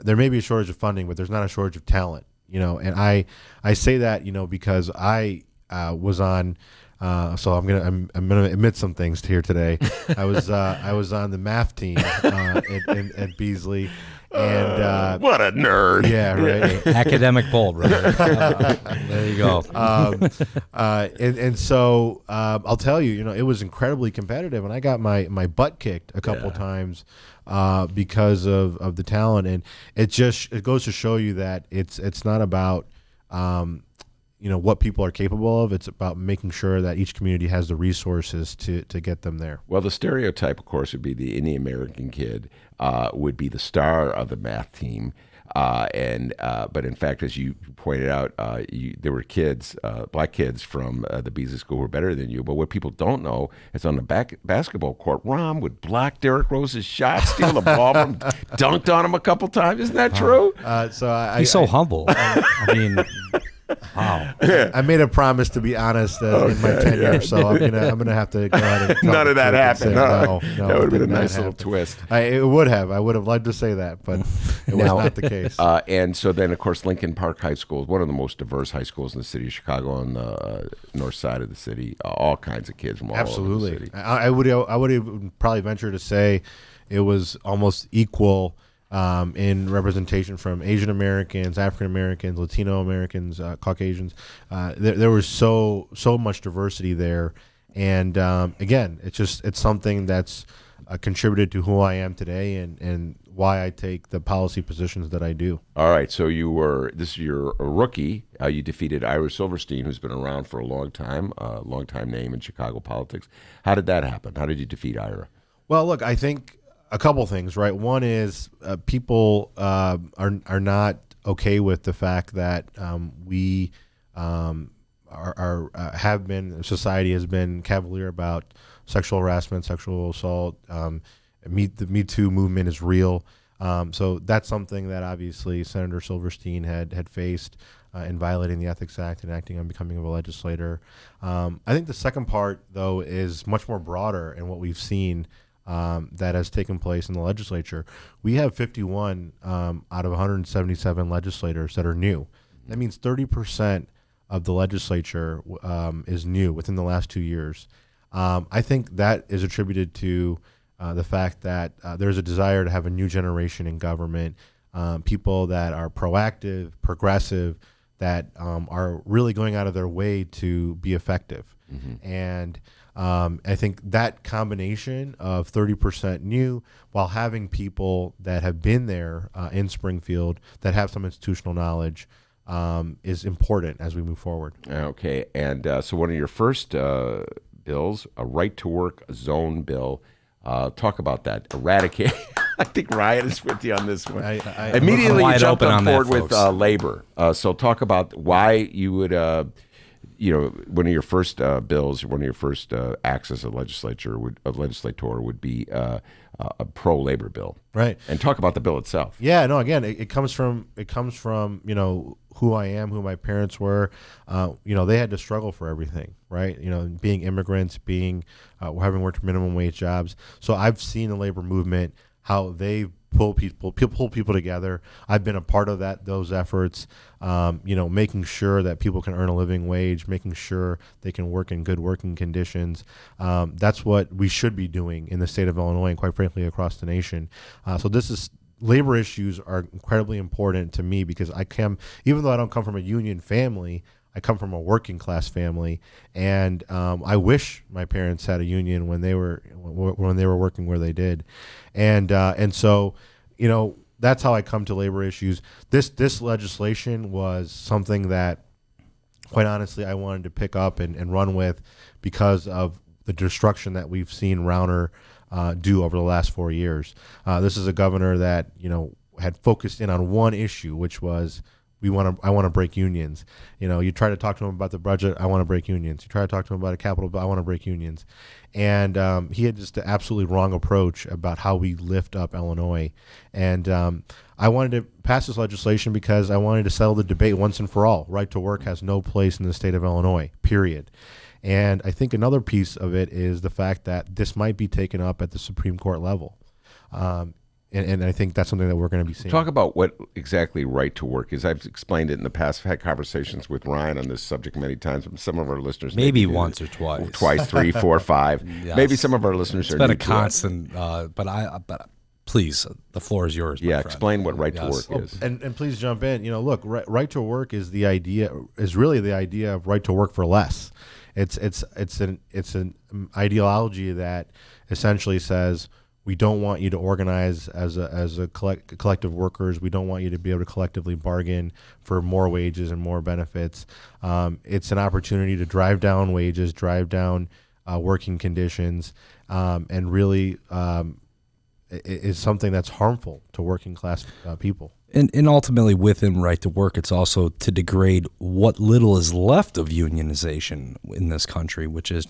There may be a shortage of funding, but there's not a shortage of talent. And I say that because I was on. So I'm gonna admit some things here today. I was on the math team at Beasley, and
what a nerd!
Yeah, right.
Academic bold, brother. There you go.
And so I'll tell you, it was incredibly competitive, and I got my butt kicked a couple times because of the talent, and it goes to show you that it's not about what people are capable of. It's about making sure that each community has the resources to get them there.
Well, the stereotype, of course, would be the Indian American kid would be the star of the math team. But in fact, as you pointed out, there were kids, black kids from the Beasley School who were better than you. But what people don't know is on the basketball court, Rom would block Derrick Rose's shot, steal the ball from him, dunked on him a couple times. Isn't that true?
He's so humble. I mean, wow.
I made a promise to be honest in my tenure, so I'm gonna have to go ahead and
none of that happened.
No,
that would have been a nice little twist.
I would have liked to say that, but it was not the case.
And so then, of course, Lincoln Park High School is one of the most diverse high schools in the city of Chicago, on the north side of the city. All kinds of kids from all over the city.
I would even probably venture to say it was almost equal. In representation from Asian Americans, African Americans, Latino Americans, Caucasians. There was so much diversity there, and again, it's something that's contributed to who I am today and why I take the policy positions that I do.
All right, so this is your rookie. You defeated Ira Silverstein, who's been around for a long time name in Chicago politics. How did that happen? How did you defeat Ira?
Well, look, I think a couple things, right? One is people are not okay with the fact that we society has been cavalier about sexual harassment, sexual assault. The Me Too movement is real. So that's something that obviously Senator Silverstein had faced in violating the Ethics Act and acting on becoming a legislator. I think the second part, though, is much more broader in what we've seen that has taken place in the legislature. We have 51 out of 177 legislators that are new. That means 30% of the legislature is new within the last 2 years. I think that is attributed to the fact that there's a desire to have a new generation in government, people that are proactive, progressive, that are really going out of their way to be effective. And I think that combination of 30% new while having people that have been there in Springfield that have some institutional knowledge is important as we move forward.
Okay, and so one of your first bills, a right-to-work zone bill. Talk about that. Eradicate. I think Ryan is with you on this one. Immediately you jumped on board with labor. So talk about why you would, one of your first bills, one of your first acts as a legislator would be a pro-labor bill.
Right.
And talk about the bill itself.
Yeah, no, again, it comes from who I am, who my parents were. They had to struggle for everything, right? Being immigrants, having worked minimum wage jobs. So I've seen the labor movement, how they pull people together. I've been a part of those efforts, making sure that people can earn a living wage, making sure they can work in good working conditions. That's what we should be doing in the state of Illinois and quite frankly across the nation. So labor issues are incredibly important to me because even though I don't come from a union family, I come from a working class family, and I wish my parents had a union when they were working where they did, and so that's how I come to labor issues. This legislation was something that, quite honestly, I wanted to pick up and run with because of the destruction that we've seen Rauner do over the last 4 years. This is a governor that had focused in on one issue, which was I want to break unions. You try to talk to him about the budget, I want to break unions. You try to talk to him about a capital bill, I want to break unions. And he had just the absolutely wrong approach about how we lift up Illinois. And I wanted to pass this legislation because I wanted to settle the debate once and for all. Right to work has no place in the state of Illinois, period. And I think another piece of it is the fact that this might be taken up at the Supreme Court level. And I think that's something that we're going to be seeing.
Talk about what exactly right to work is. I've explained it in the past. I've had conversations with Ryan on this subject many times. Some of our listeners
maybe once or twice.
Twice, 3, 4, 5.
Yes.
Maybe some of our listeners
it's
are
been
new
a constant. But please, the floor is yours.
Yeah,
my friend.
Explain what right to work is.
And please jump in. Look, right to work is really the idea of right to work for less. It's an ideology that essentially says, we don't want you to organize as a collective workers. We don't want you to be able to collectively bargain for more wages and more benefits. It's an opportunity to drive down wages, drive down working conditions, and really is something that's harmful to working class people.
And ultimately, within right to work, it's also to degrade what little is left of unionization in this country, which is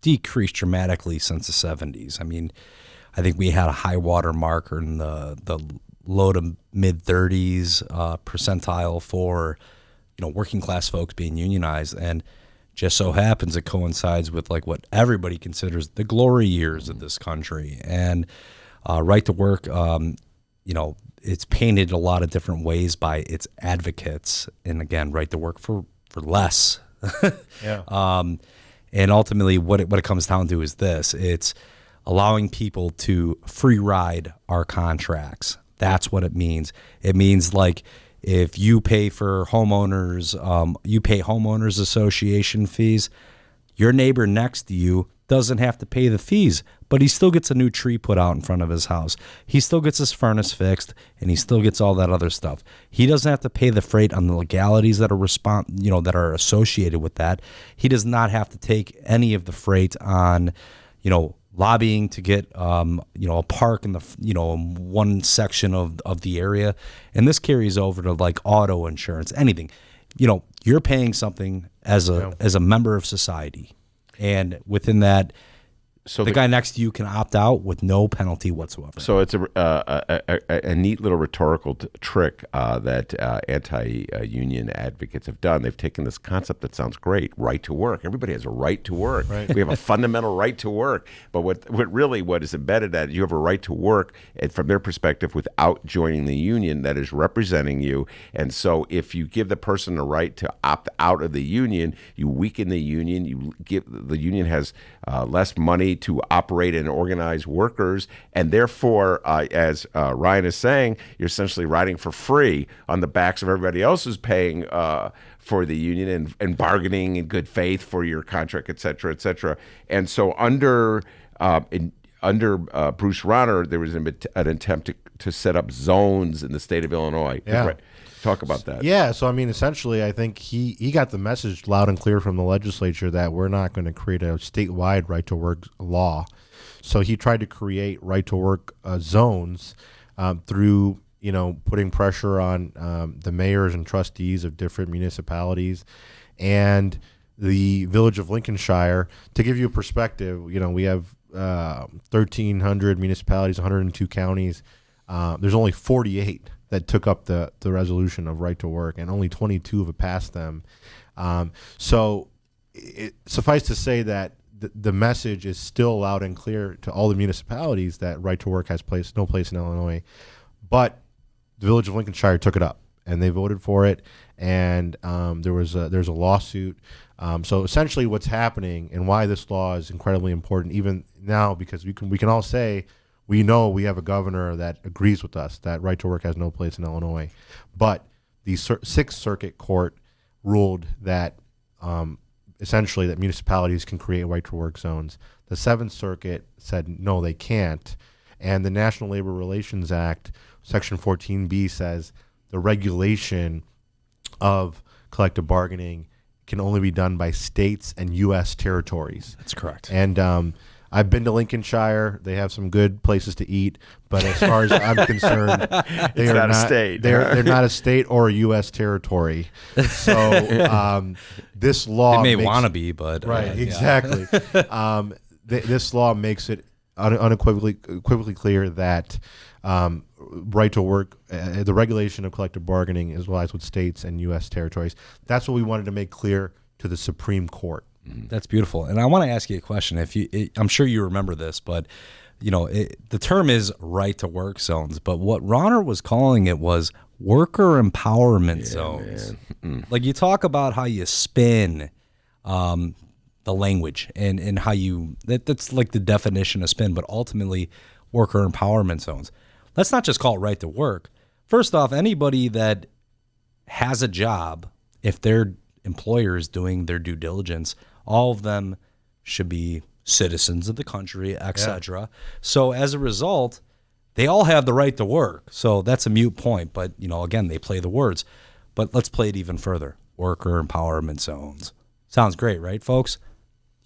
decreased dramatically since the 70s. I mean, I think we had a high water mark in the low to mid 30s percentile for working class folks being unionized, and just so happens it coincides with like what everybody considers the glory years of this country. And right to work, it's painted a lot of different ways by its advocates, and again, right to work for less.
Yeah.
And ultimately, what it comes down to is this: it's allowing people to free ride our contracts. That's what it means. It means like if you pay for homeowners, you pay homeowners association fees, your neighbor next to you doesn't have to pay the fees, but he still gets a new tree put out in front of his house. He still gets his furnace fixed, and he still gets all that other stuff. He doesn't have to pay the freight on the legalities that are that are associated with that. He does not have to take any of the freight on, lobbying to get a park in the one section of the area, and this carries over to like auto insurance, anything. You're paying something as a member of society, and within that, the guy next to you can opt out with no penalty whatsoever.
So it's a neat little rhetorical trick that anti-union advocates have done. They've taken this concept that sounds great, right to work. Everybody has a right to work. Right. We have a fundamental right to work. But what is embedded that you have a right to work, and from their perspective, without joining the union that is representing you. And so if you give the person a right to opt out of the union, you weaken the union. The union has less money to operate and organize workers, and therefore, as Ryan is saying, you're essentially riding for free on the backs of everybody else who's paying for the union and bargaining in good faith for your contract, et cetera, et cetera. And so under Bruce Rauner, there was an attempt to set up zones in the state of Illinois.
Yeah.
Talk about that.
Yeah, so I mean, essentially, I think he got the message loud and clear from the legislature that we're not going to create a statewide right-to-work law. So he tried to create right-to-work zones through, putting pressure on the mayors and trustees of different municipalities and the village of Lincolnshire. To give you a perspective, we have 1,300 municipalities, 102 counties. There's only 48 that took up the resolution of right to work, and only 22 have passed them. So suffice to say that the message is still loud and clear to all the municipalities that right to work has no place in Illinois. But the village of Lincolnshire took it up, and they voted for it, and there's a lawsuit. So essentially what's happening and why this law is incredibly important even now, because we can all say, we know we have a governor that agrees with us that right to work has no place in Illinois. But the Sixth Circuit Court ruled that essentially that municipalities can create right to work zones. The Seventh Circuit said no, they can't. And the National Labor Relations Act, Section 14B, says the regulation of collective bargaining can only be done by states and U.S. territories.
That's correct.
And I've been to Lincolnshire. They have some good places to eat, but as far as I'm concerned, they are not a state. They're not a state or a U.S. territory. So this law
they may want to be, but
right, exactly. This law makes it unequivocally clear that right to work, the regulation of collective bargaining, is lies with states and U.S. territories. That's what we wanted to make clear to the Supreme Court.
That's beautiful. And I want to ask you a question. I'm sure you remember this, but the term is right to work zones, but what Rauner was calling it was worker empowerment zones. Like, you talk about how you spin the language and how that's like the definition of spin, but ultimately worker empowerment zones. Let's not just call it right to work. First off, anybody that has a job, if their employer is doing their due diligence, all of them should be citizens of the country, etc. Yeah. So as a result, they all have the right to work. So that's a moot point. But, again, they play the words. But let's play it even further. Worker empowerment zones. Sounds great, right, folks?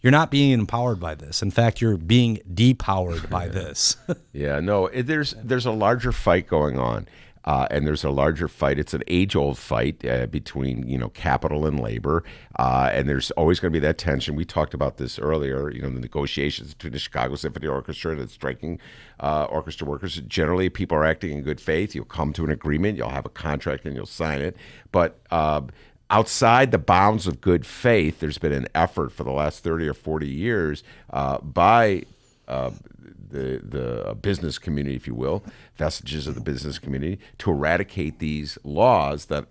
You're not being empowered by this. In fact, you're being depowered by this.
Yeah, no, there's a larger fight going on. And there's a larger fight. It's an age-old fight between capital and labor, and there's always going to be that tension. We talked about this earlier. The negotiations between the Chicago Symphony Orchestra and the striking orchestra workers. Generally, people are acting in good faith. You'll come to an agreement. You'll have a contract, and you'll sign it. But outside the bounds of good faith, there's been an effort for the last 30 or 40 years by the business community, if you will, vestiges of the business community, to eradicate these laws that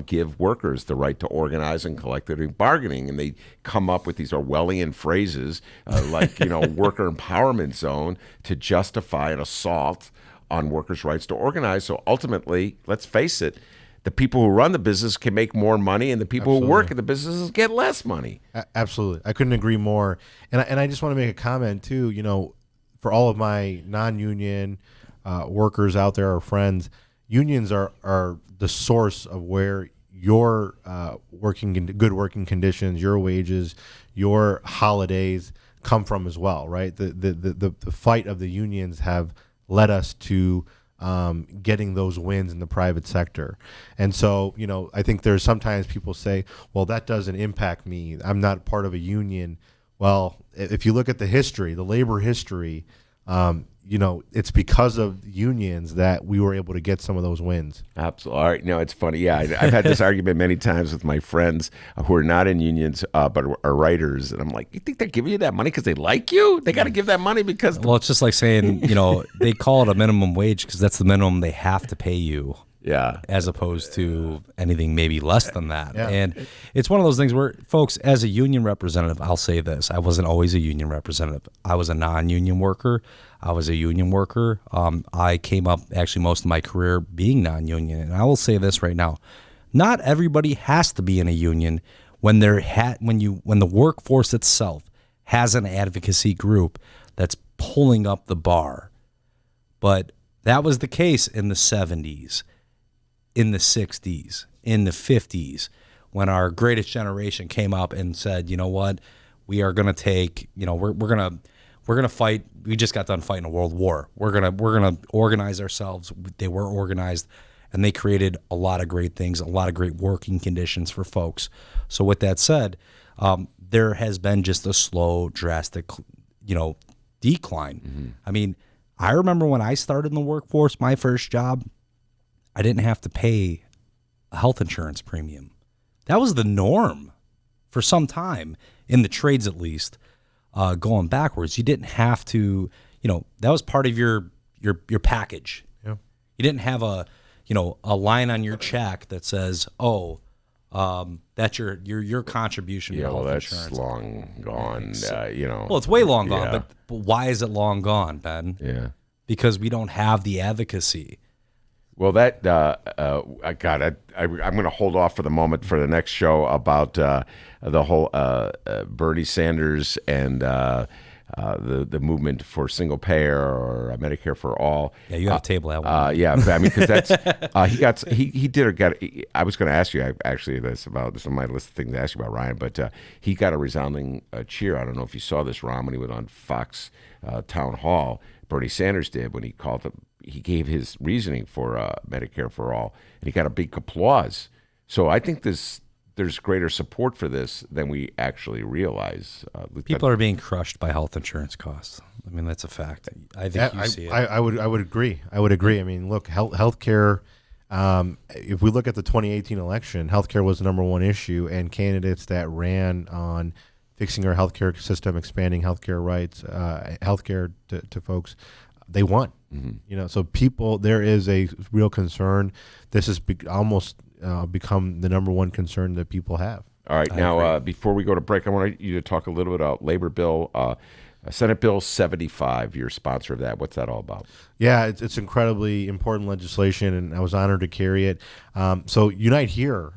give workers the right to organize and collective bargaining. And they come up with these Orwellian phrases like, worker empowerment zone to justify an assault on workers' rights to organize. So ultimately, let's face it, the people who run the business can make more money, and the people who work in the businesses get less money.
Absolutely. I couldn't agree more. And I just want to make a comment, too, for all of my non-union workers out there, or friends, unions are the source of where your good working conditions, your wages, your holidays come from as well, right? The fight of the unions have led us to getting those wins in the private sector. And so, I think there's sometimes people say, well, that doesn't impact me. I'm not part of a union. Well, if you look at the history, the labor history, it's because of unions that we were able to get some of those wins.
Absolutely. All right. No, it's funny. Yeah, I've had this argument many times with my friends who are not in unions but are writers, and I'm like, you think they're giving you that money because they like you? They got to give that money because.
Well, it's just like saying, they call it a minimum wage because that's the minimum they have to pay you.
Yeah.
As opposed to anything maybe less than that.
Yeah.
And it's one of those things where, folks, as a union representative, I'll say this. I wasn't always a union representative. I was a non-union worker. I was a union worker. I came up actually most of my career being non-union. And I will say this right now. Not everybody has to be in a union when the workforce itself has an advocacy group that's pulling up the bar. But that was the case in the 70s. In the 60s, in the 50s, when our greatest generation came up and said, you know what, we are going to take, we're going to fight. We just got done fighting a world war. We're going to organize ourselves. They were organized, and they created a lot of great things, a lot of great working conditions for folks. So with that said, there has been just a slow, drastic, decline. Mm-hmm. I mean, I remember when I started in the workforce, my first job, I didn't have to pay a health insurance premium. That was the norm for some time, in the trades at least, going backwards. You didn't have to, that was part of your package.
Yeah.
You didn't have a line on your check that says, that's your contribution to health insurance.
That's long gone,
Well, it's way long gone,
Yeah.
but why is it long gone, Ben?
Yeah.
Because we don't have the advocacy.
Well, that I'm going to hold off for the moment for the next show about the whole Bernie Sanders and the movement for single payer or Medicare for all.
Yeah, you got to table that one.
Yeah, I mean, because that's he did or got. I was going to ask you actually this on my list of things to ask you about, Ryan, but he got a resounding cheer. I don't know if you saw this, Ron, when he went on Fox Town Hall. Bernie Sanders did when he called him. He gave his reasoning for Medicare for all, and he got a big applause. So I think there's greater support for this than we actually realize.
People are being crushed by health insurance costs. I mean, that's a fact. I think you see it.
I would agree. I mean, look, healthcare. If we look at the 2018 election, healthcare was the number one issue, and candidates that ran on fixing our healthcare system, expanding healthcare rights, healthcare to folks, they won. Mm-hmm. So there is a real concern. This has almost become the number one concern that people have.
All right. Now, before we go to break, I want you to talk a little bit about Labor Bill, Senate Bill 75. You're a sponsor of that. What's that all about?
Yeah, it's incredibly important legislation, and I was honored to carry it. So Unite Here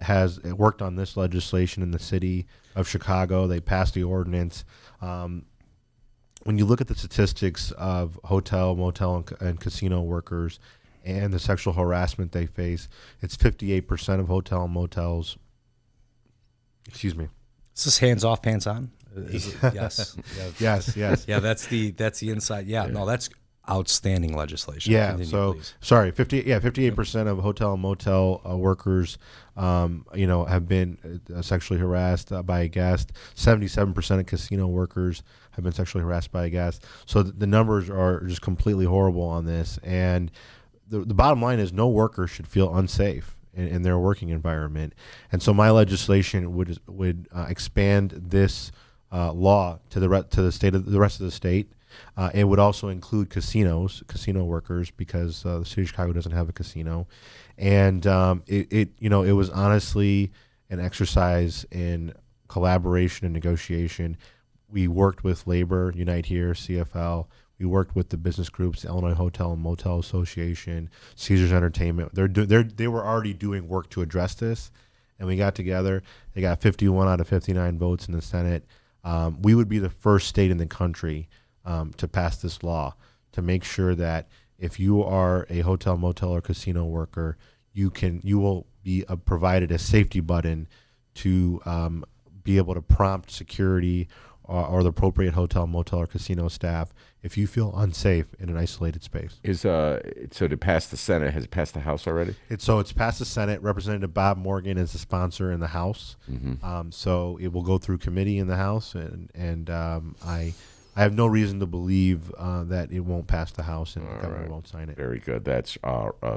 has worked on this legislation in the city of Chicago. They passed the ordinance. When you look at the statistics of hotel, motel, and casino workers and the sexual harassment they face, it's 58% of hotel and motels. Excuse me.
Is this hands off, pants on? Yes.
Yes.
Yeah, that's the inside. Yeah, no, that's outstanding legislation.
Yeah.
Continue,
So
please.
sorry, 58% of hotel and motel workers, have been sexually harassed by a guest. 77% of casino workers have been sexually harassed by a guest. So the numbers are just completely horrible on this. And the bottom line is no worker should feel unsafe in their working environment. And so my legislation would expand this law to the rest of the state. It would also include casino workers, because the city of Chicago doesn't have a casino, and it was honestly an exercise in collaboration and negotiation. We worked with Labor, Unite Here, CFL. We worked with the business groups, the Illinois Hotel and Motel Association, Caesars Entertainment. They were already doing work to address this, and we got together. They got 51 out of 59 votes in the Senate. We would be the first state in the country to pass this law, to make sure that if you are a hotel, motel, or casino worker, you will be provided a safety button to be able to prompt security or the appropriate hotel, motel, or casino staff if you feel unsafe in an isolated space.
So to pass the Senate, has it passed the House already?
It's passed the Senate. Representative Bob Morgan is the sponsor in the House. So it will go through committee in the House, and I have no reason to believe that it won't pass the House and the governor won't sign it.
Very good. That's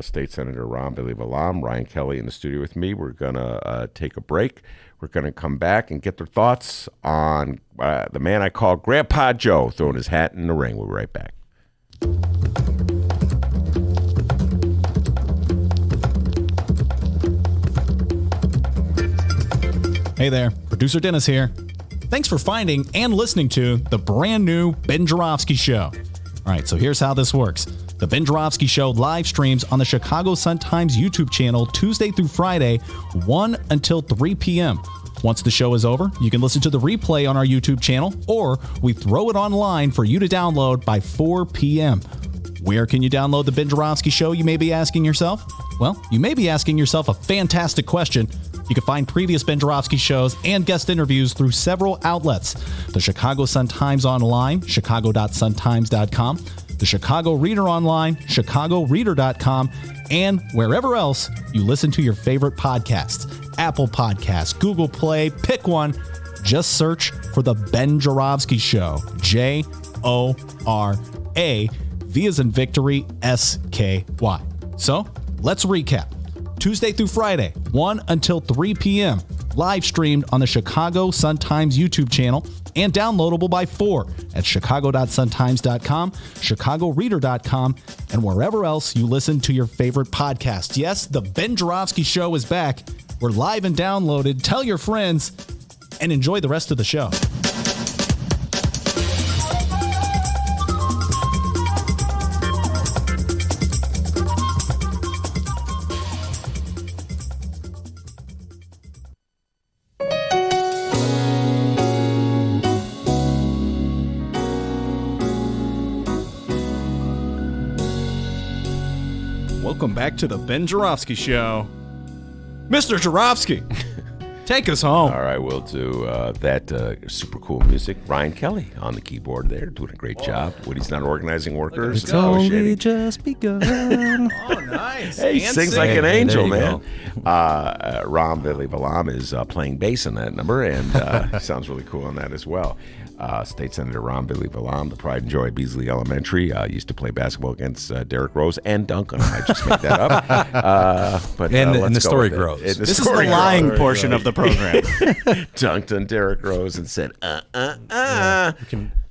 State Senator Ron Billy Valam, Ryan Kelly in the studio with me. We're going to take a break. We're going to come back and get their thoughts on the man I call Grandpa Joe throwing his hat in the ring. We'll be right back.
Hey there, producer Dennis here. Thanks for finding and listening to the brand new Ben Joravsky Show. All right, so here's how this works. The Ben Joravsky Show live streams on the Chicago Sun-Times YouTube channel Tuesday through Friday, 1 until 3 p.m. Once the show is over, you can listen to the replay on our YouTube channel, or we throw it online for you to download by 4 p.m. Where can you download the Ben Joravsky Show, you may be asking yourself? Well, you may be asking yourself a fantastic question. You can find previous Ben Joravsky shows and guest interviews through several outlets. The Chicago Sun-Times online, chicago.suntimes.com, the Chicago Reader online, chicagoreader.com, and wherever else you listen to your favorite podcasts. Apple Podcasts, Google Play, pick one. Just search for The Ben Joravsky Show. J-O-R-A, V as in victory, S-K-Y. So, let's recap. Tuesday through Friday, 1 until 3 p.m. Live streamed on the Chicago Sun-Times YouTube channel and downloadable by 4 at chicago.suntimes.com, chicagoreader.com, and wherever else you listen to your favorite podcast. Yes, the Ben Joravsky Show is back. We're live and downloaded. Tell your friends and enjoy the rest of the show. Welcome back to the Ben Joravsky Show. Mr. Joravsky, take us home.
All right, we'll do that super cool music. Ryan Kelly on the keyboard there, doing a great job. Woody's not organizing workers.
It's only just begun.
Oh, nice.
Hey,
And
sings
sing.
like an
Hey,
angel,
there you
man. Ron Billy Valam is playing bass in that number, and sounds really cool on that as well. State Senator Ron Billy Valam, the pride and joy of Beasley Elementary, used to play basketball against Derrick Rose and dunk on him. I just made that up. But
And
let's
the
go
story
with it.
grows.
This
This is the lying portion of the program.
Dunked on Derrick Rose and said,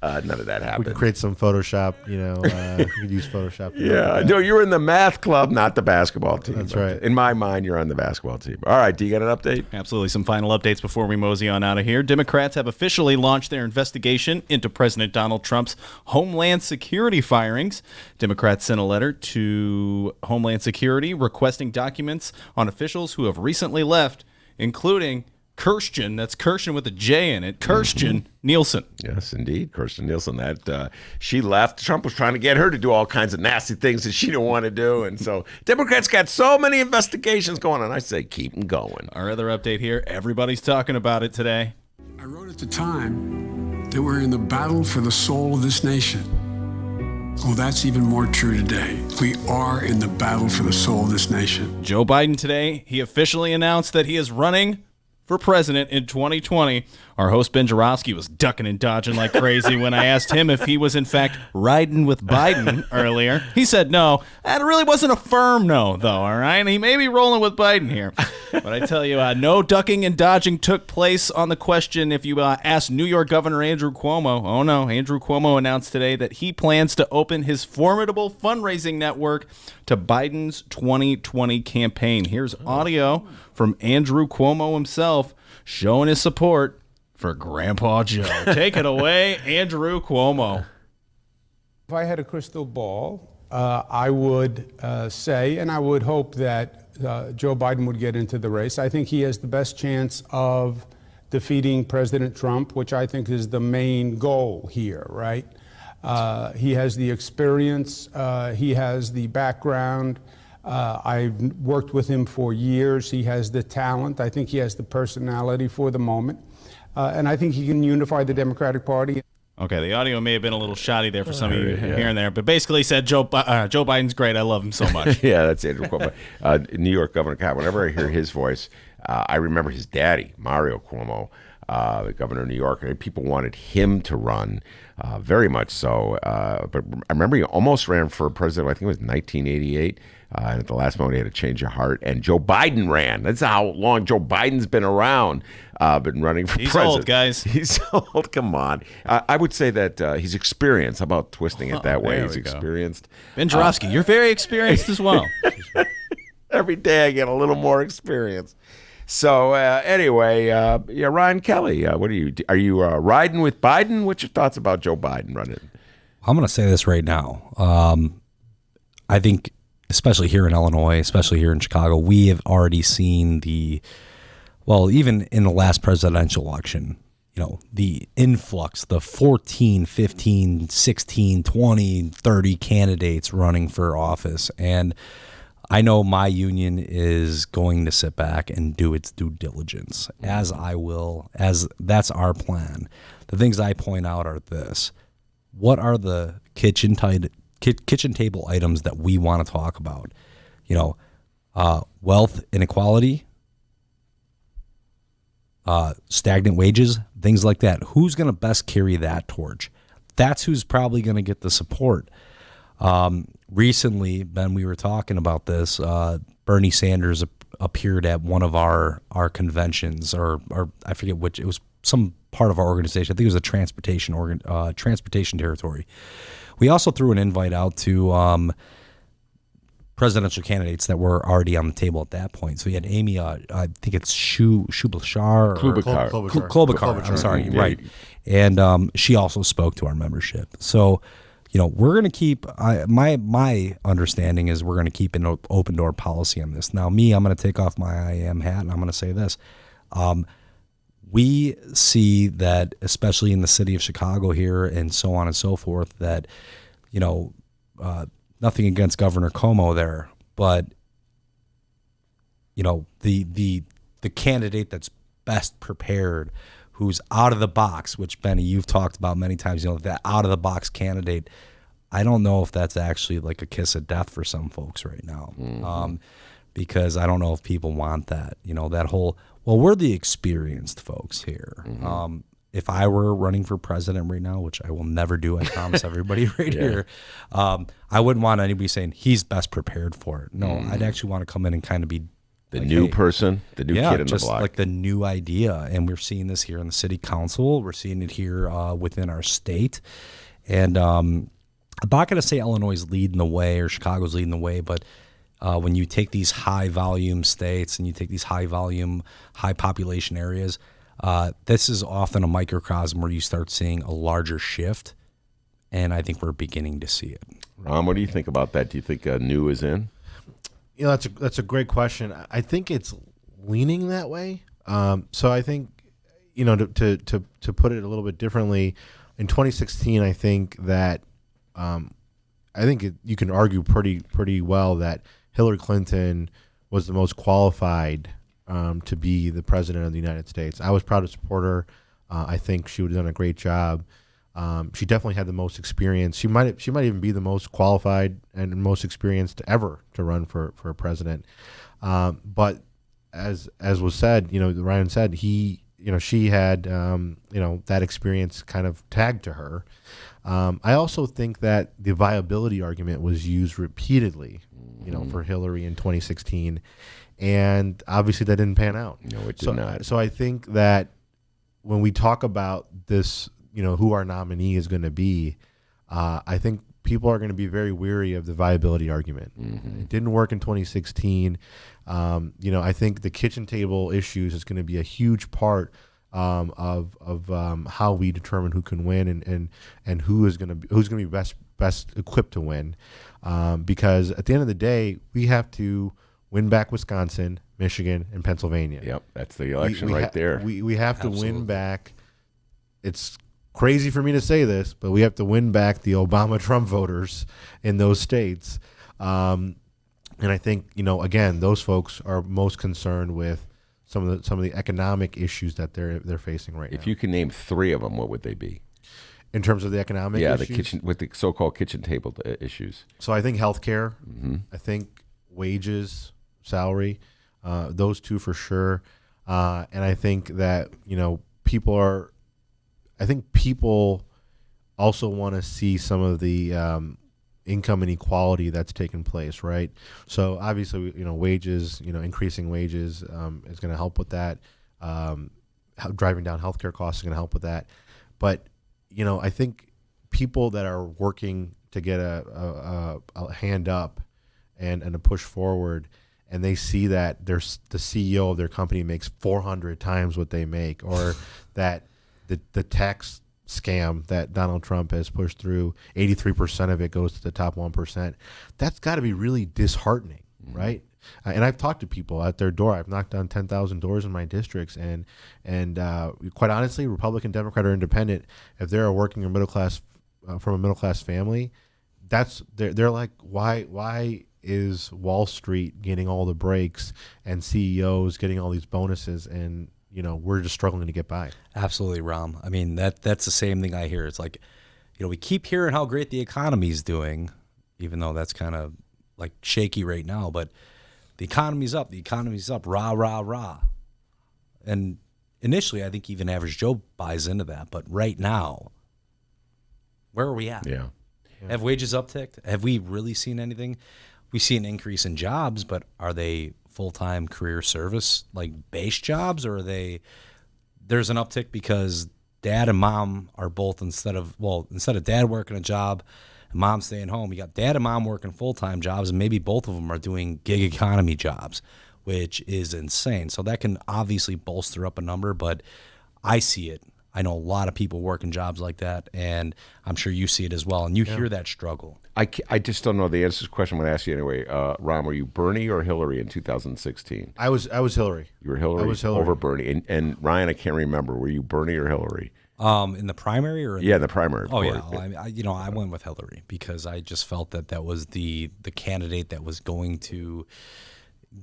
none of that
We
happened.
can create some Photoshop, you could use Photoshop.
Yeah, no, you're in the math club, not the basketball team.
That's right.
In my mind, you're on the basketball team. All right, do you got an update?
Absolutely. Some final updates before we mosey on out of here. Democrats have officially launched their investigation into President Donald Trump's Homeland Security firings. Democrats sent a letter to Homeland Security requesting documents on officials who have recently left, including Kirstjen, that's Kirstjen with a J in it, Kirstjen Nielsen.
Yes, indeed, Kirstjen Nielsen. That she left. Trump was trying to get her to do all kinds of nasty things that she didn't want to do, and so Democrats got so many investigations going on. I say keep them going.
Our other update here, everybody's talking about it today.
I wrote at the time that we're in the battle for the soul of this nation. Well, that's even more true today. We are in the battle for the soul of this nation.
Joe Biden today, he officially announced that he is running for president in 2020. Our host Ben Joravsky was ducking and dodging like crazy when I asked him if he was in fact riding with Biden earlier. He said no. That really wasn't a firm no, though, all right? He may be rolling with Biden here. But I tell you, no ducking and dodging took place on the question if you asked New York Governor Andrew Cuomo. Oh, no. Andrew Cuomo announced today that he plans to open his formidable fundraising network to Biden's 2020 campaign. Here's audio from Andrew Cuomo himself showing his support for Grandpa Joe. Take it away, Andrew Cuomo.
If I had a crystal ball, I would say, and I would hope that Joe Biden would get into the race. I think he has the best chance of defeating President Trump, which I think is the main goal here, right? He has the experience, he has the background. I've worked with him for years. He has the talent. I think he has the personality for the moment. and I think he can unify the Democratic Party.
Okay, the audio may have been a little shoddy there for some of you here and there, but basically said Joe Biden's great. I love him so much.
Yeah, that's Andrew Cuomo. New York Governor Cuomo. Whenever I hear his voice, I remember his daddy, Mario Cuomo, the governor of New York. And people wanted him to run, very much so. But I remember he almost ran for president, I think it was 1988. And at the last moment, he had a change of heart. And Joe Biden ran. That's how long Joe Biden's been around, been running for president.
He's old, guys.
He's old. Come on. I would say that he's experienced. How about twisting it that way?
There
He's
we go.
experienced.
Ben Joravsky, you're very experienced as well.
Every day I get a little more experience. So anyway, Ryan Kelly, what are you riding with Biden? What's your thoughts about Joe Biden running?
I'm going to say this right now. I think, especially here in Illinois, especially here in Chicago, we have already seen even in the last presidential election, the influx, the 14, 15, 16, 20, 30 candidates running for office. And I know my union is going to sit back and do its due diligence, as I will, as that's our plan. The things I point out are this. What are the kitchen table items that we want to talk about? Wealth inequality, stagnant wages, things like that. Who's going to best carry that torch? That's who's probably going to get the support. Recently, Ben, we were talking about this. Bernie Sanders appeared at one of our conventions, or I forget which. It was some part of our organization. I think it was a transportation territory. We also threw an invite out to presidential candidates that were already on the table at that point. So we had Amy, I think it's Klobuchar. I'm sorry,
Yeah.
right. And she also spoke to our membership. So, we're going to keep, my understanding is we're going to keep an open door policy on this. Now, I'm going to take off my IAM hat and I'm going to say this. We see that, especially in the city of Chicago here and so on and so forth, that, nothing against Governor Cuomo there, but, the candidate that's best prepared, who's out of the box, which, Benny, you've talked about many times, that out of the box candidate, I don't know if that's actually like a kiss of death for some folks right now. Because I don't know if people want that, that whole, we're the experienced folks here. If I were running for president right now, which I will never do, I promise everybody here, I wouldn't want anybody saying he's best prepared for it. No, I'd actually want to come in and kind of be
the new person, the new kid in the block.
Like the new idea. And we're seeing this here in the city council. We're seeing it here within our state. And I'm not going to say Illinois is leading the way or Chicago's leading the way, but when you take these high volume states and you take these high volume, high population areas, this is often a microcosm where you start seeing a larger shift. And I think we're beginning to see it.
Ron, what do you think about that? Do you think new is in?
That's a great question. I think it's leaning that way. So I think, to put it a little bit differently, in 2016, I think that you can argue pretty well that Hillary Clinton was the most qualified to be the president of the United States. I was proud to support her. I think she would have done a great job. She definitely had the most experience. She might even be the most qualified and most experienced ever to run for president. But as was said, Ryan said, she had that experience kind of tagged to her. I also think that the viability argument was used repeatedly, for Hillary in 2016, and obviously that didn't pan out.
No, it did not.
So I think that when we talk about this, who our nominee is going to be, I think people are going to be very weary of the viability argument. It didn't work in 2016. I think the kitchen table issues is going to be a huge part of how we determine who can win and who's going to be best equipped to win. Because at the end of the day, we have to win back Wisconsin, Michigan, and Pennsylvania.
Yep, that's the election there.
We have to win back. It's crazy for me to say this, but we have to win back the Obama-Trump voters in those states. And I think, again, those folks are most concerned with some of the economic issues that they're facing right now.
If you can name 3 of them, what would they be?
In terms of the economic issues?
the kitchen with the so-called kitchen table issues.
So I think healthcare, I think wages, salary, those 2 for sure. And I think that, people also want to see some of the income inequality that's taken place, right? So obviously, wages, increasing wages is going to help with that. Driving down healthcare costs is going to help with that. But, I think people that are working to get a hand up and a push forward, and they see that the CEO of their company makes 400 times what they make, or that the tax scam that Donald Trump has pushed through, 83% of it goes to the top 1%. That's got to be really disheartening, right? And I've talked to people at their door. I've knocked on 10,000 doors in my districts, and quite honestly, Republican, Democrat, or Independent, if they're a working or middle class from a middle class family, they're like, why is Wall Street getting all the breaks and CEOs getting all these bonuses, and we're just struggling to get by?
Absolutely, Ram. I mean, that's the same thing I hear. It's like, we keep hearing how great the economy's doing, even though that's kind of like shaky right now, but the economy's up, rah, rah, rah. And initially, I think even average Joe buys into that. But right now, where are we at?
Yeah.
Have wages upticked? Have we really seen anything? We see an increase in jobs, but are they full-time career service, like base jobs, or are they? There's an uptick because dad and mom are both instead of dad working a job and mom staying home, you got dad and mom working full-time jobs, and maybe both of them are doing gig economy jobs, which is insane. So that can obviously bolster up a number, but I see it. I know a lot of people working jobs like that, and I'm sure you see it as well, and you hear that struggle.
I just don't know the answer to this question. I'm going to ask you anyway. Ron, were you Bernie or Hillary in 2016?
I was Hillary.
You were Hillary?
I was Hillary.
Over Bernie. And Ryan, I can't remember. Were you Bernie or Hillary?
In the primary or
the primary.
Oh yeah, I went with Hillary because I just felt that was the candidate that was going to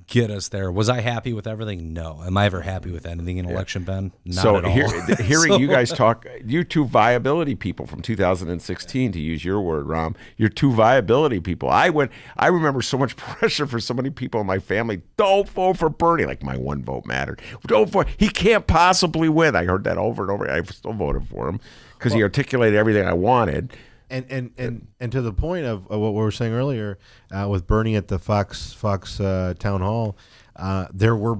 get us there. Was I happy with everything? No. Am I ever happy with anything in election, Ben? Not at all.
Hearing you guys talk, you 2 viability people from 2016, to use your word, Ram, you're 2 viability people. I remember so much pressure for so many people in my family. Don't vote for Bernie. Like, my one vote mattered. Don't vote. He can't possibly win. I heard that over and over. I still voted for him because he articulated everything I wanted.
And to the point of what we were saying earlier, with Bernie at the Fox town hall, there were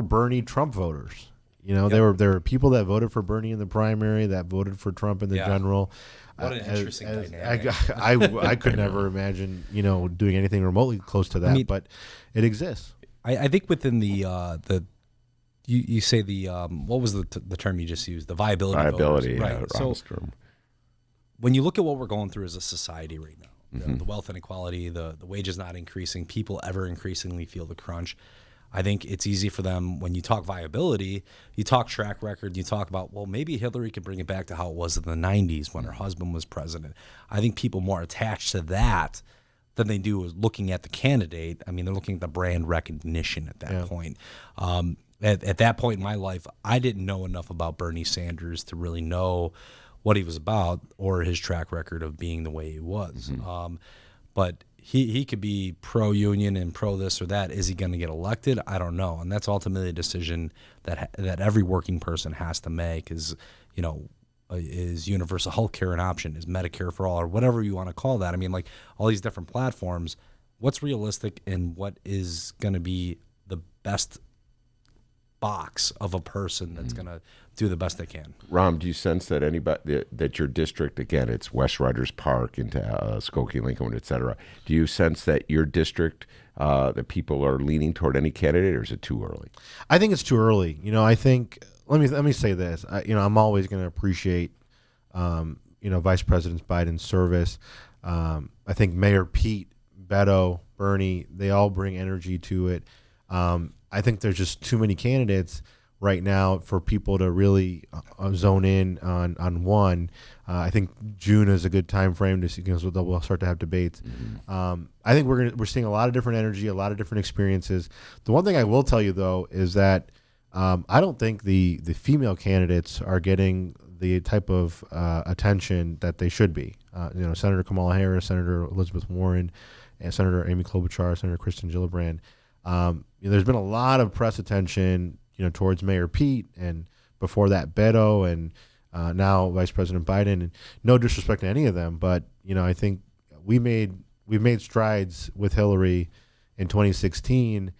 Bernie Trump voters. There were people that voted for Bernie in the primary, that voted for Trump in the general.
What an interesting dynamic.
I could never imagine doing anything remotely close to that, but it exists.
I think within the you say the what was the term you just used, the viability voters, right? So when you look at what we're going through as a society right now, the wealth inequality, the wages not increasing, people ever increasingly feel the crunch. I think it's easy for them when you talk viability, you talk track record, you talk about, well, maybe Hillary could bring it back to how it was in the 90s when her husband was president. I think people more attached to that than they do looking at the candidate. I mean, they're looking at the brand recognition at that point. At that point in my life, I didn't know enough about Bernie Sanders to really know what he was about or his track record of being the way he was. But he could be pro-union and pro this or that. Is he going to get elected? I don't know. And that's ultimately a decision that every working person has to make is universal health care an option? Is Medicare for all or whatever you want to call that? I mean, like all these different platforms, what's realistic and what is going to be the best box of a person that's going to do the best they can.
Ram, do you sense that anybody that your district, again, it's West Riders Park into Skokie, Lincolnwood, et cetera, do you sense that your district, that people are leaning toward any candidate, or is it too early?
I think it's too early. I think let me say this. I'm always going to appreciate Vice President Biden's service. I think Mayor Pete, Beto, Bernie, they all bring energy to it. I think there's just too many candidates right now for people to really zone in on one. I think June is a good time frame to see, so we'll start to have debates. I think we're seeing a lot of different energy, a lot of different experiences. The one thing I will tell you though is that I don't think the female candidates are getting the type of attention that they should be. Senator Kamala Harris, Senator Elizabeth Warren, and Senator Amy Klobuchar, Senator Kristen Gillibrand. There's been a lot of press attention, towards Mayor Pete, and before that Beto, and now Vice President Biden. And no disrespect to any of them, but I think we've made strides with Hillary in 2016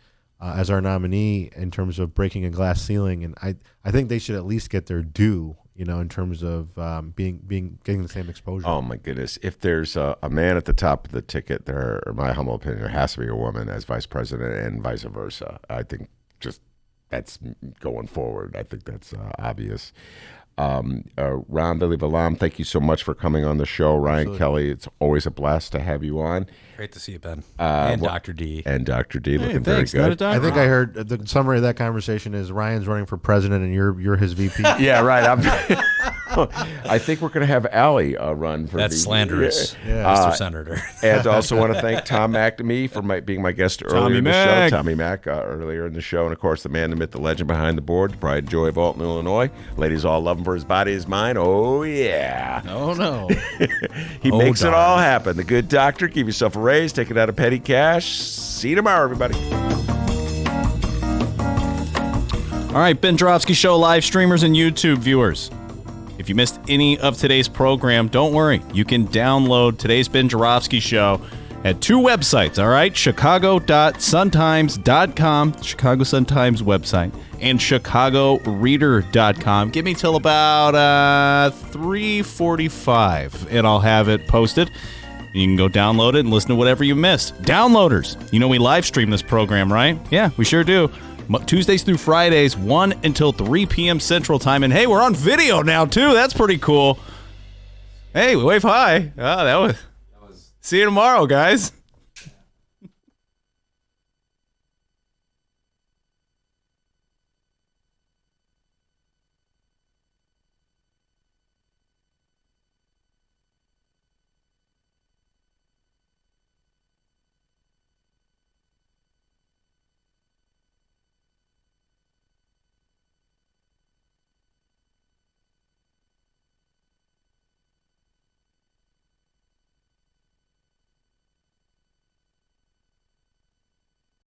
as our nominee in terms of breaking a glass ceiling, and I think they should at least get their due. In terms of getting the same exposure.
Oh my goodness! If there's a man at the top of the ticket, there, in my humble opinion, there has to be a woman as vice president, and vice versa. I think just that's going forward. I think that's obvious. Ron Billy Valam, thank you so much for coming on the show. Ryan
Absolutely.
Kelly, it's always a blast to have you on.
Great to see you, Ben. And Dr. D.
And Dr. D, looking
thanks.
very
Not a
good.
doctor.
I think I heard the summary of that conversation is Ryan's running for president and you're his VP.
Yeah, right. I think we're going to have Allie run for
That's
the
slanderous,
Yeah.
Mr. Senator.
And also want to thank Tom McNamee for being my guest earlier
Tommy
in the
Mac.
show. Tommy Mac earlier in the show. And, of course, the man, the myth, the legend behind the board, the pride and joy of Alton, Illinois. Ladies all love him for his body, his mind. Oh, yeah.
Oh, no.
He makes it all happen. The good doctor. Give yourself a raise. Take it out of petty cash. See you tomorrow, everybody.
All right, Ben Joravsky Show live streamers and YouTube viewers. If you missed any of today's program, don't worry. You can download today's Ben Joravsky Show at two websites, all right? Chicago.suntimes.com, Chicago Sun-Times website, and chicagoreader.com. Give me till about 3:45, and I'll have it posted. You can go download it and listen to whatever you missed. Downloaders, we live stream this program, right? Yeah, we sure do. Tuesdays through Fridays, 1 until 3 p.m. Central Time. And hey, we're on video now, too. That's pretty cool. Hey, wave hi. Oh, that was... See you tomorrow, guys.